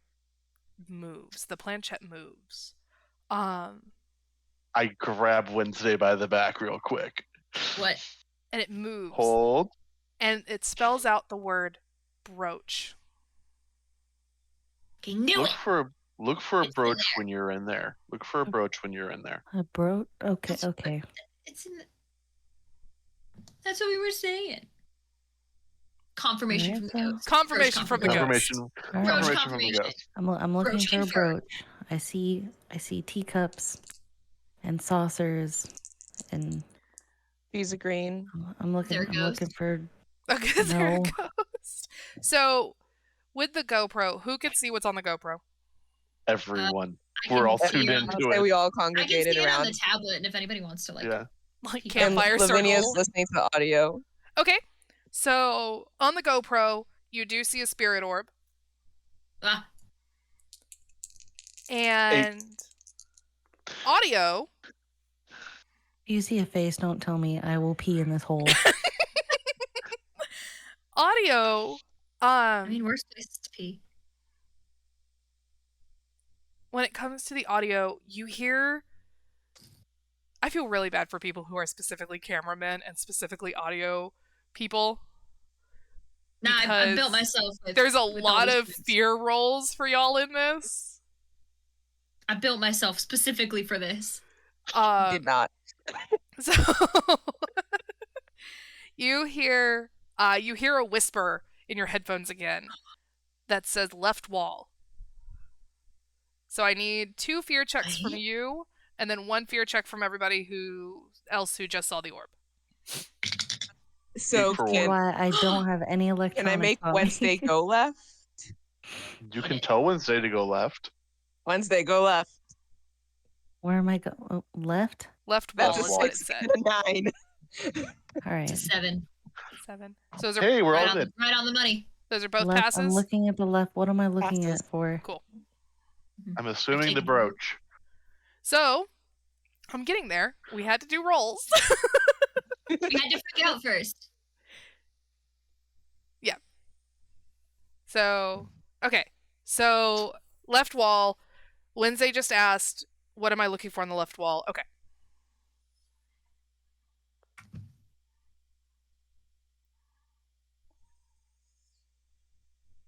moves. The planchette moves.
I grab Wednesday by the back real quick.
What?
And it moves.
Hold.
And it spells out the word brooch.
Okay, knew
Look
it.
for a
It's in
brooch
there.
when you're in there. Look for a brooch when you're in there.
A brooch? Okay,
That's-
okay.
It's in. That's what we were saying. Confirmation from the
Yeah,
ghost.
Confirmation from the ghost.
Confirmation.
All right.
Brooch
Confirmation from the
confirmation.
ghost.
I'm looking
Brooch
for a
confirmed.
brooch. I see teacups and saucers and
Piece of green.
I'm looking
There it
I'm looking
goes.
for
Okay, there it
No.
goes. So, with the GoPro, who can see what's on the GoPro?
Everyone.
I
We're
can
all
see
tuned
it
into
on-
I'll say
it.
we all
I can see
congregated
it on
around.
the tablet, and if anybody wants to, like,
Yeah.
Like
And
campfire
and Lavinia's
circle.
listening to audio.
Okay, so on the GoPro, you do see a spirit orb,
ah,
and audio.
you see a face, don't tell me I will pee in this hole.
Audio.
I mean, worst places to pee.
When it comes to the audio, you hear. I feel really bad for people who are specifically cameramen and specifically audio people.
Nah, I built
Because
myself.
There's a
with all
lot
these
of
things.
fear rolls for y'all in this.
I built myself specifically for this.
Did not.
So you hear a whisper in your headphones again that says left wall. So I need 2 fear checks from
Right.
you, and then 1 fear check from everybody who just saw the orb.
So
For
can,
Why I don't have any
can
electronics
I make
on me.
Wednesday go left?
You can tell Wednesday to go left.
Wednesday go left.
Where am I going? Left?
Left wall
That's
is
a
what it
6
said.
and a 9.
All right.
It's a 7.
7. So those are
Hey, we're all
Right
good.
on the money.
both
Left,
passes.
I'm looking at the left. What am I looking
Passes.
at for?
Cool.
I'm assuming the
taking-
brooch.
So I'm getting there. We had to do rolls.
We had to freak out first.
So, okay. So, left wall. Wednesday just asked, what am I looking for on the left wall? Okay.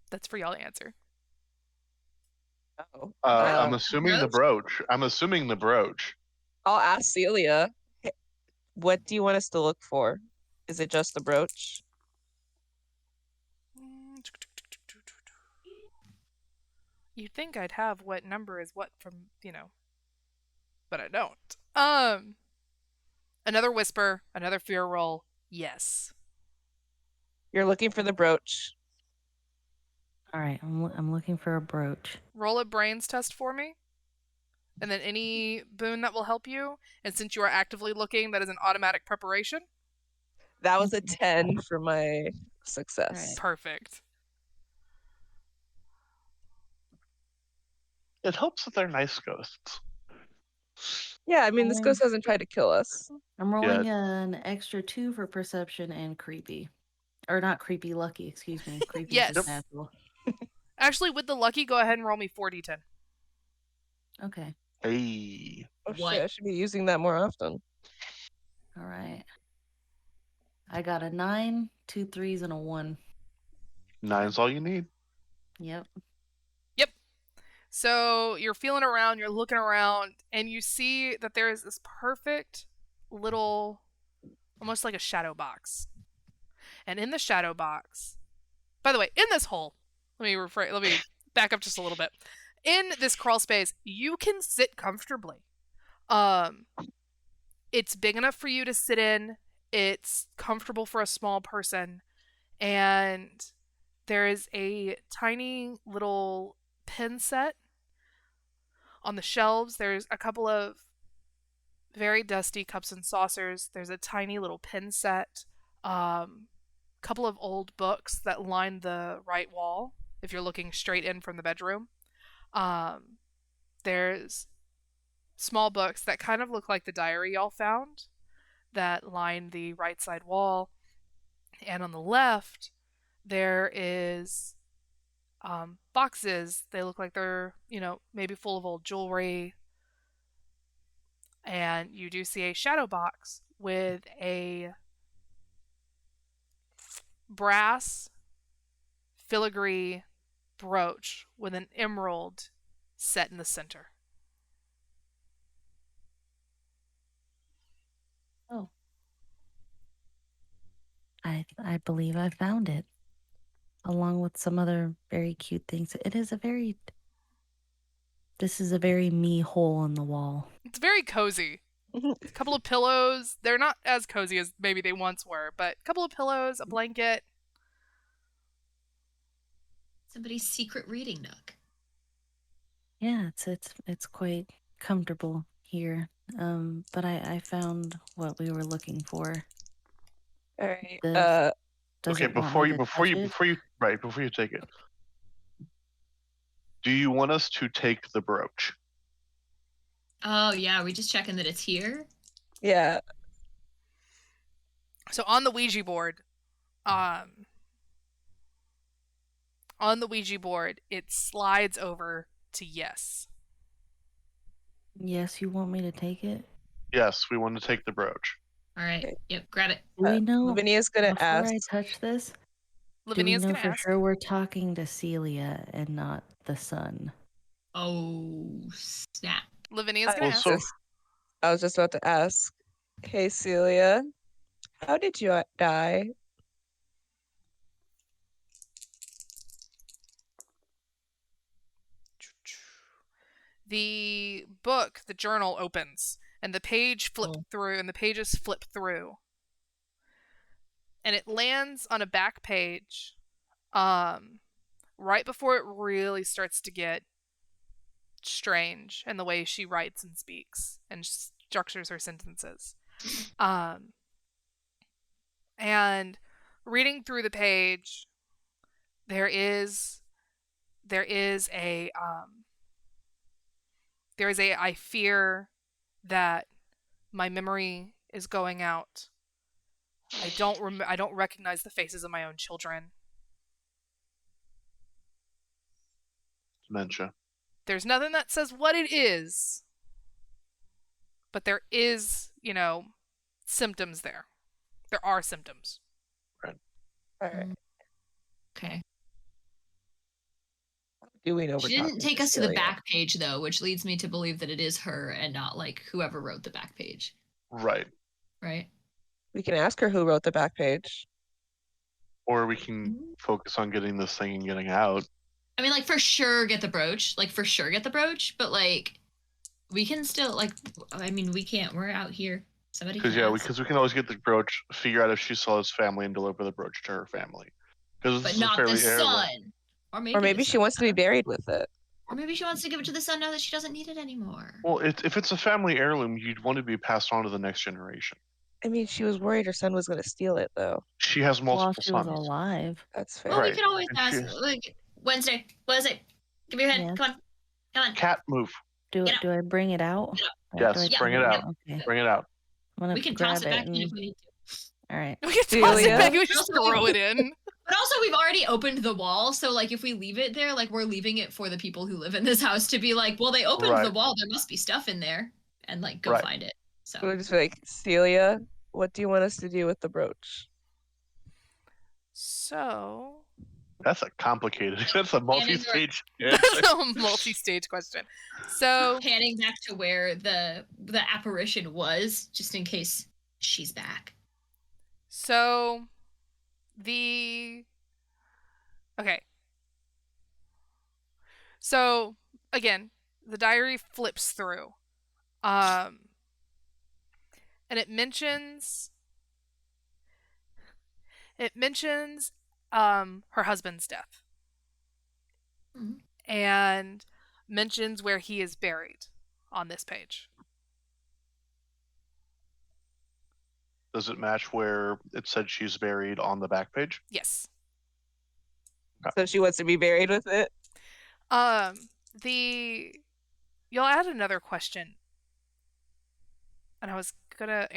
That's for y'all to answer.
Oh.
I'm
Uh,
assuming the brooch. I'm assuming the brooch.
I'll ask Celia. What do you want us to look for? Is it just the brooch?
You'd think I'd have what number is what from, but I don't. Another whisper, another fear roll. Yes.
You're looking for the brooch.
All right, I'm looking for a brooch.
Roll a brains test for me. And then any boon that will help you. And since you are actively looking, that is an automatic preparation.
That was a 10 for my success.
Right.
Perfect.
It helps that they're nice ghosts.
Yeah, I mean, this ghost hasn't tried to kill us.
I'm rolling an extra 2 for perception and creepy. Or not creepy, lucky, excuse me. Creepy
Yes.
is natural.
Actually, with the lucky, go ahead and roll me 4d10.
Okay.
Hey.
Oh
What?
shit, I should be using that more often.
All right. I got a 9, 2 3s, and a 1.
9's all you need.
Yep.
So you're feeling around, you're looking around, and you see that there is this perfect little, almost like a shadow box. And in the shadow box, by the way, in this hole, let me back up just a little bit. In this crawl space, you can sit comfortably. It's big enough for you to sit in. It's comfortable for a small person. And there is a tiny little pin set on the shelves. There's a couple of very dusty cups and saucers. There's a tiny little pin set. Couple of old books that line the right wall if you're looking straight in from the bedroom. There's small books that kind of look like the diary y'all found that line the right side wall. And on the left, there is boxes. They look like they're, maybe full of old jewelry. And you do see a shadow box with a brass filigree brooch with an emerald set in the center.
Oh. I believe I found it. Along with some other very cute things. This is a very me hole in the wall.
It's very cozy. A couple of pillows. They're not as cozy as maybe they once were, but a couple of pillows, a blanket.
Somebody's secret reading nook.
Yeah, it's quite comfortable here. But I found what we were looking for.
All right.
Does
Okay,
it want
before
me
you
to
before
touch
you
it?
before you take it. Do you want us to take the brooch?
Oh yeah, we just checking that it's here.
Yeah.
So on the Ouija board, it slides over to yes.
Yes, you want me to take it?
Yes, we want to take the brooch.
All right.
Okay.
Yep, grab it.
Do we know
Lavinia's gonna
before
ask.
I touch this? Do we
Lavinia's
know
gonna
for
ask.
sure we're talking to Celia and not the sun?
Oh snap.
Lavinia's gonna
Well,
ask.
so
I was just about to ask. Hey Celia, how did you die?
The book, the journal opens, and the pages flip through. And it lands on a back page, right before it really starts to get strange in the way she writes and speaks and structures her sentences. And reading through the page, there is a I fear that my memory is going out. I don't recognize the faces of my own children.
dementia.
There's nothing that says what it is, but there is, symptoms there. There are symptoms.
All right.
Okay.
Doing over.
She didn't take us to the back page though, which leads me to believe that it is her and not like whoever wrote the back page.
Right.
Right?
We can ask her who wrote the back page.
Or we can focus on getting this thing and getting out.
I mean, like, for sure get the brooch. But, like, we can still, like, I mean, we can't. We're out here. Somebody can ask.
Because we can always get the brooch, figure out if she saw his family, and deliver the brooch to her family. Because this
But
is a
not the
fairly heirloom.
son. Or
Or
the
maybe she
son.
wants to be buried with it.
Or maybe she wants to give it to the son now that she doesn't need it anymore.
Well, if it's a family heirloom, you'd want it to be passed on to the next generation.
I mean, she was worried her son was going to steal it, though.
She has multiple
While she was
sons.
alive.
That's fair.
Well, we
Right.
can always
And
ask.
she's-
Like, Wednesday. Give me your head.
Yes.
Come on.
Cat, move.
Do
Get up.
I bring it out?
Get up.
Yes,
Do I
bring
take
it out.
Okay.
Bring it out.
I'm gonna
We can
grab
toss it back
and...
in if we need to.
All right.
We can toss it
Celia?
back. We just throw it in.
But also, we've already opened the wall, so like if we leave it there, like we're leaving it for the people who live in this house to be like, well, they opened
Right.
the wall, there must be stuff in there, and like go
Right.
find it. So
We'll just be like, Celia, what do you want us to do with the brooch?
So
That's a complicated. That's a multi-stage.
that's a multi-stage question. So
panning back to where the apparition was, just in case she's back.
So the okay. So again, the diary flips through. And it mentions her husband's death.
Mhm.
And mentions where he is buried on this page.
Does it match where it said she's buried on the back page?
Yes.
So she wants to be buried with it?
You'll add another question. And I was gonna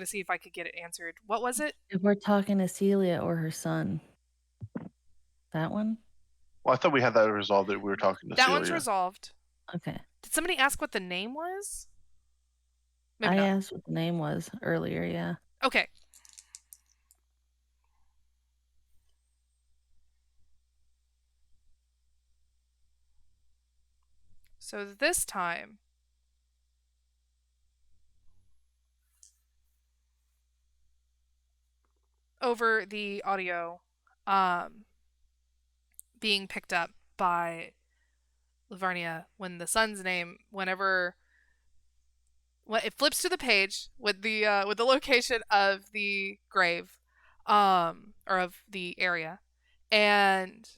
see if I could get it answered. What was it?
If we're talking to Celia or her son. That one?
Well, I thought we had that resolved. That we were talking to
That
Celia.
one's resolved.
Okay.
Did somebody ask what the name was? Maybe
I
not.
asked what the name was earlier, yeah.
Okay. So this time, over the audio being picked up by Lavernia, when the son's name, when it flips to the page with the location of the grave, or of the area, and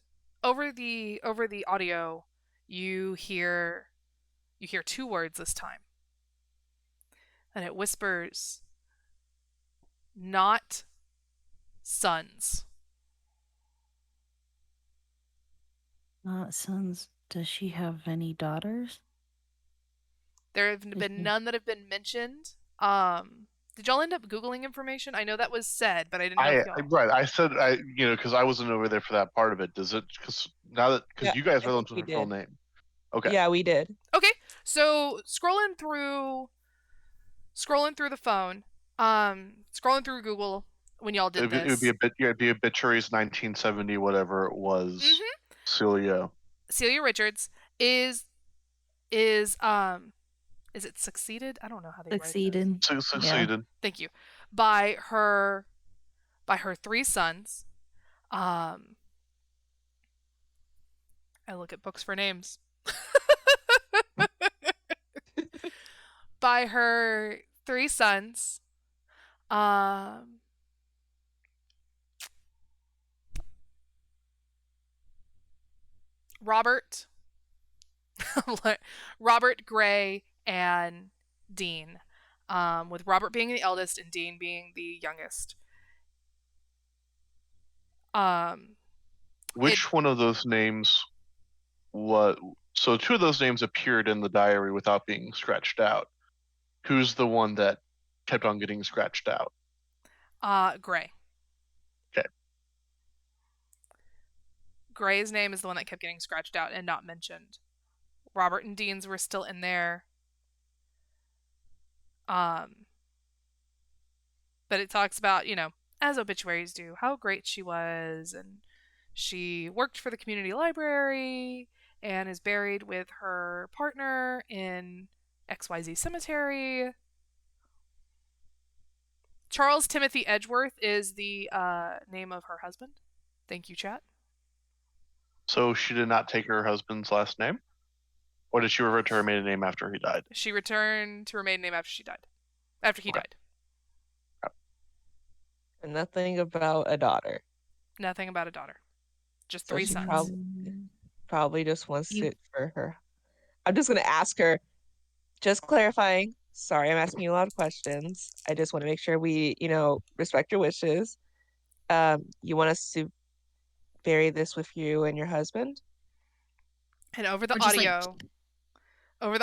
over the audio, you hear two words this time, and it whispers, "Not sons."
Not sons. Does she have any daughters?
There have been none that have been mentioned. Did y'all end up Googling information? I know that was said, but I didn't know if y'all...
Right. I said because I wasn't over there for that part of it. Does it? Because
Yeah,
you guys
I
are
think
the
we
her full
did.
name. Okay.
Yeah, we did.
Okay, so scrolling through the phone, scrolling through Google when y'all did
It would
this.
be a bit. Yeah, it'd be obituaries 1970, whatever it was.
Mhm.
Celia.
Celia Richards is it succeeded? I don't know how they
Succeeded.
Succeeded.
write. Thank you. By her three sons. I look at books for names. By her three sons. Robert, Gray, and Dean, with Robert being the eldest and Dean being the youngest.
Which one of those names? What? So two of those names appeared in the diary without being scratched out. Who's the one that kept on getting scratched out?
Gray.
Okay.
Gray's name is the one that kept getting scratched out and not mentioned. Robert and Dean's were still in there. But it talks about, as obituaries do, how great she was, and she worked for the community library and is buried with her partner in XYZ cemetery. Charles Timothy Edgeworth is the name of her husband. Thank you, chat.
So she did not take her husband's last name? Or did she revert to her maiden name after he died?
She returned to her maiden name after she died. After he died.
And nothing about a daughter.
Nothing about a daughter. Just
So
3
she
sons.
probably just wants it for her. I'm just gonna ask her, just clarifying. Sorry, I'm asking you a lot of questions. I just want to make sure we, respect your wishes. You want us to bury this with you and your husband?
And over the
Or just, like-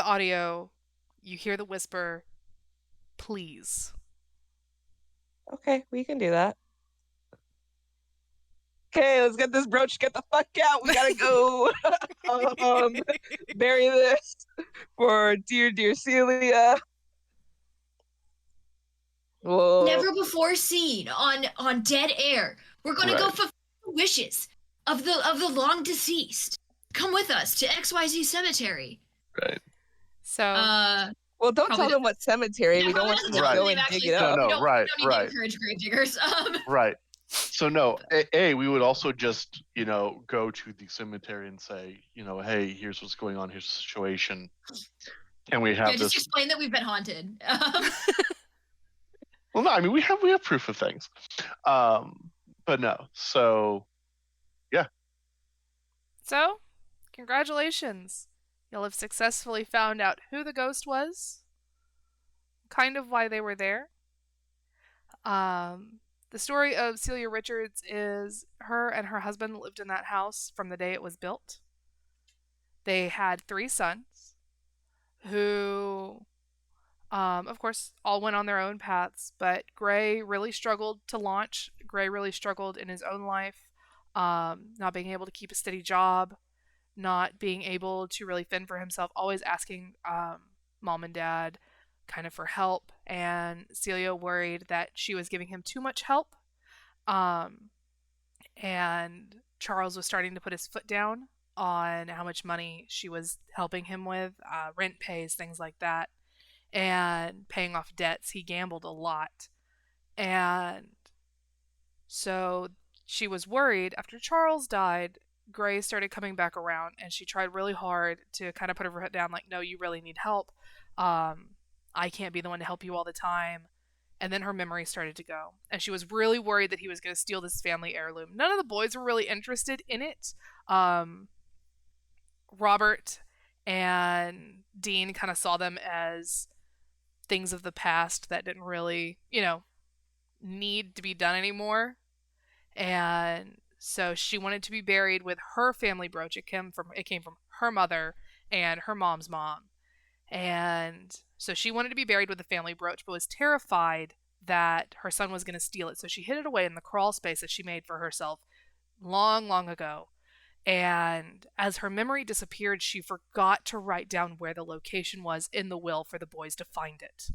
audio, you hear the whisper, please.
Okay, we can do that. Okay, let's get this brooch. Get the fuck out. We gotta go. Bury this for dear Celia. Whoa.
Never before seen on dead air. We're gonna go fulfill the wishes of the long deceased. Come with us to XYZ Cemetery.
Right.
So
Well, don't
Probably
tell them what cemetery.
Yeah,
we don't want them to
Right.
go and dig it up.
No,
we don't
right,
need to
right.
encourage grave diggers.
Right. So no, we would also just, go to the cemetery and say, hey, here's what's going on, here's the situation. Can we have
yeah, just
this?
explain that we've been haunted.
Well, no, I mean we have proof of things. But no. So
So, congratulations. You'll have successfully found out who the ghost was, kind of why they were there. The story of Celia Richards is her and her husband lived in that house from the day it was built. They had 3 sons who, of course, all went on their own paths, but Gray really struggled to launch. Gray really struggled in his own life, not being able to keep a steady job, not being able to really fend for himself, always asking mom and dad kind of for help, and Celia worried that she was giving him too much help. And Charles was starting to put his foot down on how much money she was helping him with, rent pays, things like that, and paying off debts. He gambled a lot. And so she was worried. After Charles died, Gray started coming back around, and she tried really hard to kind of put her foot down, like, no, you really need help. I can't be the one to help you all the time. And then her memory started to go. And she was really worried that he was going to steal this family heirloom. None of the boys were really interested in it. Robert and Dean kind of saw them as things of the past that didn't really, need to be done anymore. And so she wanted to be buried with her family brooch. It came from her mother and her mom's mom. And so she wanted to be buried with the family brooch, but was terrified that her son was going to steal it. So she hid it away in the crawl space that she made for herself long, long ago. And as her memory disappeared, she forgot to write down where the location was in the will for the boys to find it.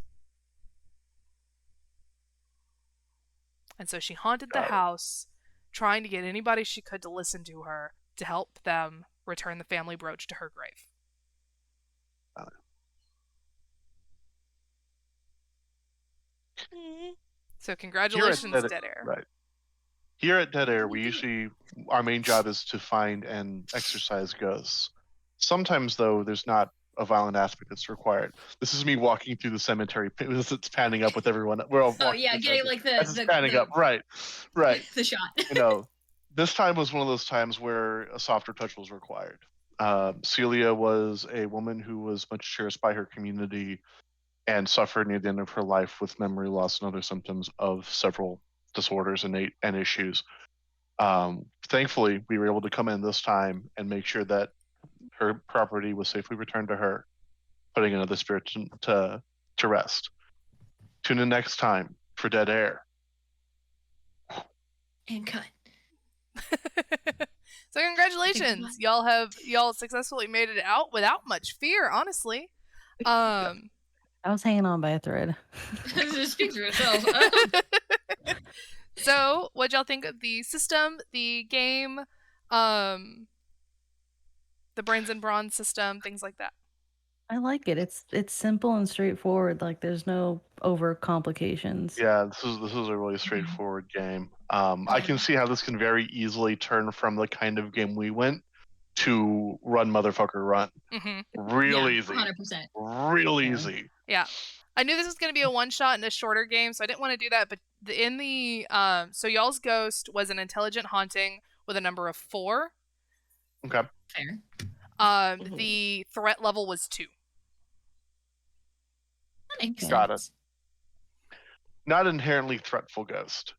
And so she haunted the house, trying to get anybody she could to listen to her to help them return the family brooch to her grave. So congratulations, Dead Air.
Right. Here at Dead Air, our main job is to find and exorcise ghosts. Sometimes, though, there's not a violent aspect that's required. This is me walking through the cemetery. It's panning up with everyone. We're all walking.
Yeah, getting like the
panning up. Right.
The shot.
This time was one of those times where a softer touch was required. Celia was a woman who was much cherished by her community and suffered near the end of her life with memory loss and other symptoms of several disorders and issues. Thankfully, we were able to come in this time and make sure that her property was safely returned to her, putting another spirit to rest. Tune in next time for Dead Air.
And cut.
So congratulations. Y'all successfully made it out without much fear, honestly.
I was hanging on by a thread.
Speak for yourself.
So, what'd y'all think of the system, the game, the Brains and Brawns system, things like that?
I like it. It's simple and straightforward. Like there's no over complications.
Yeah, this is a really straightforward game. I can see how this can very easily turn from the kind of game we went to run, motherfucker, run. Real easy.
100%.
Real easy.
Yeah. I knew this was going to be a one-shot and a shorter game, so I didn't want to do that. But in the so y'all's ghost was an intelligent haunting with a number of 4.
Okay.
Fair.
The threat level was 2.
That makes
Got
sense.
Not inherently threatful ghost.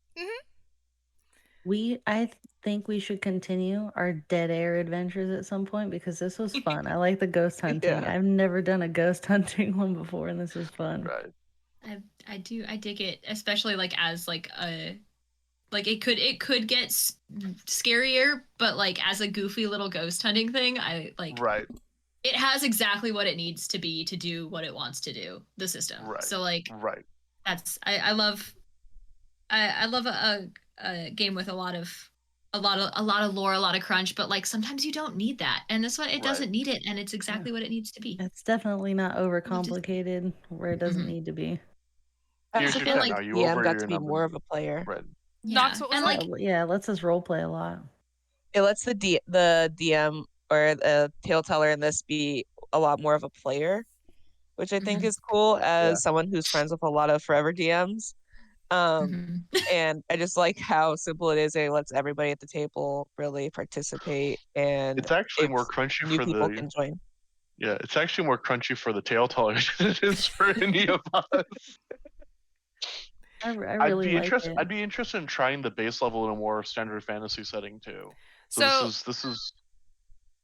I think we should continue our dead air adventures at some point because this was fun. I like the ghost hunting.
Yeah.
I've never done a ghost hunting one before, and this was fun.
Right.
I dig it, especially like as like a like it could get scarier, but like as a goofy little ghost hunting thing, I like.
Right.
It has exactly what it needs to be to do what it wants to do. The system.
Right.
So like.
Right.
That's I love a game with a lot of lore, a lot of crunch, but like sometimes you don't need that, and this one it doesn't need it, and it's exactly what it needs to be.
It's definitely not overcomplicated where it doesn't need to be.
I
Here's
also
your
feel
thing.
like
Are you
DM
over
got
your
to be
number?
more of a player.
Right.
Knox, what was
and
that?
like
Yeah, it lets us role play a lot.
It lets the DM or the tale teller in this be a lot more of a player, which I think is cool as someone who's friends with a lot of forever DMs. And I just like how simple it is. It lets everybody at the table really participate, and
It's actually more crunchy
new
for
people
the.
can join.
Yeah, it's actually more crunchy for the tale teller than it is for any of us.
I really like it.
I'd be interested in trying the base level in a more standard fantasy setting too.
So
this is.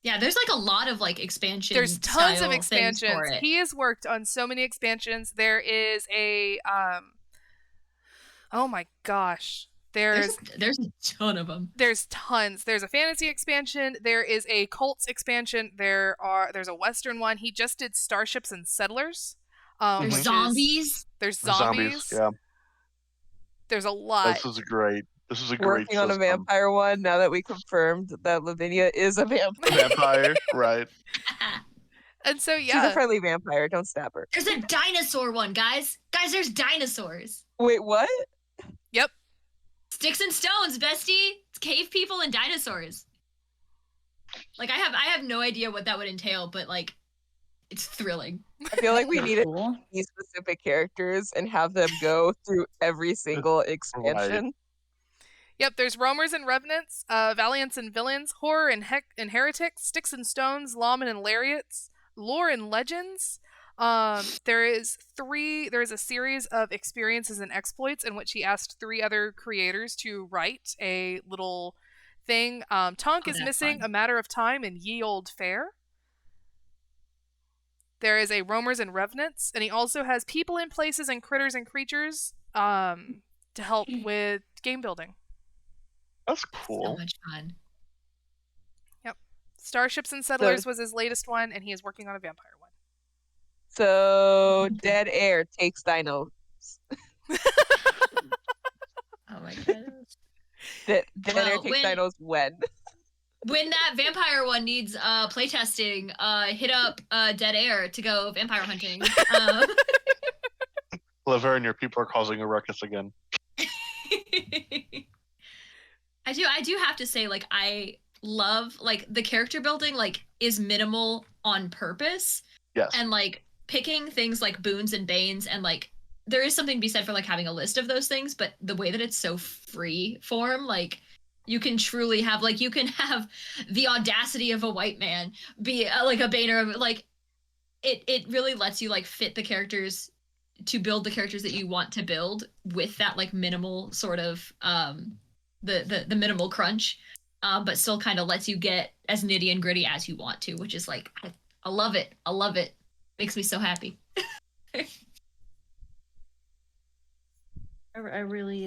Yeah, there's like a lot of like expansion.
There's tons of
style things
expansions.
for it.
He has worked on so many expansions. There is a oh my gosh. There's
a ton of them.
There's tons. There's a fantasy expansion. There is a cults expansion. There's a western one. He just did Starships and Settlers.
There's zombies.
There's zombies.
Yeah.
There's a lot.
This is great. This is a great
Working on a
system.
vampire one now that we confirmed that Lavinia is a vampire.
Vampire, right?
And so
She's a
yeah,
friendly vampire. Don't stab her.
There's a dinosaur one, guys. Guys, there's dinosaurs.
Wait, what?
yep.
Sticks and stones, bestie. It's cave people and dinosaurs. Like I have no idea what that would entail, but like it's thrilling.
I feel like we need to
Cool.
be specific characters and have them go through every single expansion.
Yep, there's Roamers and Revenants, Valiants and Villains, Horror and Heretics, Sticks and Stones, Lawmen and Lariats, Lore and Legends. There is a series of experiences and exploits in which he asked 3 other creators to write a little thing. Tonk is missing,
fun.
A Matter of Time, and Ye Old Fair. There is a Roamers and Revenants, and he also has people in places and critters and creatures to help with game building.
That's cool.
So much fun.
Yep. Starships and Settlers was his latest one, and he is working on a vampire one.
So Dead Air takes dinos.
Oh my goodness.
Dead
Well,
Air takes
when-
dinos when?
When that vampire one needs playtesting, hit up Dead Air to go vampire hunting.
Laverne and your people are causing a ruckus again.
I do have to say, like, I love like the character building like is minimal on purpose.
Yes.
And like picking things like boons and banes, and like there is something to be said for like having a list of those things, but the way that it's so free form, like you can truly have like you can have the audacity of a white man be like a bane, or like it really lets you like fit the characters to build the characters that you want to build with that like minimal sort of the minimal crunch, but still kind of lets you get as nitty and gritty as you want to, which is like I love it. I love it. Makes me so happy.
I really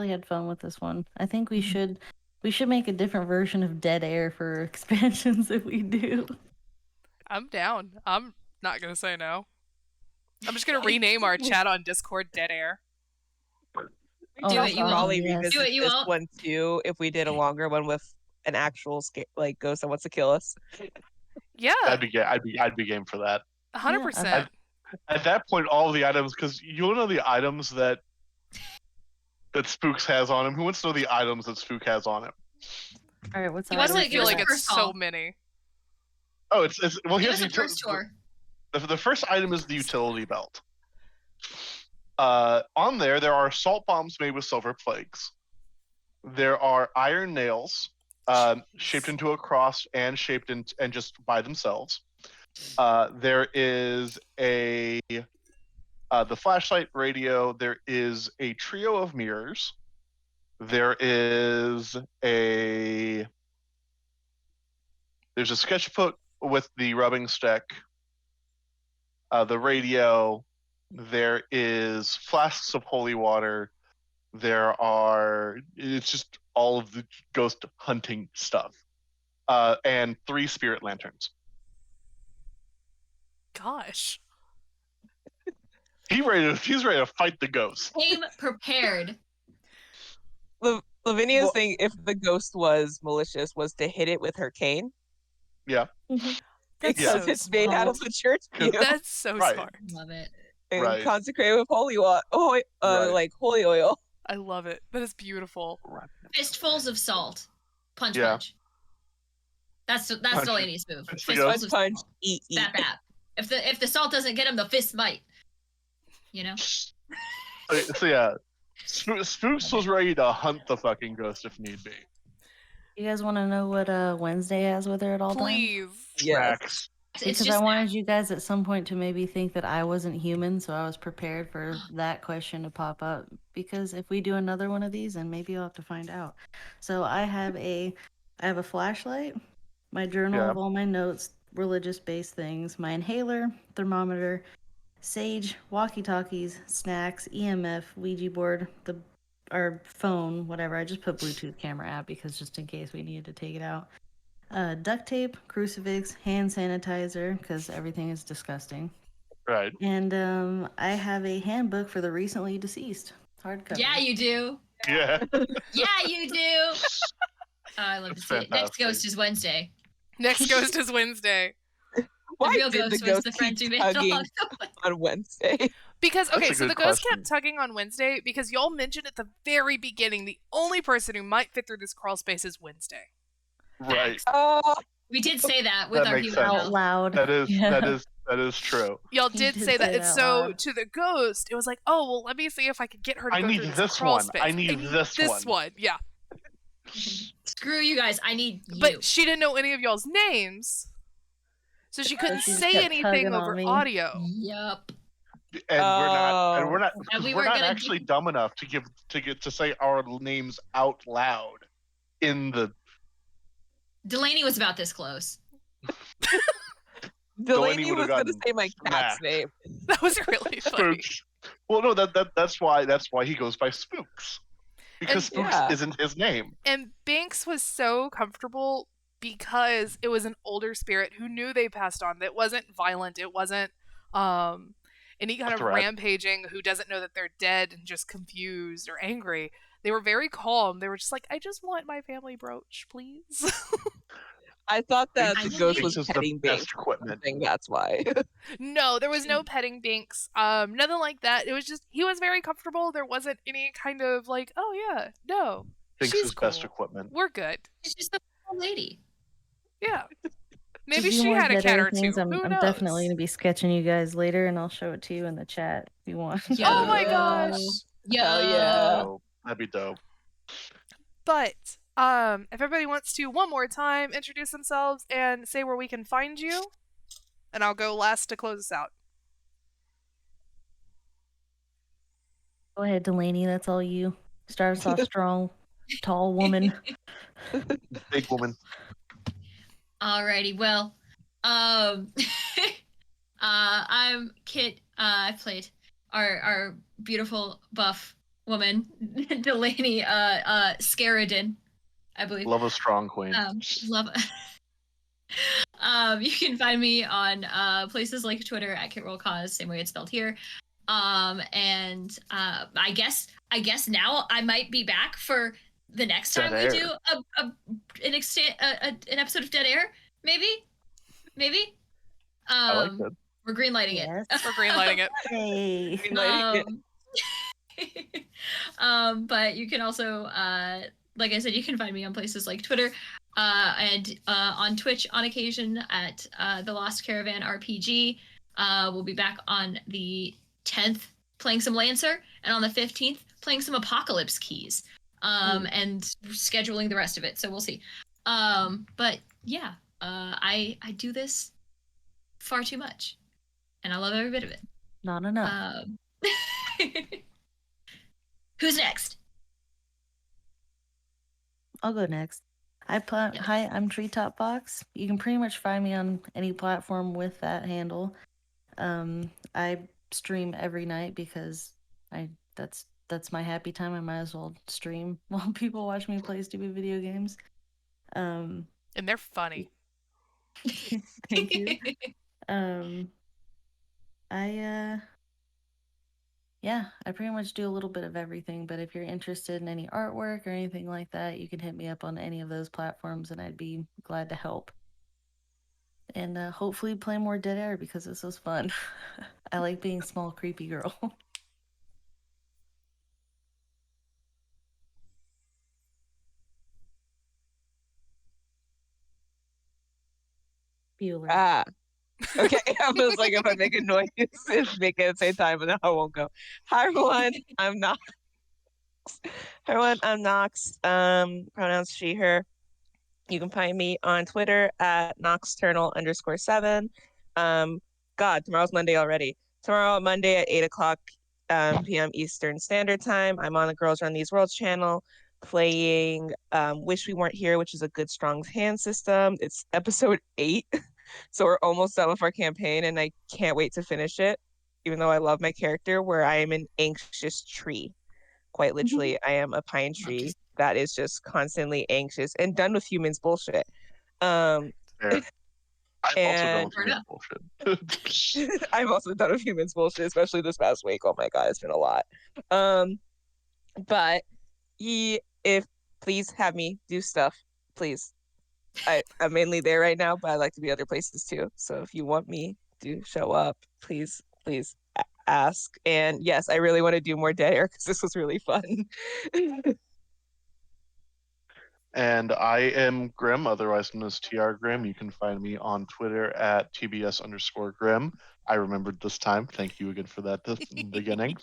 had fun with this one. I think we should make a different version of Dead Air for expansions if we do.
I'm down. I'm not gonna say no. I'm just gonna rename our chat on Discord Dead Air.
Oh,
Do
that's
it, you
awesome,
probably
yes.
revisit
Do it, you
this
won't.
one too if we did a longer one with an actual like ghost that wants to kill us.
Yeah,
I'd be game for that.
100%.
At that point, all the items, because you'll know the items that Spooks has on him. Who wants to know the items that Spook has on him?
All right, what's
You
that?
want to
I
give
feel
us
like
a
it's
first
so
call.
many.
Oh, it's well.
Give
Here's
us a first tour.
The first item is the utility belt. On there are salt bombs made with silver plagues. There are iron nails, shaped into a cross and shaped in and just by themselves. There is the flashlight, radio. There is a trio of mirrors. There's a sketchbook with the rubbing stick. The radio. There is flasks of holy water. It's just all of the ghost hunting stuff. And 3 spirit lanterns.
Gosh.
He's ready to fight the ghost.
Came prepared.
Lavinia's thing, if the ghost was malicious, was to hit it with her cane.
Yeah.
That's
Because
so
it's made out of the church pew.
That's so
Right.
smart.
Love it.
And consecrated with holy water. Like holy oil.
I love it. That is beautiful.
Fistfuls of salt. Punch. That's Delaney's move. Fistfuls of
punch.
salt.
Eat.
That. If the salt doesn't get him, the fist might. You know.
So yeah, Spooks was ready to hunt the fucking ghost if need be.
You guys want to know what Wednesday has with her at all times?
Please.
Yes.
Because I wanted you guys at some point to maybe think that I wasn't human, so I was prepared for that question to pop up. Because if we do another one of these, then maybe you'll have to find out. So I have a flashlight, my journal of all my notes, religious-based things, my inhaler, thermometer, sage, walkie-talkies, snacks, EMF, Ouija board, our phone, whatever. I just put Bluetooth camera app because just in case we needed to take it out. Duct tape, crucifix, hand sanitizer, because everything is disgusting.
Right.
And I have a handbook for the recently deceased. Hardcover.
Yeah, you do.
Yeah.
Yeah, you do. Oh, I love to see it. Next ghost is Wednesday.
Next ghost is Wednesday.
Why
the real
did
ghost
the
was
ghost
the friends we
keep
made
tugging
along the way.
on Wednesday?
Because, okay,
That's a
so the
good
ghost
question.
kept tugging on Wednesday because y'all mentioned at the very beginning the only person who might fit through this crawl space is Wednesday.
Right.
We did say that with
That
our
makes
human
sense.
Out loud.
That is
Yeah.
that is true.
Y'all
He
did
did
say that.
say
And
that
so
loud.
to the ghost, it was like, oh, well, let me see if I could get her to
I
go
need
through this
this
crawl
one.
space.
I need this
This
one.
one, yeah.
Screw you guys. I need you.
But she didn't know any of y'all's names, so she couldn't
she just
say
kept
anything
tugging on
over
me.
audio.
Yup.
And we're not
And we
we're
were
not
gonna
actually
do-
dumb enough to get to say our names out loud in the
Delaney was about this close.
Delaney
would've
was going to
gotten
say my cat's
smacked.
name.
That was really funny.
Spooks. Well, no, that's why he goes by Spooks. Because
And-
Spooks isn't his name.
And Banks was so comfortable because it was an older spirit who knew they passed on. That wasn't violent. It wasn't any kind of
threat.
rampaging who doesn't know that they're dead and just confused or angry. They were very calm. They were just like, I just want my family brooch, please.
I thought that
I
the
think
ghost
Banks
was
is the
petting
best
Banks.
equipment.
I think that's why.
No, there was no petting Binks. Nothing like that. It was just he was very comfortable. There wasn't any kind of like, oh yeah, no.
Thinks
She's
his best
cool.
equipment.
We're good.
She's just a cool lady.
Yeah.
To
Maybe
do
she
more
had a cat
deader
or two.
things,
Who
I'm
knows?
definitely going to be sketching you guys later, and I'll show it to you in the chat if you want.
Yo.
Oh my gosh.
Yo.
Hell yeah.
Oh, that'd be dope.
But if everybody wants to one more time introduce themselves and say where we can find you, and I'll go last to close us out.
Go ahead, Delaney. That's all you. Start us off strong, tall woman.
Big woman.
Alrighty, well, I'm Kit. I played our beautiful buff woman, Delaney Scaradin, I believe.
Love a strong queen.
Love. You can find me on places like Twitter at KitRollCause, same way it's spelled here. And I guess now I might be back for the next time
Dead
we
Air.
do an episode of Dead Air, maybe.
I like that.
We're greenlighting
Yes.
We're greenlighting it.
Hey.
it. But you can also like I said, you can find me on places like Twitter and on Twitch on occasion at The Lost Caravan RPG. We'll be back on the 10th playing some Lancer, and on the 15th playing some Apocalypse Keys, and scheduling the rest of it. So we'll see. But yeah, I do this far too much, and I love every bit of it.
Not enough.
Who's next?
I'll go next. Hi, I'm Treetop Fox. You can pretty much find me on any platform with that handle. I stream every night because that's my happy time. I might as well stream while people watch me play stupid video games.
And they're funny.
Thank you. I pretty much do a little bit of everything, but if you're interested in any artwork or anything like that, you can hit me up on any of those platforms and I'd be glad to help. And hopefully play more Dead Air because this was fun. I like being small, creepy girl.
Bueller. Okay, I was like, if I make a noise, make it at the same time, and then I won't go. Hi everyone, I'm Nox. Hi everyone, I'm Nox. Pronouns she, her. You can find me on Twitter at Noxternal_7. God, tomorrow's Monday already. Tomorrow, Monday at 8:00 p.m. Eastern Standard Time. I'm on the Girls Run These Worlds channel playing Wish We Weren't Here, which is a good, strong hand system. It's episode 8. So we're almost done with our campaign, and I can't wait to finish it, even though I love my character, where I am an anxious tree. Quite literally, I am a pine tree that is just constantly anxious and done with humans bullshit.
Fair. I'm also done with humans bullshit.
I'm also done with humans bullshit, especially this past week. Oh my god, it's been a lot. But if please have me do stuff, please. I'm mainly there right now, but I like to be other places too. So if you want me to show up, please ask. And yes, I really want to do more Dead Air because this was really fun.
And I am Grim, otherwise known as TR Grim. You can find me on Twitter at TBS_Grim. I remembered this time. Thank you again for that at the beginning.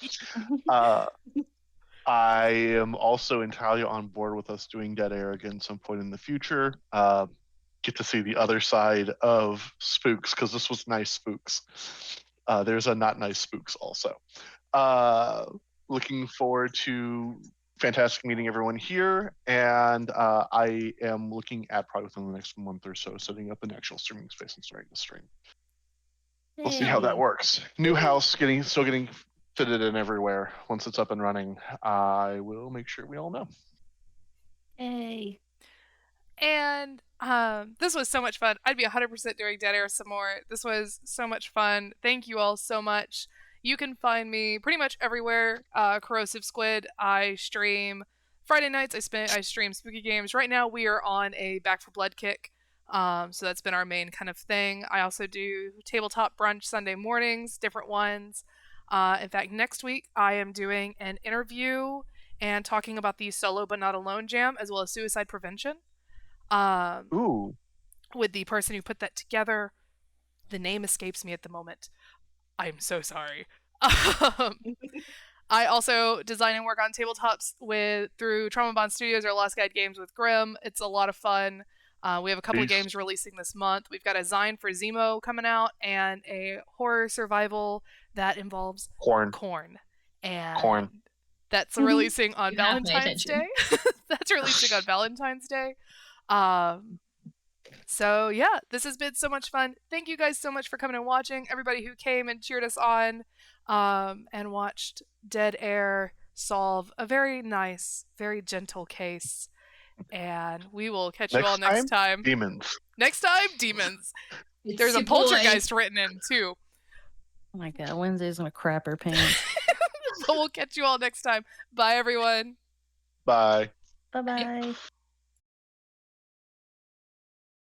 I am also entirely on board with us doing Dead Air again some point in the future. Get to see the other side of spooks, because this was nice spooks. There's a not nice spooks also. Looking forward to fantastic meeting everyone here, and I am looking at probably within the next month or so setting up an actual streaming space and starting to stream. We'll see how that works. New house still getting fitted in everywhere. Once it's up and running, I will make sure we all know.
Hey.
And this was so much fun. I'd be 100% doing Dead Air some more. This was so much fun. Thank you all so much. You can find me pretty much everywhere. Corrosive Squid. I stream Friday nights. I stream spooky games. Right now we are on a Back for Blood kick. So that's been our main kind of thing. I also do tabletop brunch Sunday mornings, different ones. In fact, next week I am doing an interview and talking about the Solo But Not Alone jam, as well as suicide prevention.
Ooh.
With the person who put that together. The name escapes me at the moment. I'm so sorry. I also design and work on tabletops through Trauma Bond Studios or Lost Guide Games with Grim. It's a lot of fun. We have a couple of games releasing this month. We've got a Zine for Zemo coming out and a horror survival that involves corn. And that's releasing on Valentine's Day. That's releasing on Valentine's Day. So yeah, this has been so much fun. Thank you guys so much for coming and watching. Everybody who came and cheered us on and watched Dead Air solve a very nice, very gentle case. And we will catch you all next time.
Demons.
Next time, demons. There's a poltergeist written in too.
Oh my god, Wednesday's gonna crap her pants.
But we'll catch you all next time. Bye, everyone.
Bye.
Bye-bye.